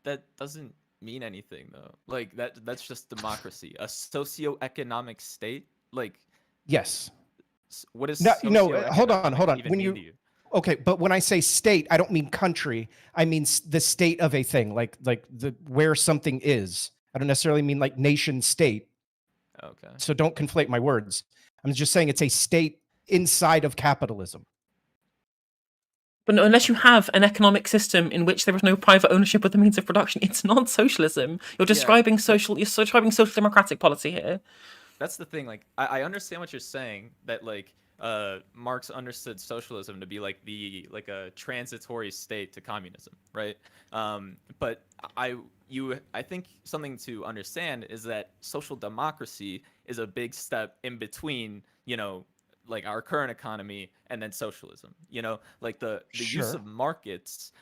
S7: That doesn't mean anything though. Like that's just democracy. A socio-economic state? Like
S4: yes.
S7: What is
S4: no, hold on.
S7: When you
S4: okay, but when I say state, I don't mean country. I mean the state of a thing, like the where something is. I don't necessarily mean like nation state.
S7: Okay.
S4: So don't conflate my words. I'm just saying it's a state inside of capitalism.
S9: But no, unless you have an economic system in which there is no private ownership of the means of production, it's not socialism. You're describing you're describing social democratic policy here.
S7: That's the thing. Like, I understand what you're saying. That like, Marx understood socialism to be like a transitory state to communism, right? But I think something to understand is that social democracy is a big step in between, like our current economy and then socialism. Like the use of markets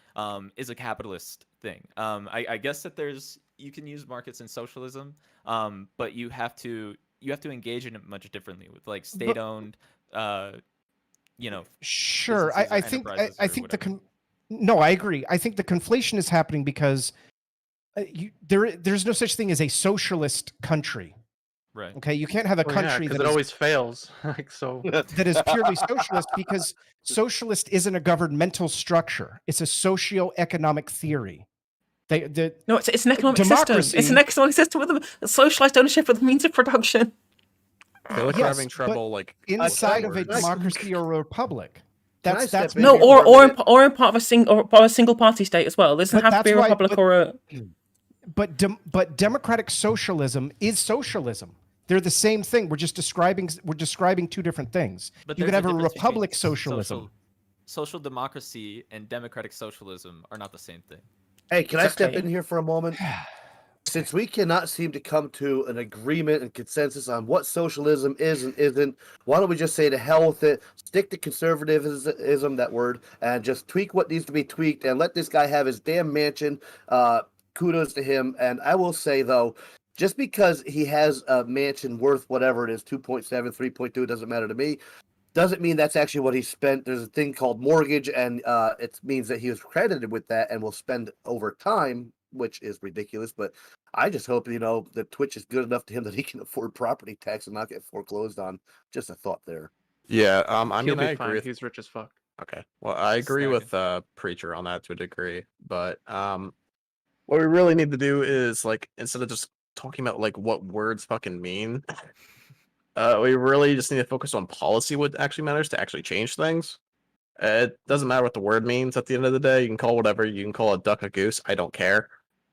S7: is a capitalist thing. I guess that you can use markets in socialism, but you have to engage in it much differently with like state-owned
S4: Sure. I think no, I agree. I think the conflation is happening because there's no such thing as a socialist country.
S7: Right.
S4: Okay, you can't have a country
S11: that always fails. Like so
S4: that is purely socialist because socialist isn't a governmental structure. It's a socio-economic theory.
S9: No, it's an economic system. It's an economic system with a socialized ownership of the means of production.
S3: I feel like we're having trouble like
S4: inside of a democracy or a republic. That's
S9: no, or in part of a single party state as well. It doesn't have to be a republic or a.
S4: But democratic socialism is socialism. They're the same thing. We're describing two different things.
S7: But
S4: you could have a republic socialism.
S7: Social democracy and democratic socialism are not the same thing.
S6: Hey, can I step in here for a moment? Since we cannot seem to come to an agreement and consensus on what socialism is and isn't, why don't we just say to hell with it, stick to conservatism, that word, and just tweak what needs to be tweaked and let this guy have his damn mansion. Kudos to him. And I will say, though, just because he has a mansion worth whatever it is, 2.7, 3.2, it doesn't matter to me, doesn't mean that's actually what he spent. There's a thing called mortgage, and it means that he was credited with that and will spend over time, which is ridiculous. But I just hope, that Twitch is good enough to him that he can afford property tax and not get foreclosed on. Just a thought there.
S3: Yeah, I mean, I
S11: fine.
S3: agree.
S11: He's rich as fuck.
S3: Okay, well, I agree with Preacher on that to a degree, but what we really need to do is like instead of just talking about like what words fucking mean, we really just need to focus on policy. What actually matters to actually change things. It doesn't matter what the word means at the end of the day. You can call whatever. You can call a duck a goose. I don't care.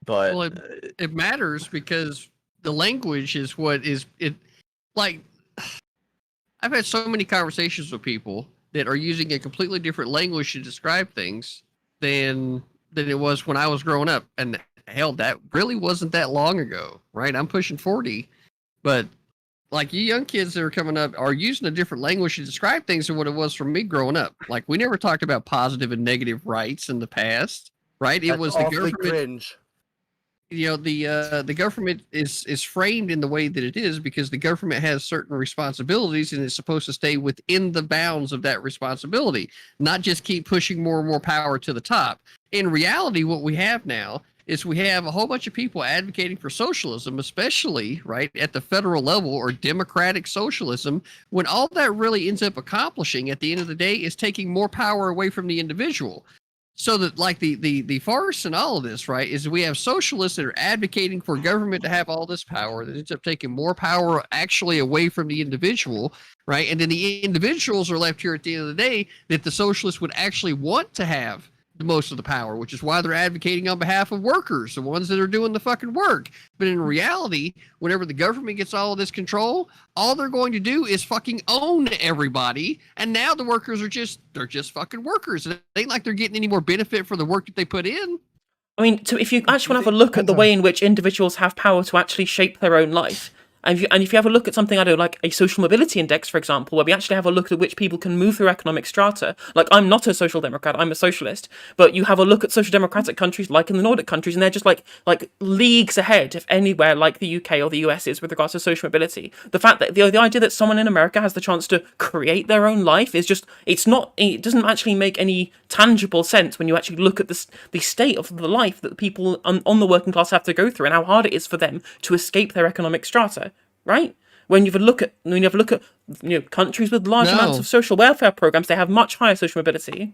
S3: But
S2: well, it matters because the language is what is it. Like, I've had so many conversations with people that are using a completely different language to describe things than it was when I was growing up, and hell, that really wasn't that long ago, right? I'm pushing 40, but like you young kids that are coming up are using a different language to describe things than what it was for me growing up. Like we never talked about positive and negative rights in the past, right? It was the government.
S6: Cringe.
S2: You know, the government is framed in the way that it is because the government has certain responsibilities and is supposed to stay within the bounds of that responsibility, not just keep pushing more and more power to the top. In reality, what we have now is we have a whole bunch of people advocating for socialism, especially right at the federal level, or democratic socialism, when all that really ends up accomplishing at the end of the day is taking more power away from the individual. So that like the farce in all of this, right, is we have socialists that are advocating for government to have all this power that ends up taking more power actually away from the individual, right? And then the individuals are left here at the end of the day that the socialists would actually want to have the most of the power, which is why they're advocating on behalf of workers, the ones that are doing the fucking work. But in reality, whenever the government gets all of this control, all they're going to do is fucking own everybody. And now the workers are they're just fucking workers. It ain't like they're getting any more benefit for the work that they put in.
S9: I mean, so if you actually want to have a look at the way in which individuals have power to actually shape their own life, and if you have a look at something, I do like a social mobility index, for example, where we actually have a look at which people can move through economic strata. Like, I'm not a social democrat, I'm a socialist, but you have a look at social democratic countries like in the Nordic countries, and they're just like leagues ahead of anywhere like the UK or the US is with regards to social mobility. The fact that the idea that someone in America has the chance to create their own life is just, it doesn't actually make any tangible sense when you actually look at the state of the life that the people on the working class have to go through and how hard it is for them to escape their economic strata. Right? When you have a look at countries with large amounts of social welfare programs, they have much higher social mobility,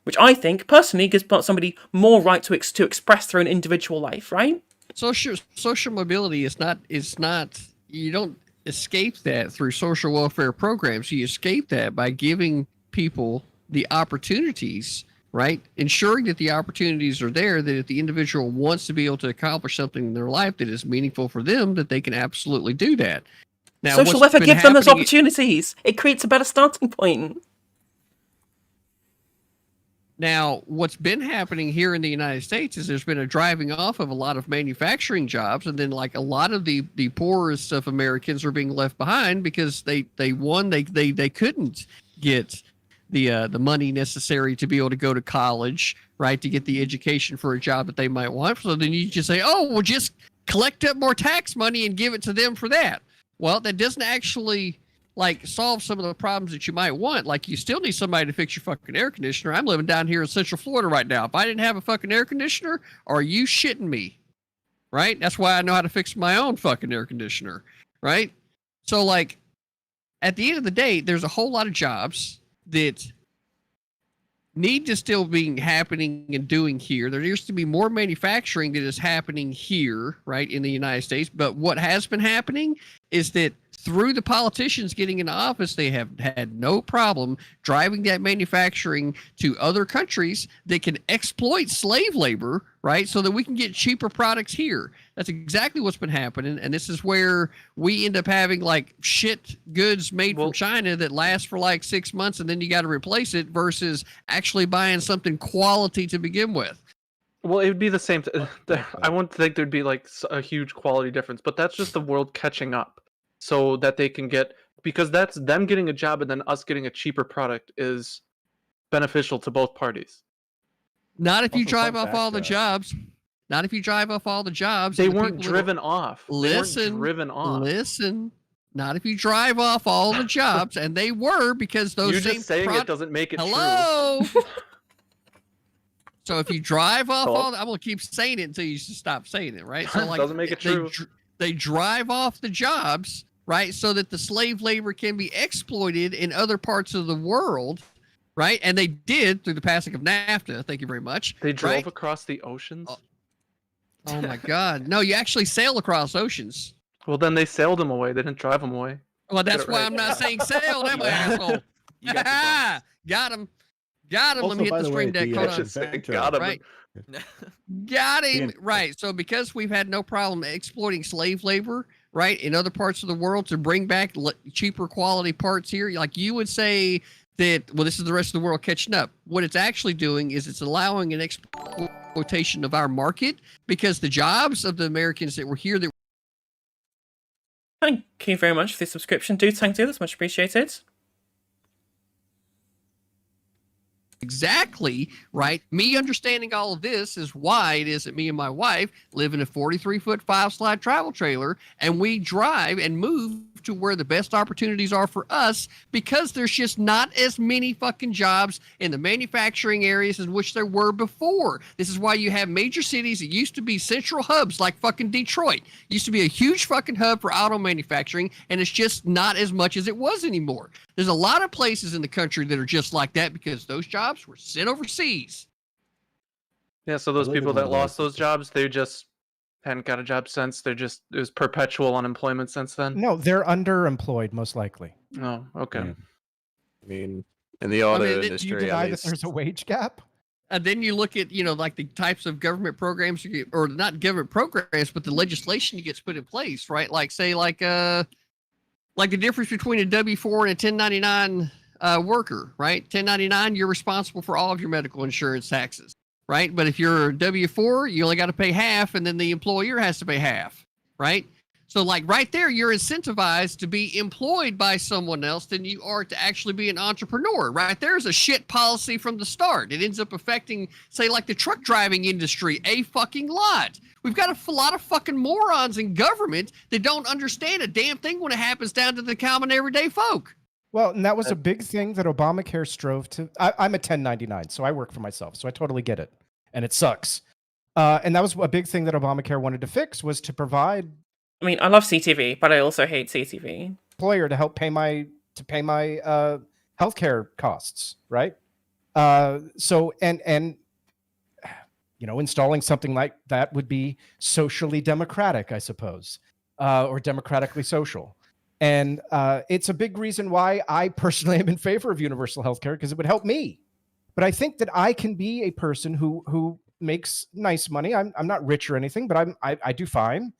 S9: which I think personally gives somebody more right to express their own individual life. Right?
S2: Social mobility is not. You don't escape that through social welfare programs. You escape that by giving people the opportunities. Right? Ensuring that the opportunities are there, that if the individual wants to be able to accomplish something in their life that is meaningful for them, that they can absolutely do that. Now,
S9: social welfare gives them those opportunities. It creates a better starting point.
S2: Now, what's been happening here in the United States is there's been a driving off of a lot of manufacturing jobs, and then like a lot of the poorest of Americans are being left behind because they couldn't get the money necessary to be able to go to college, right, to get the education for a job that they might want. So then you just say, oh, well, just collect up more tax money and give it to them for that. Well, that doesn't actually like solve some of the problems that you might want. Like you still need somebody to fix your fucking air conditioner. I'm living down here in Central Florida right now. If I didn't have a fucking air conditioner, are you shitting me? Right? That's why I know how to fix my own fucking air conditioner. Right? So like at the end of the day, there's a whole lot of jobs that need to still be happening and doing here. There needs to be more manufacturing that is happening here, right, in the United States. But what has been happening is that through the politicians getting into office, they have had no problem driving that manufacturing to other countries that can exploit slave labor, right, so that we can get cheaper products here. That's exactly what's been happening, and this is where we end up having like shit goods made from China that last for like 6 months, and then you got to replace it versus actually buying something quality to begin with.
S11: Well, it would be the same. I wouldn't think there'd be like a huge quality difference, but that's just the world catching up. So that they can get, because that's them getting a job and then us getting a cheaper product is beneficial to both parties.
S2: Not if you drive off all the jobs. Not if you drive off all the jobs.
S11: They weren't driven off.
S2: Listen. Not if you drive off all the jobs, and they were because those.
S11: You just saying it doesn't make it true.
S2: Hello. So if you drive off all, I'm gonna keep saying it until you stop saying it, right? So like,
S11: doesn't make it true.
S2: They drive off the jobs, right, so that the slave labor can be exploited in other parts of the world, right? And they did through the passing of NAFTA. Thank you very much.
S11: They drove across the oceans?
S2: Oh my God. No, you actually sail across oceans.
S11: Well, then they sailed them away. They didn't drive them away.
S2: Well, that's why I'm not saying sailed, am I, asshole? Got him.
S8: Also,
S2: Let me hit the stream deck. Hold on.
S11: Got him.
S2: Right. Got him. Right. So because we've had no problem exploiting slave labor, right, in other parts of the world to bring back cheaper quality parts here, like you would say that, well, this is the rest of the world catching up. What it's actually doing is it's allowing an exploitation of our market, because the jobs of the Americans that were here that.
S9: Thank you very much for the subscription, dude. Thank you. That's much appreciated.
S2: Exactly, right? Me understanding all of this is why it is that me and my wife live in a 43-foot 5-slide travel trailer, and we drive and move to where the best opportunities are for us, because there's just not as many fucking jobs in the manufacturing areas in which there were before. This is why you have major cities that used to be central hubs, like fucking Detroit. Used to be a huge fucking hub for auto manufacturing, and it's just not as much as it was anymore. There's a lot of places in the country that are just like that because those jobs were sent overseas.
S11: Yeah, so those people that lost those jobs, they just hadn't got a job since. It was perpetual unemployment since then.
S4: No, they're underemployed, most likely.
S11: Oh, okay.
S3: I mean, in the auto industry,
S4: you deny that there's a wage gap?
S2: And then you look at, like the types of government programs, or not government programs, but the legislation that gets put in place, right? Like, say, like the difference between a W-4 and a 1099 worker, right? 1099, you're responsible for all of your medical insurance taxes, right? But if you're a W-4, you only got to pay half, and then the employer has to pay half, right? So, like, right there, you're incentivized to be employed by someone else than you are to actually be an entrepreneur. Right there's a shit policy from the start. It ends up affecting, say, like the truck driving industry a fucking lot. We've got a lot of fucking morons in government that don't understand a damn thing when it happens down to the common everyday folk.
S4: Well, and that was a big thing that Obamacare strove to. I'm a 1099, so I work for myself, so I totally get it, and it sucks. And that was a big thing that Obamacare wanted to fix, was to provide.
S9: I mean, I love CTV, but I also hate CTV.
S4: Employer to help pay my healthcare costs, right? So installing something like that would be socially democratic, I suppose, or democratically social. And it's a big reason why I personally am in favor of universal healthcare, because it would help me. But I think that I can be a person who makes nice money. I'm not rich or anything, but I do fine.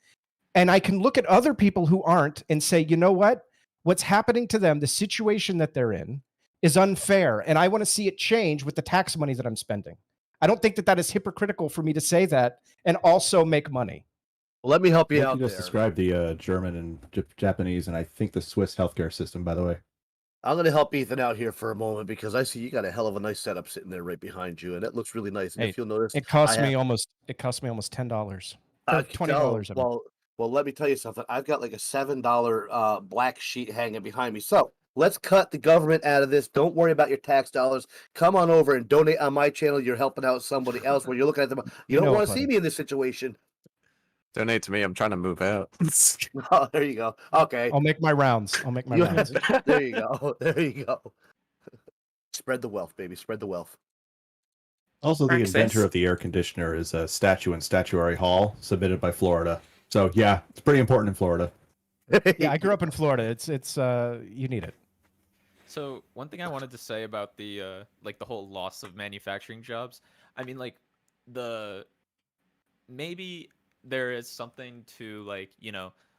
S4: And I can look at other people who aren't and say, you know what? What's happening to them, the situation that they're in, is unfair. And I want to see it change with the tax money that I'm spending. I don't think that is hypocritical for me to say that and also make money.
S6: Well, let me help you out.
S8: You just described the German and Japanese, and I think the Swiss healthcare system, by the way.
S6: I'm going to help Ethan out here for a moment, because I see you got a hell of a nice setup sitting there right behind you, and it looks really nice. And if you'll notice,
S4: it cost me almost $10. $20.
S6: Well, let me tell you something. I've got like a $7 black sheet hanging behind me. So let's cut the government out of this. Don't worry about your tax dollars. Come on over and donate on my channel. You're helping out somebody else where you're looking at them. You don't want to see me in this situation.
S3: Donate to me. I'm trying to move out.
S6: Oh, there you go. Okay.
S4: I'll make my rounds.
S6: There you go. There you go. Spread the wealth, baby. Spread the wealth.
S8: Also, the inventor of the air conditioner is a statue in Statuary Hall, submitted by Florida. So yeah, it's pretty important in Florida.
S4: Yeah, I grew up in Florida. It's you need it.
S7: So one thing I wanted to say about the the whole loss of manufacturing jobs. I mean, maybe there is something to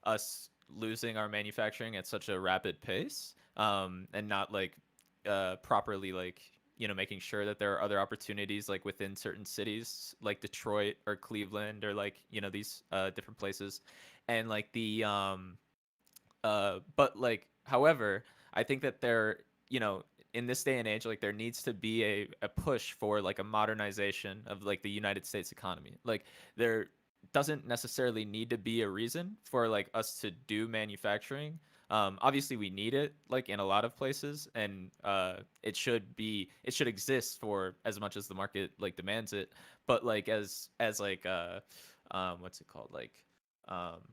S7: us losing our manufacturing at such a rapid pace, and not properly making sure that there are other opportunities within certain cities like Detroit or Cleveland or these different places, and however, I think that there in this day and age there needs to be a push for a modernization of the United States economy. There doesn't necessarily need to be a reason for us to do manufacturing. Obviously we need it in a lot of places, and it should exist for as much as the market demands it. But as what's it called,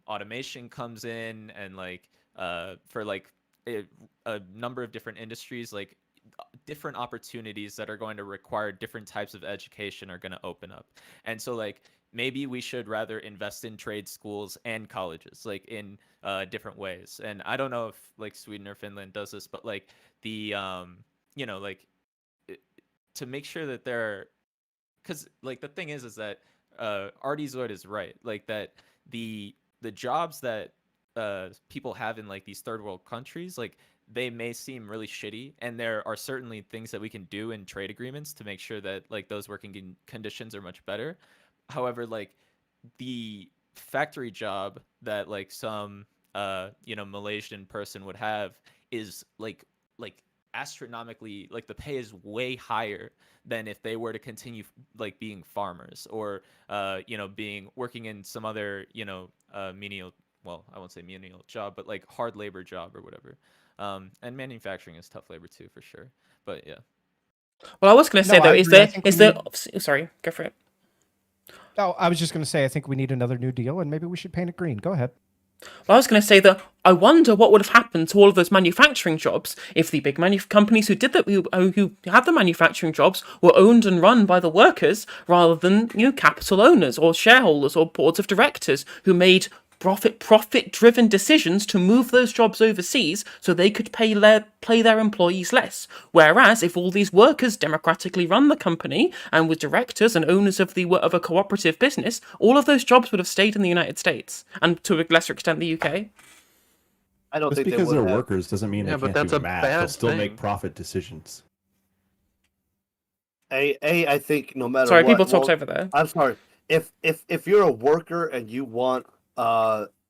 S7: automation comes in, and for a number of different industries, different opportunities that are going to require different types of education are going to open up. And so maybe we should rather invest in trade schools and colleges in different ways. And I don't know if Sweden or Finland does this, but to make sure that they're, because the thing is that Artie Zoid is right, that the jobs that people have in like these third world countries, like they may seem really shitty, and there are certainly things that we can do in trade agreements to make sure that like those working conditions are much better. However, like the factory job that like some Malaysian person would have is like astronomically, like the pay is way higher than if they were to continue like being farmers or being working in some other menial, well, I won't say menial job, but like hard labor job or whatever. And manufacturing is tough labor too, for sure. But yeah.
S9: Well, I was going to say sorry, go for it.
S4: Oh, I was just going to say, I think we need another New Deal, and maybe we should paint it green. Go ahead.
S9: Well, I was going to say that I wonder what would have happened to all of those manufacturing jobs if the big companies who did that, who had the manufacturing jobs, were owned and run by the workers rather than capital owners or shareholders or boards of directors who made profit-driven decisions to move those jobs overseas so they could pay their employees less. Whereas if all these workers democratically run the company and were directors and owners of a cooperative business, all of those jobs would have stayed in the United States and to a lesser extent the UK.
S6: I don't
S8: Just
S6: think
S8: because
S6: they
S8: they're
S6: would have.
S8: workers doesn't mean they can't do math. They'll still make profit decisions.
S6: I think no matter
S9: Sorry,
S6: what,
S9: people talked over there.
S6: I'm sorry. If you're a worker and you want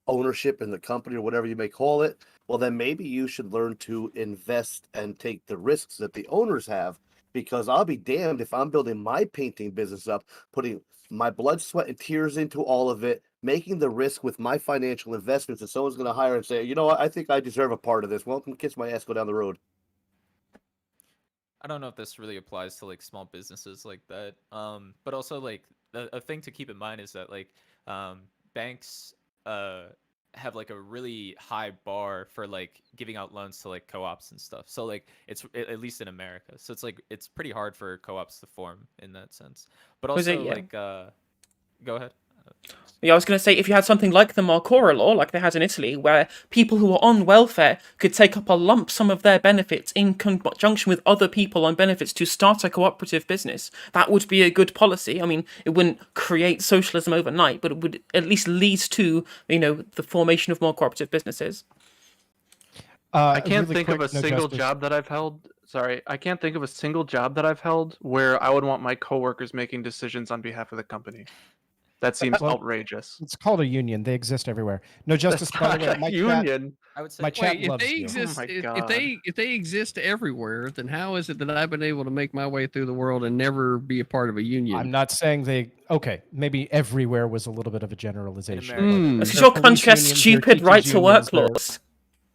S6: ownership in the company or whatever you may call it, well, then maybe you should learn to invest and take the risks that the owners have. Because I'll be damned if I'm building my painting business up, putting my blood, sweat, and tears into all of it, making the risk with my financial investments, and someone's going to hire and say, you know what, I think I deserve a part of this. Well, come kiss my ass, go down the road.
S7: I don't know if this really applies to like small businesses like that. But also like a thing to keep in mind is that like banks have like a really high bar for like giving out loans to like co-ops and stuff. So like it's at least in America. So it's like it's pretty hard for co-ops to form in that sense. But also like go ahead.
S9: Yeah, I was going to say, if you had something like the Marcora law, like they had in Italy, where people who were on welfare could take up a lump sum of their benefits in conjunction with other people on benefits to start a cooperative business, that would be a good policy. I mean, it wouldn't create socialism overnight, but it would at least lead to, the formation of more cooperative businesses.
S11: I can't think of a single job that I've held. Sorry, I can't think of a single job that I've held where I would want my coworkers making decisions on behalf of the company. That seems outrageous.
S4: It's called a union. They exist everywhere. No justice. By the way, my
S11: union.
S7: I would say
S4: my chat
S2: if
S4: loves
S2: they
S4: you.
S2: exist,
S11: Oh my
S2: if
S11: God.
S2: they exist everywhere, then how is it that I've been able to make my way through the world and never be a part of a union?
S4: I'm not saying they. Okay, maybe everywhere was a little bit of a generalization.
S9: Because your country has stupid right to work laws.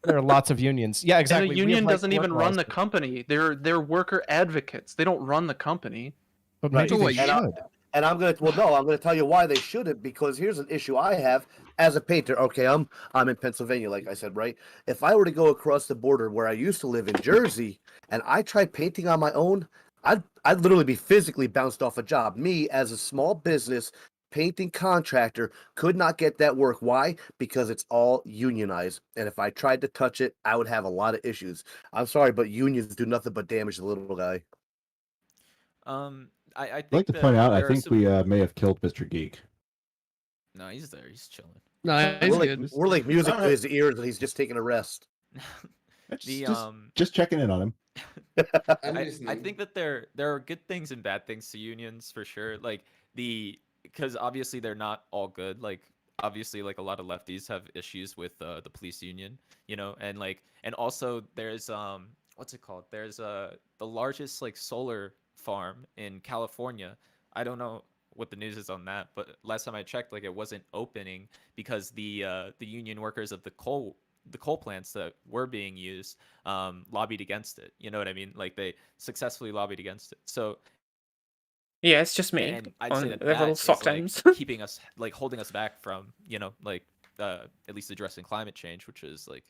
S4: There are lots of unions. Yeah, exactly.
S11: And a union doesn't even run the company. They're worker advocates. They don't run the company.
S4: But maybe they should.
S6: And I'm going to tell you why they shouldn't, because here's an issue I have as a painter. Okay, I'm in Pennsylvania, like I said, right? If I were to go across the border where I used to live in Jersey and I tried painting on my own, I'd literally be physically bounced off a job. Me, as a small business painting contractor, could not get that work. Why? Because it's all unionized. And if I tried to touch it, I would have a lot of issues. I'm sorry, but unions do nothing but damage the little guy.
S8: I'd like to point out, I think we may have killed Mr. Geek.
S7: No, he's there. He's chilling.
S2: No,
S6: we're like music to his ears, and he's just taking a rest.
S8: Just checking in on him.
S7: I think that there are good things and bad things to unions for sure. Like because obviously they're not all good. Like obviously, like a lot of lefties have issues with the police union, and also there's what's it called? There's the largest like solar farm in California. I don't know what the news is on that, but last time I checked, like it wasn't opening because the union workers of the coal plants that were being used lobbied against it. You know what I mean? Like they successfully lobbied against it. So
S9: yeah, it's just me.
S7: And I'd
S9: on
S7: say that
S9: little
S7: is,
S9: sock
S7: like,
S9: times.
S7: keeping us, like holding us back from, at least addressing climate change, which is like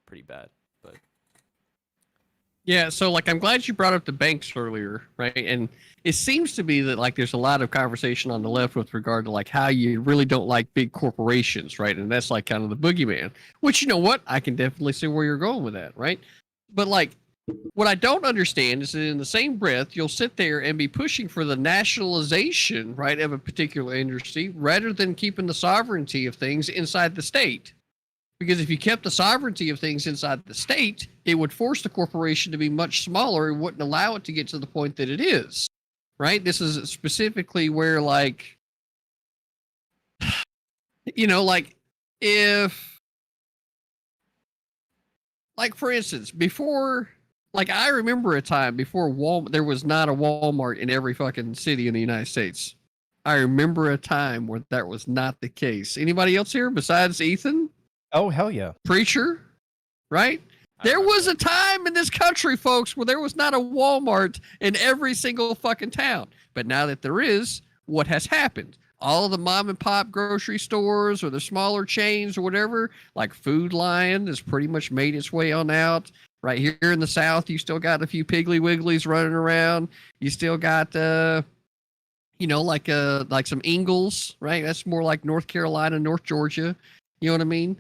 S7: pretty bad. But
S2: yeah, so like I'm glad you brought up the banks earlier, right? And it seems to be that like there's a lot of conversation on the left with regard to like how you really don't like big corporations, right? And that's like kind of the boogeyman. Which, you know what, I can definitely see where you're going with that, right? But like what I don't understand is that in the same breath, you'll sit there and be pushing for the nationalization, right, of a particular industry rather than keeping the sovereignty of things inside the state. Because if you kept the sovereignty of things inside the state, it would force the corporation to be much smaller and wouldn't allow it to get to the point that it is. Right? This is specifically where, like, you know, like, if, like, for instance, before, like, I remember a time before there was not a Walmart in every fucking city in the United States. I remember a time where that was not the case. Anybody else here besides Ethan?
S4: Oh, hell yeah.
S2: Preacher, right? There was a time in this country, folks, where there was not a Walmart in every single fucking town. But now that there is, what has happened? All of the mom and pop grocery stores or the smaller chains or whatever, like Food Lion, has pretty much made its way on out. Right here in the South, you still got a few Piggly Wigglies running around. You still got, you know, like some Ingles, right? That's more like North Carolina, North Georgia. You know what I mean?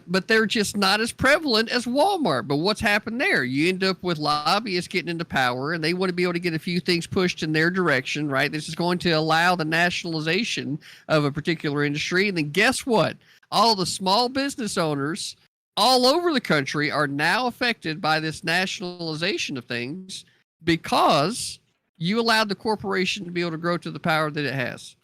S2: But they're just not as prevalent as Walmart. But what's happened there? You end up with lobbyists getting into power, and they want to be able to get a few things pushed in their direction, right? This is going to allow the nationalization of a particular industry. And then guess what? All the small business owners all over the country are now affected by this nationalization of things because you allowed the corporation to be able to grow to the power that it has.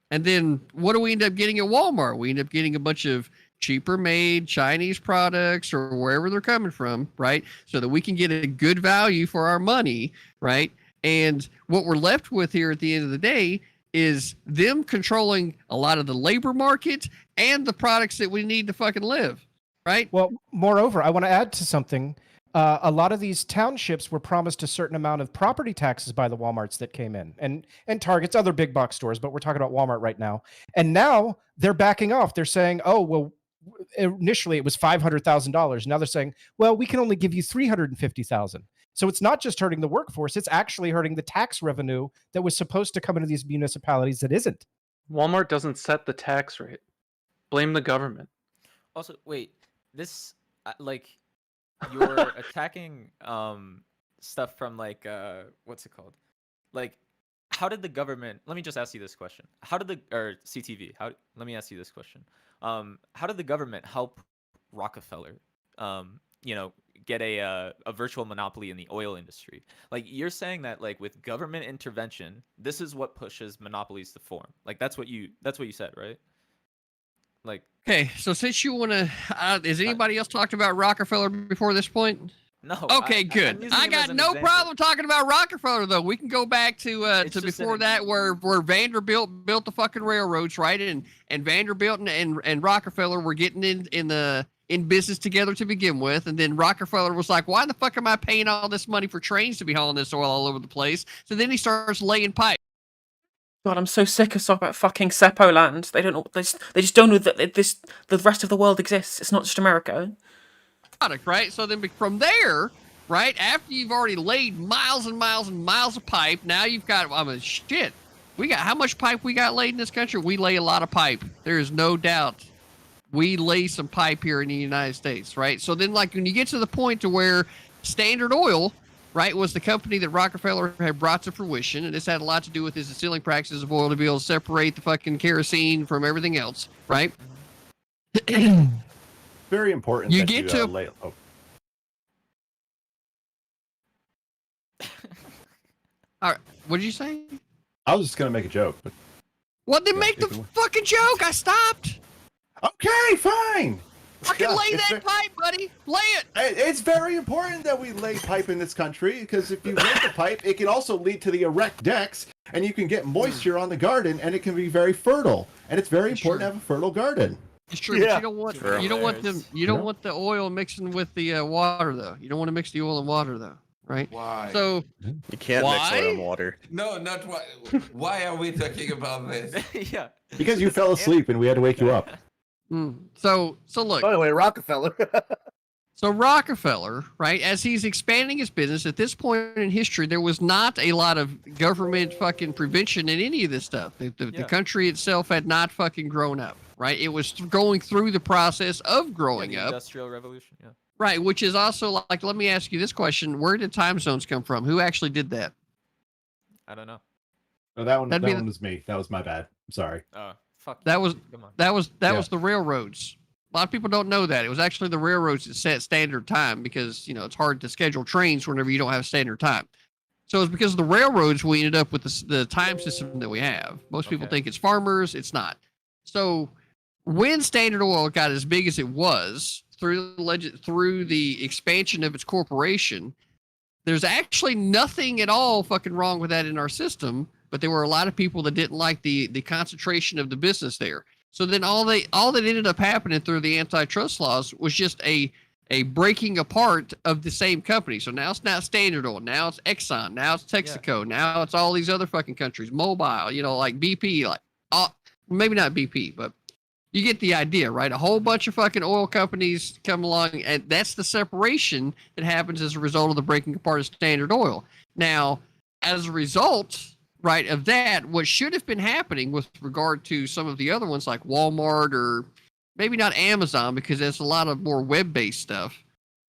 S2: And then what do we end up getting at Walmart? We end up getting a bunch of cheaper made Chinese products or wherever they're coming from, right? So that we can get a good value for our money, right? And what we're left with here at the end of the day is them controlling a lot of the labor market and the products that we need to fucking live, right?
S4: Well, moreover, I want to add to something. A lot of these townships were promised a certain amount of property taxes by the Walmarts that came in, and Targets, other big box stores, but we're talking about Walmart right now. And now they're backing off. They're saying, oh, well, initially it was $500,000. Now they're saying, well, we can only give you $350,000. So it's not just hurting the workforce, it's actually hurting the tax revenue that was supposed to come into these municipalities that isn't.
S11: Walmart doesn't set the tax rate. Blame the government.
S7: Also, wait, this, like, you're attacking stuff from, like, what's it called? Like, how did the government, let me just ask you this question. How did or CTV, let me ask you this question. How did the government help Rockefeller, you know, get a virtual monopoly in the oil industry? Like, you're saying that, like, with government intervention, this is what pushes monopolies to form. Like, that's what you said, right? Like,
S2: okay, so since you want to, has anybody else talked about Rockefeller before this point?
S7: No.
S2: Okay, good. I got no problem talking about Rockefeller, though. We can go back to before that, where Vanderbilt built the fucking railroads, right? And Vanderbilt and Rockefeller were getting in business together to begin with, and then Rockefeller was like, "Why the fuck am I paying all this money for trains to be hauling this oil all over the place?" So then he starts laying pipe.
S9: God, I'm so sick of talking about fucking Seppo land. They don't know. They just don't know that the rest of the world exists. It's not just America.
S2: Product, right? So then from there, right, after you've already laid miles and miles and miles of pipe, now you've got, I mean, shit. We got, how much pipe we got laid in this country? We lay a lot of pipe. There is no doubt. We lay some pipe here in the United States, right? So then, like, when you get to the point to where Standard Oil, right, was the company that Rockefeller had brought to fruition, and this had a lot to do with his distilling practices of oil to be able to separate the fucking kerosene from everything else, right?
S8: Very important.
S2: You
S8: that
S2: get to
S8: lay, oh.
S2: All right, what did you say?
S8: I was just gonna make a joke, but
S2: well, then make the fucking joke. I stopped.
S8: Okay, fine.
S2: Fucking lay that pipe, buddy. Lay it.
S8: It's very important that we lay pipe in this country, because if you lay the pipe, it can also lead to the erect decks, and you can get moisture on the garden, and it can be very fertile. And it's very important to have a fertile garden.
S2: It's true, but you don't want the oil mixing with the water, though. You don't want to mix the oil and water, though, right?
S1: Why?
S2: So
S3: you can't mix oil and water.
S1: No, not why. Why are we talking about this?
S7: Yeah.
S8: Because you fell asleep and we had to wake you up.
S2: So look.
S6: By the way, Rockefeller.
S2: So Rockefeller, right, as he's expanding his business, at this point in history, there was not a lot of government fucking prevention in any of this stuff. The country itself had not fucking grown up, right? It was going through the process of growing up.
S7: Industrial Revolution, yeah.
S2: Right, which is also like, let me ask you this question. Where did time zones come from? Who actually did that?
S7: I don't know.
S8: Oh, that one was me. That was my bad. I'm sorry.
S7: Oh, fuck.
S2: That was the railroads. A lot of people don't know that. It was actually the railroads that set standard time because, it's hard to schedule trains whenever you don't have standard time. So it's because of the railroads we ended up with the time system that we have. Most people think it's farmers. It's not. So when Standard Oil got as big as it was through the expansion of its corporation, there's actually nothing at all fucking wrong with that in our system. But there were a lot of people that didn't like the concentration of the business there. So then all that ended up happening through the antitrust laws was just a breaking apart of the same company. So now it's not Standard Oil. Now it's Exxon. Now it's Texaco. Now it's all these other fucking countries. Mobile, like BP, maybe not BP, but you get the idea, right? A whole bunch of fucking oil companies come along, and that's the separation that happens as a result of the breaking apart of Standard Oil. Now, as a result, right, of that, what should have been happening with regard to some of the other ones like Walmart or maybe not Amazon because there's a lot of more web-based stuff,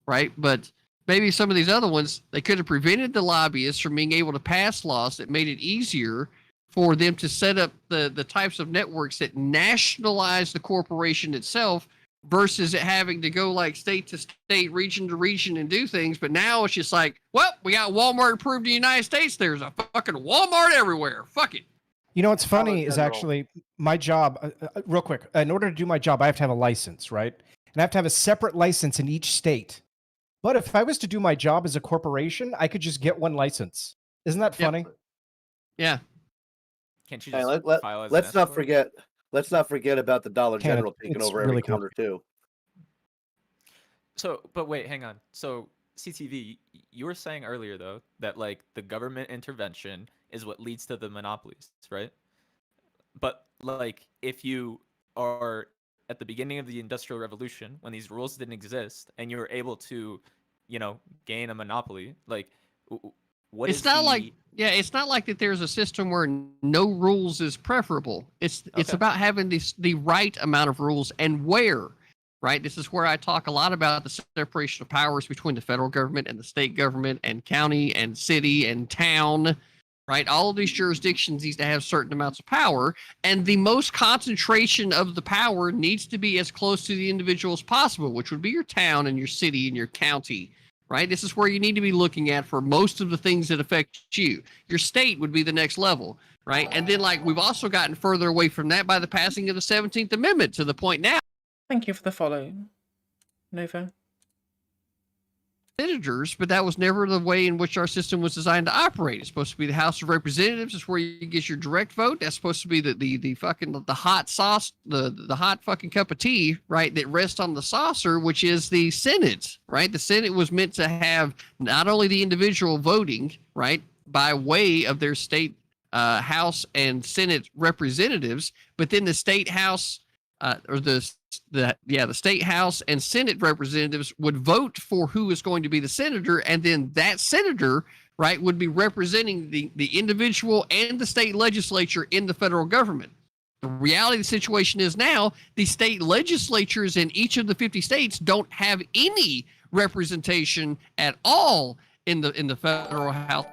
S2: right? But maybe some of these other ones, they could have prevented the lobbyists from being able to pass laws that made it easier for them to set up the types of networks that nationalize the corporation itself versus it having to go like state to state, region to region and do things. But now it's just like, well, we got Walmart approved in the United States. There's a fucking Walmart everywhere. Fuck it.
S4: What's funny is actually my job, real quick, in order to do my job, I have to have a license, right? And I have to have a separate license in each state. But if I was to do my job as a corporation, I could just get one license. Isn't that funny?
S2: Yeah.
S7: Can't you
S6: Hey,
S7: just file as
S6: let's
S7: an
S6: not
S7: S-corp?
S6: forget. Let's not forget about the Dollar
S4: Can't it?
S6: General taking
S4: It's
S6: over
S4: really
S6: every corner too.
S7: So, but wait, hang on. So, CTV, you were saying earlier though that like the government intervention is what leads to the monopolies, right? But like if you are at the beginning of the Industrial Revolution when these rules didn't exist and you were able to, gain a monopoly, like what
S2: it's
S7: is
S2: not
S7: the...
S2: like it's not like that there's a system where no rules is preferable. It's about having the right amount of rules and where, right? This is where I talk a lot about the separation of powers between the federal government and the state government and county and city and town, right? All of these jurisdictions needs to have certain amounts of power, and the most concentration of the power needs to be as close to the individual as possible, which would be your town and your city and your county. Right? This is where you need to be looking at for most of the things that affect you. Your state would be the next level, right? And then, we've also gotten further away from that by the passing of the 17th Amendment to the point now.
S9: Thank you for the follow, Nova.
S2: Senators, but that was never the way in which our system was designed to operate. It's supposed to be the House of Representatives. It's where you get your direct vote. That's supposed to be the fucking the hot sauce, the hot fucking cup of tea, right? That rests on the saucer, which is the Senate, right? The Senate was meant to have not only the individual voting, right, by way of their state House and Senate representatives, but then the state House or the state House and Senate representatives would vote for who is going to be the senator, and then that senator, right, would be representing the individual and the state legislature in the federal government. The reality of the situation is now the state legislatures in each of the 50 states don't have any representation at all in the federal House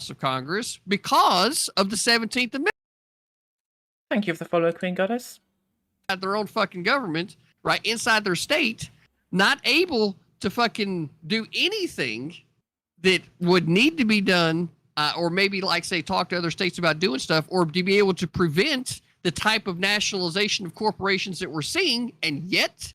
S2: of Congress because of the 17th Amendment.
S9: Thank you for the follow, Queen Goddess.
S2: Their own fucking government, right, inside their state, not able to fucking do anything that would need to be done, or maybe say talk to other states about doing stuff, or to be able to prevent the type of nationalization of corporations that we're seeing. And yet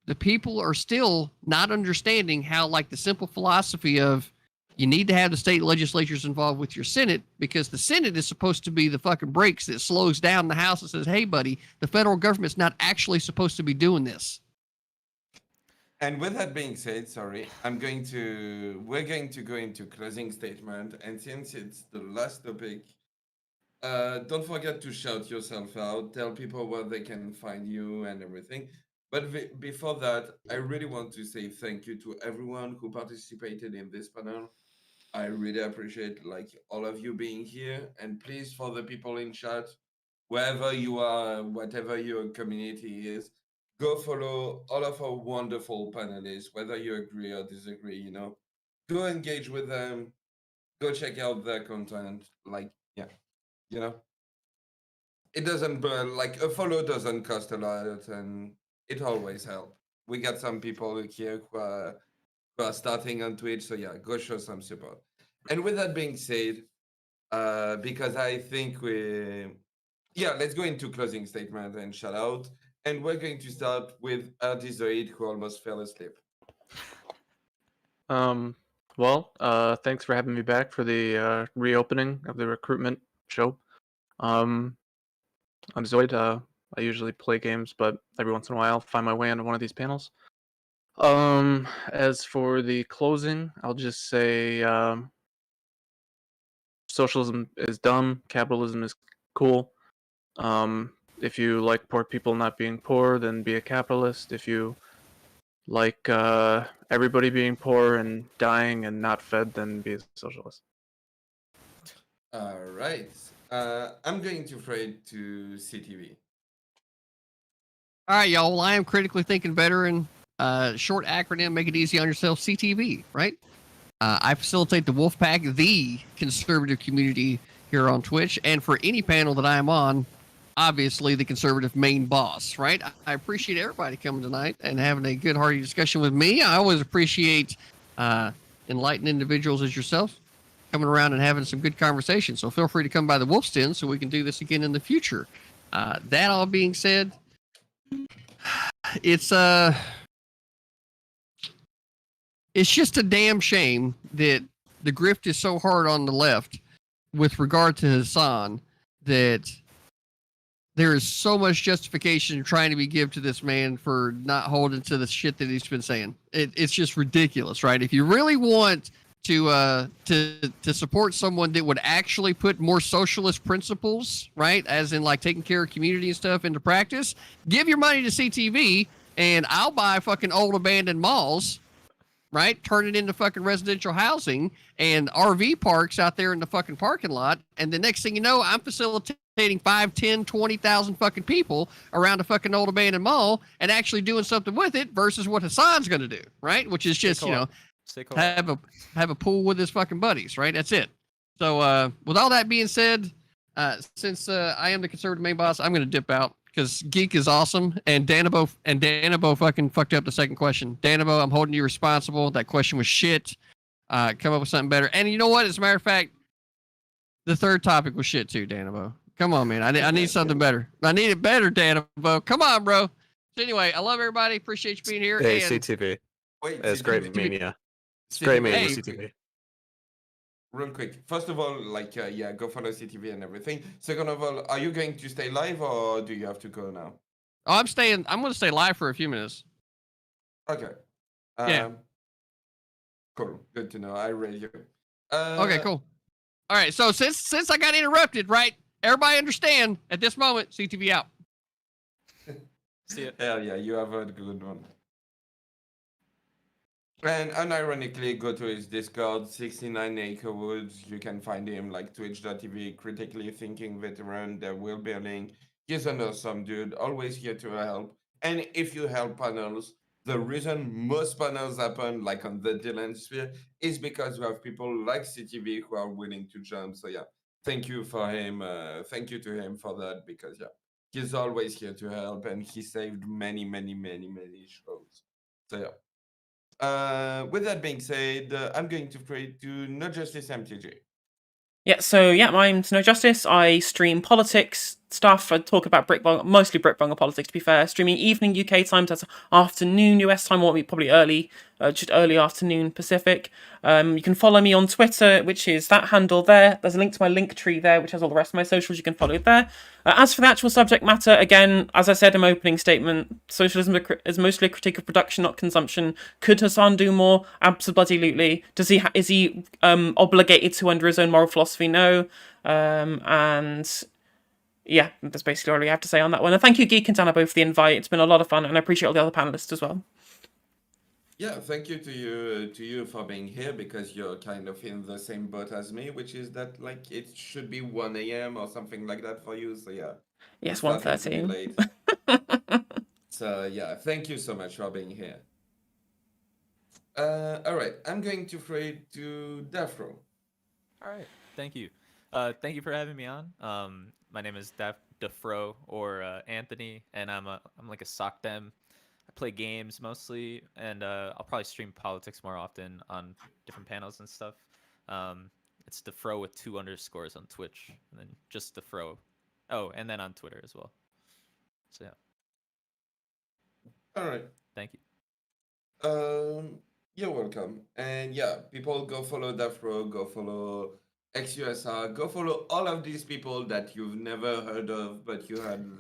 S2: the people are still not understanding how the simple philosophy of you need to have the state legislatures involved with your Senate, because the Senate is supposed to be the fucking brakes that slows down the House and says, hey, buddy, the federal government's not actually supposed to be doing this.
S1: And with that being said, sorry, we're going to go into closing statement. And since it's the last topic, don't forget to shout yourself out, tell people where they can find you and everything. But before that, I really want to say thank you to everyone who participated in this panel. I really appreciate all of you being here, and please, for the people in chat, wherever you are, whatever your community is, go follow all of our wonderful panelists, whether you agree or disagree, go engage with them, go check out their content. It doesn't a follow doesn't cost a lot, and it always helps. We got some people here who are starting on Twitch, so yeah, go show some support. And with that being said, because I think let's go into closing statement and shout out. And we're going to start with Artizoid, who almost fell asleep.
S11: Well, thanks for having me back for the reopening of the recruitment show. I'm Zoid. I usually play games, but every once in a while, find my way into one of these panels. As for the closing, I'll just say socialism is dumb, capitalism is cool. If you like poor people not being poor, then be a capitalist. If you like everybody being poor and dying and not fed, then be a socialist.
S1: All right. I'm going to throw it to CTV.
S2: All right, y'all. Well, I am critically thinking veteran. Short acronym, make it easy on yourself. CTV, right? I facilitate the Wolfpack, the conservative community here on Twitch, and for any panel that I am on, obviously the conservative main boss, right? I appreciate everybody coming tonight and having a good hearty discussion with me. I always appreciate enlightened individuals as yourself coming around and having some good conversation. So feel free to come by the Wolf's Den so we can do this again in the future. That all being said, it's just a damn shame that the grift is so hard on the left with regard to Hasan that there is so much justification trying to be given to this man for not holding to the shit that he's been saying. It's just ridiculous, right? If you really want to support someone that would actually put more socialist principles, right, as in like taking care of community and stuff into practice, give your money to CTV and I'll buy fucking old abandoned malls, right? Turn it into fucking residential housing and RV parks out there in the fucking parking lot. And the next thing you know, I'm facilitating 5, 10, 20,000 fucking people around a fucking old abandoned mall and actually doing something with it versus what Hasan's going to do, right? Which is just, have a pool with his fucking buddies, right? That's it. So with all that being said, since I am the conservative main boss, I'm going to dip out because Geek is awesome, and Danabo fucking fucked up the second question. Danabo, I'm holding you responsible. That question was shit. Come up with something better. And you know what? As a matter of fact, the third topic was shit too, Danabo. Come on, man. I need something better. I need it better, Danabo. Come on, bro. So anyway, I love everybody. Appreciate you being here.
S3: Hey,
S2: and
S3: CTV.
S1: Wait,
S3: it's great
S1: CTV.
S3: meeting you. It's great meeting you,
S1: Hey,
S3: CTV.
S1: Real quick. First of all, go follow CTV and everything. Second of all, are you going to stay live or do you have to go now?
S2: Oh, I'm staying. I'm going to stay live for a few minutes.
S1: Okay.
S2: Yeah.
S1: Cool. Good to know. I read you.
S2: Okay, cool. All right. So since I got interrupted, right? Everybody understand at this moment, CTV out.
S7: See ya.
S1: Hell yeah, you have a good one. And unironically, go to his Discord, 69 Acre Woods. You can find him like twitch.tv, critically thinking veteran. There will be a link. He's an awesome dude, always here to help. And if you help panels, the reason most panels happen, like on the Dylan sphere, is because we have people like CTV who are willing to jump. So yeah, thank you for him. Thank you to him for that because yeah, he's always here to help and he saved many, many, many, many shows. So yeah. With that being said, I'm going to pray to No Justice MTG.
S9: Yeah, so yeah, I'm No Justice. I stream politics stuff. I talk about mostly Brickbanger politics, to be fair. Streaming evening UK time, so that's afternoon US time, or probably early, just early afternoon Pacific. You can follow me on Twitter, which is that handle there. There's a link to my link tree there, which has all the rest of my socials. You can follow there. As for the actual subject matter, again, as I said in my opening statement, socialism is mostly a critique of production, not consumption. Could Hasan do more? Absolutely. Is he obligated to under his own moral philosophy? No. And yeah, that's basically all I have to say on that one. And thank you, Geek and Danabo, for the invite. It's been a lot of fun, and I appreciate all the other panelists as well.
S1: Yeah, thank you to you for being here because you're kind of in the same boat as me, which is that like it should be 1 a.m. or something like that for you. So yeah.
S9: Yes, 1:30.
S1: So yeah, thank you so much for being here. All right, I'm going to throw it to Dafro.
S7: All right, thank you. Thank you for having me on. My name is Defro or Anthony, and I'm like a sock dem I play games mostly, and I'll probably stream politics more often on different panels and stuff. It's the Fro with 2 underscores on Twitch, and then just the Fro. Oh, and then on Twitter as well. So yeah.
S1: All right.
S7: Thank you.
S1: You're welcome. And yeah, people go follow Dafro, go follow XUSR, go follow all of these people that you've never heard of, but you heard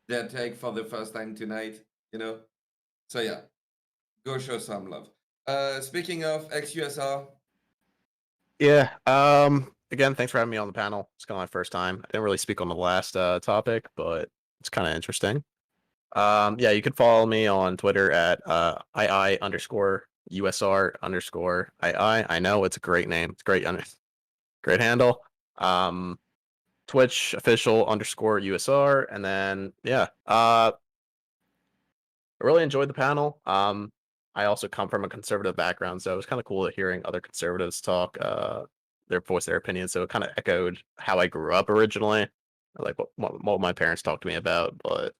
S1: their take for the first time tonight, you know? So yeah, go show some love. Speaking of XUSR.
S3: Yeah. Again, thanks for having me on the panel. It's kind of my first time. I didn't really speak on the last topic, but it's kind of interesting. Yeah, you could follow me on Twitter at II_USR_II. I know it's a great name. It's great handle. Twitch official_USR, and then yeah. I really enjoyed the panel. I also come from a conservative background, so it was kind of cool hearing other conservatives talk, their voice, their opinions. So it kind of echoed how I grew up originally, like what my parents talked to me about. But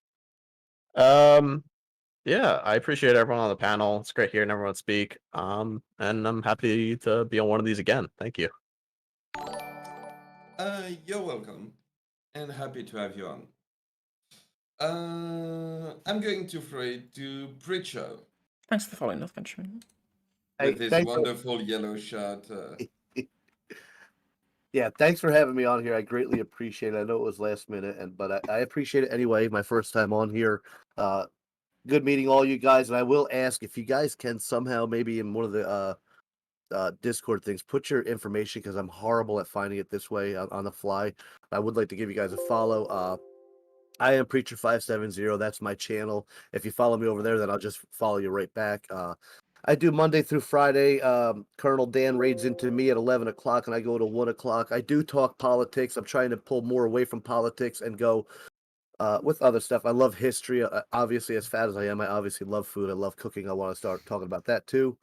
S3: yeah, I appreciate everyone on the panel. It's great hearing everyone speak. And I'm happy to be on one of these again. Thank you.
S1: You're welcome, and happy to have you on. I'm going to throw it to Preacher.
S9: Thanks for the following, North Countryman.
S1: With this wonderful yellow shirt.
S6: Yeah, thanks for having me on here. I greatly appreciate it. I know it was last minute, but I appreciate it anyway. My first time on here. Good meeting all you guys. And I will ask if you guys can somehow, maybe in one of the Discord things, put your information, because I'm horrible at finding it this way on the fly. I would like to give you guys a follow. I am Preacher570. That's my channel. If you follow me over there, then I'll just follow you right back. I do Monday through Friday. Colonel Dan raids into me at 11 o'clock, and I go to 1 o'clock. I do talk politics. I'm trying to pull more away from politics and go with other stuff. I love history. Obviously, as fat as I am, I obviously love food. I love cooking. I want to start talking about that too.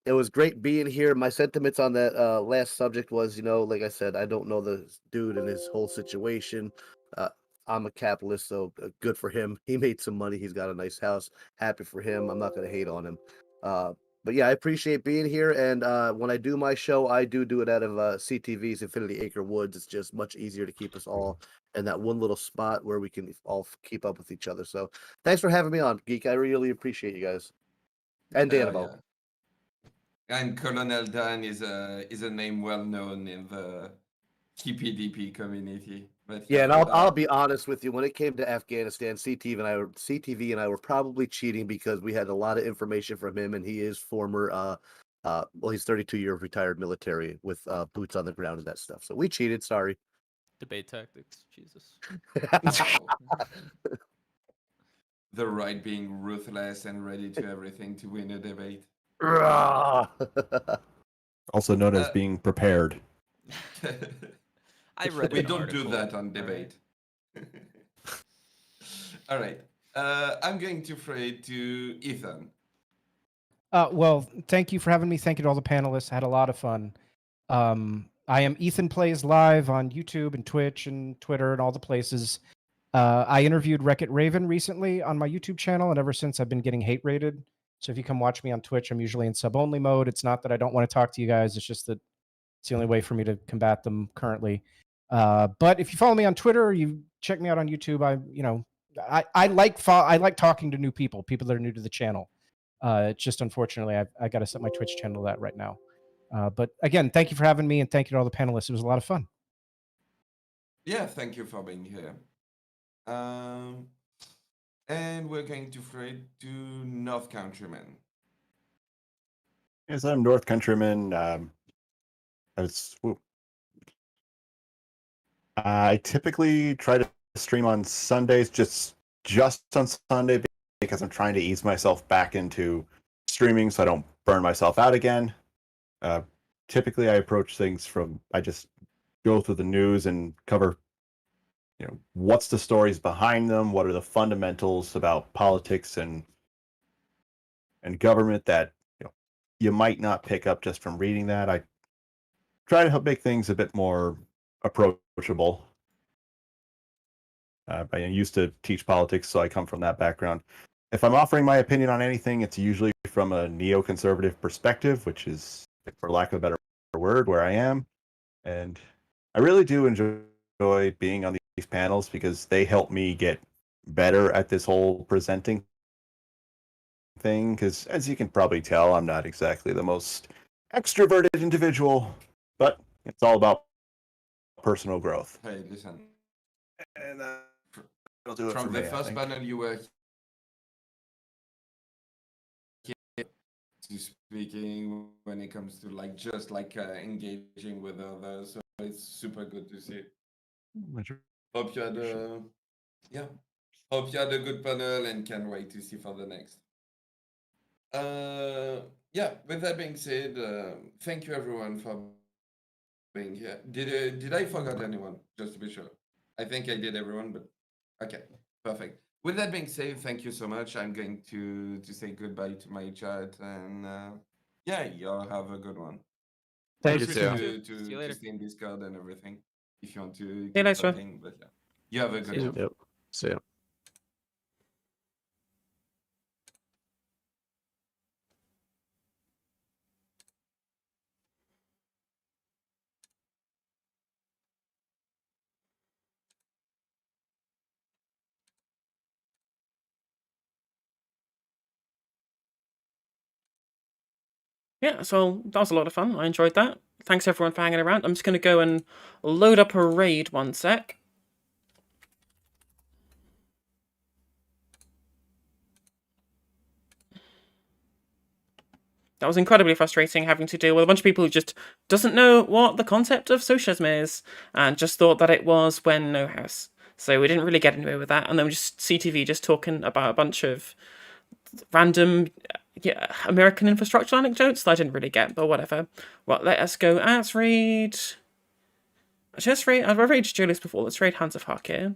S6: It was great being here. My sentiments on that last subject was, like I said, I don't know the dude and his whole situation. I'm a capitalist, so good for him. He made some money. He's got a nice house. Happy for him. I'm not going to hate on him. But yeah, I appreciate being here. And when I do my show, I do it out of CTV's Infinity Acre Woods. It's just much easier to keep us all in that one little spot where we can all keep up with each other. So thanks for having me on, Geek. I really appreciate you guys. And Danabo.
S1: Yeah. And Colonel Dan is a name well known in the TPDP community. But
S6: yeah, and I'll be honest with you. When it came to Afghanistan, CTV and I were probably cheating because we had a lot of information from him, and he is former. He's 32-year retired military with boots on the ground and that stuff. So we cheated. Sorry.
S7: Debate tactics, Jesus.
S1: The right being ruthless and ready to everything to win a debate.
S8: Also known as being prepared.
S7: I read.
S1: We don't do that on debate. All right. I'm going to throw it to Ethan.
S4: Well, thank you for having me. Thank you to all the panelists. I had a lot of fun. I am Ethan Plays Live on YouTube and Twitch and Twitter and all the places. I interviewed Wreck-It Raven recently on my YouTube channel, and ever since I've been getting hate rated. So if you come watch me on Twitch, I'm usually in sub-only mode. It's not that I don't want to talk to you guys. It's just that it's the only way for me to combat them currently. But if you follow me on Twitter, or you check me out on YouTube, I like talking to new people that are new to the channel. It's just unfortunately I got to set my Twitch channel to that right now. But again, thank you for having me, and thank you to all the panelists. It was a lot of fun.
S1: Yeah, thank you for being here. And we're going to throw it to North Countryman.
S8: Yes, I'm North Countryman. I typically try to stream on Sundays, just on Sunday, because I'm trying to ease myself back into streaming so I don't burn myself out again. Typically, I approach things I just go through the news and cover, what's the stories behind them, what are the fundamentals about politics and government that you might not pick up just from reading that. I try to help make things a bit more approachable. I used to teach politics, so I come from that background. if I'm offering my opinion on anything, it's usually from a neoconservative perspective, which is, for lack of a better word, where I am. And I really do enjoy being on these panels because they help me get better at this whole presenting thing. Because as you can probably tell, I'm not exactly the most extroverted individual, but it's all about personal growth.
S1: Hey, listen.
S8: And I'll do it
S1: From
S8: for
S1: the
S8: me, I
S1: first
S8: think.
S1: panel you were to speaking when it comes to like just like engaging with others, so it's super good to see. Hope you had a hope you had a good panel and can't wait to see for the next. Yeah, with that being said, thank you everyone for being here. Did I forget anyone? Just to be sure. I think I did everyone, but okay, perfect. With that being said, thank you so much. I'm going to say goodbye to my chat, and yeah, y'all have a good one.
S3: Thank
S1: Feel
S3: you
S1: free
S3: too.
S1: to stay in Discord and everything if you want to
S9: See you
S1: keep
S9: later.
S1: talking. But yeah, you have a good
S9: See you.
S1: one.
S3: Yep. See ya.
S9: Yeah, so that was a lot of fun. I enjoyed that. Thanks everyone for hanging around. I'm just going to go and load up a raid 1 sec. That was incredibly frustrating having to deal with a bunch of people who just doesn't know what the concept of socialism is and just thought that it was when no house. So we didn't really get anywhere with that. And then we just CTV just talking about a bunch of random American infrastructure anecdotes that I didn't really get, but whatever. Well, let us go. Let's raid. I've raided Julius before. Let's raid Hands of Hark here.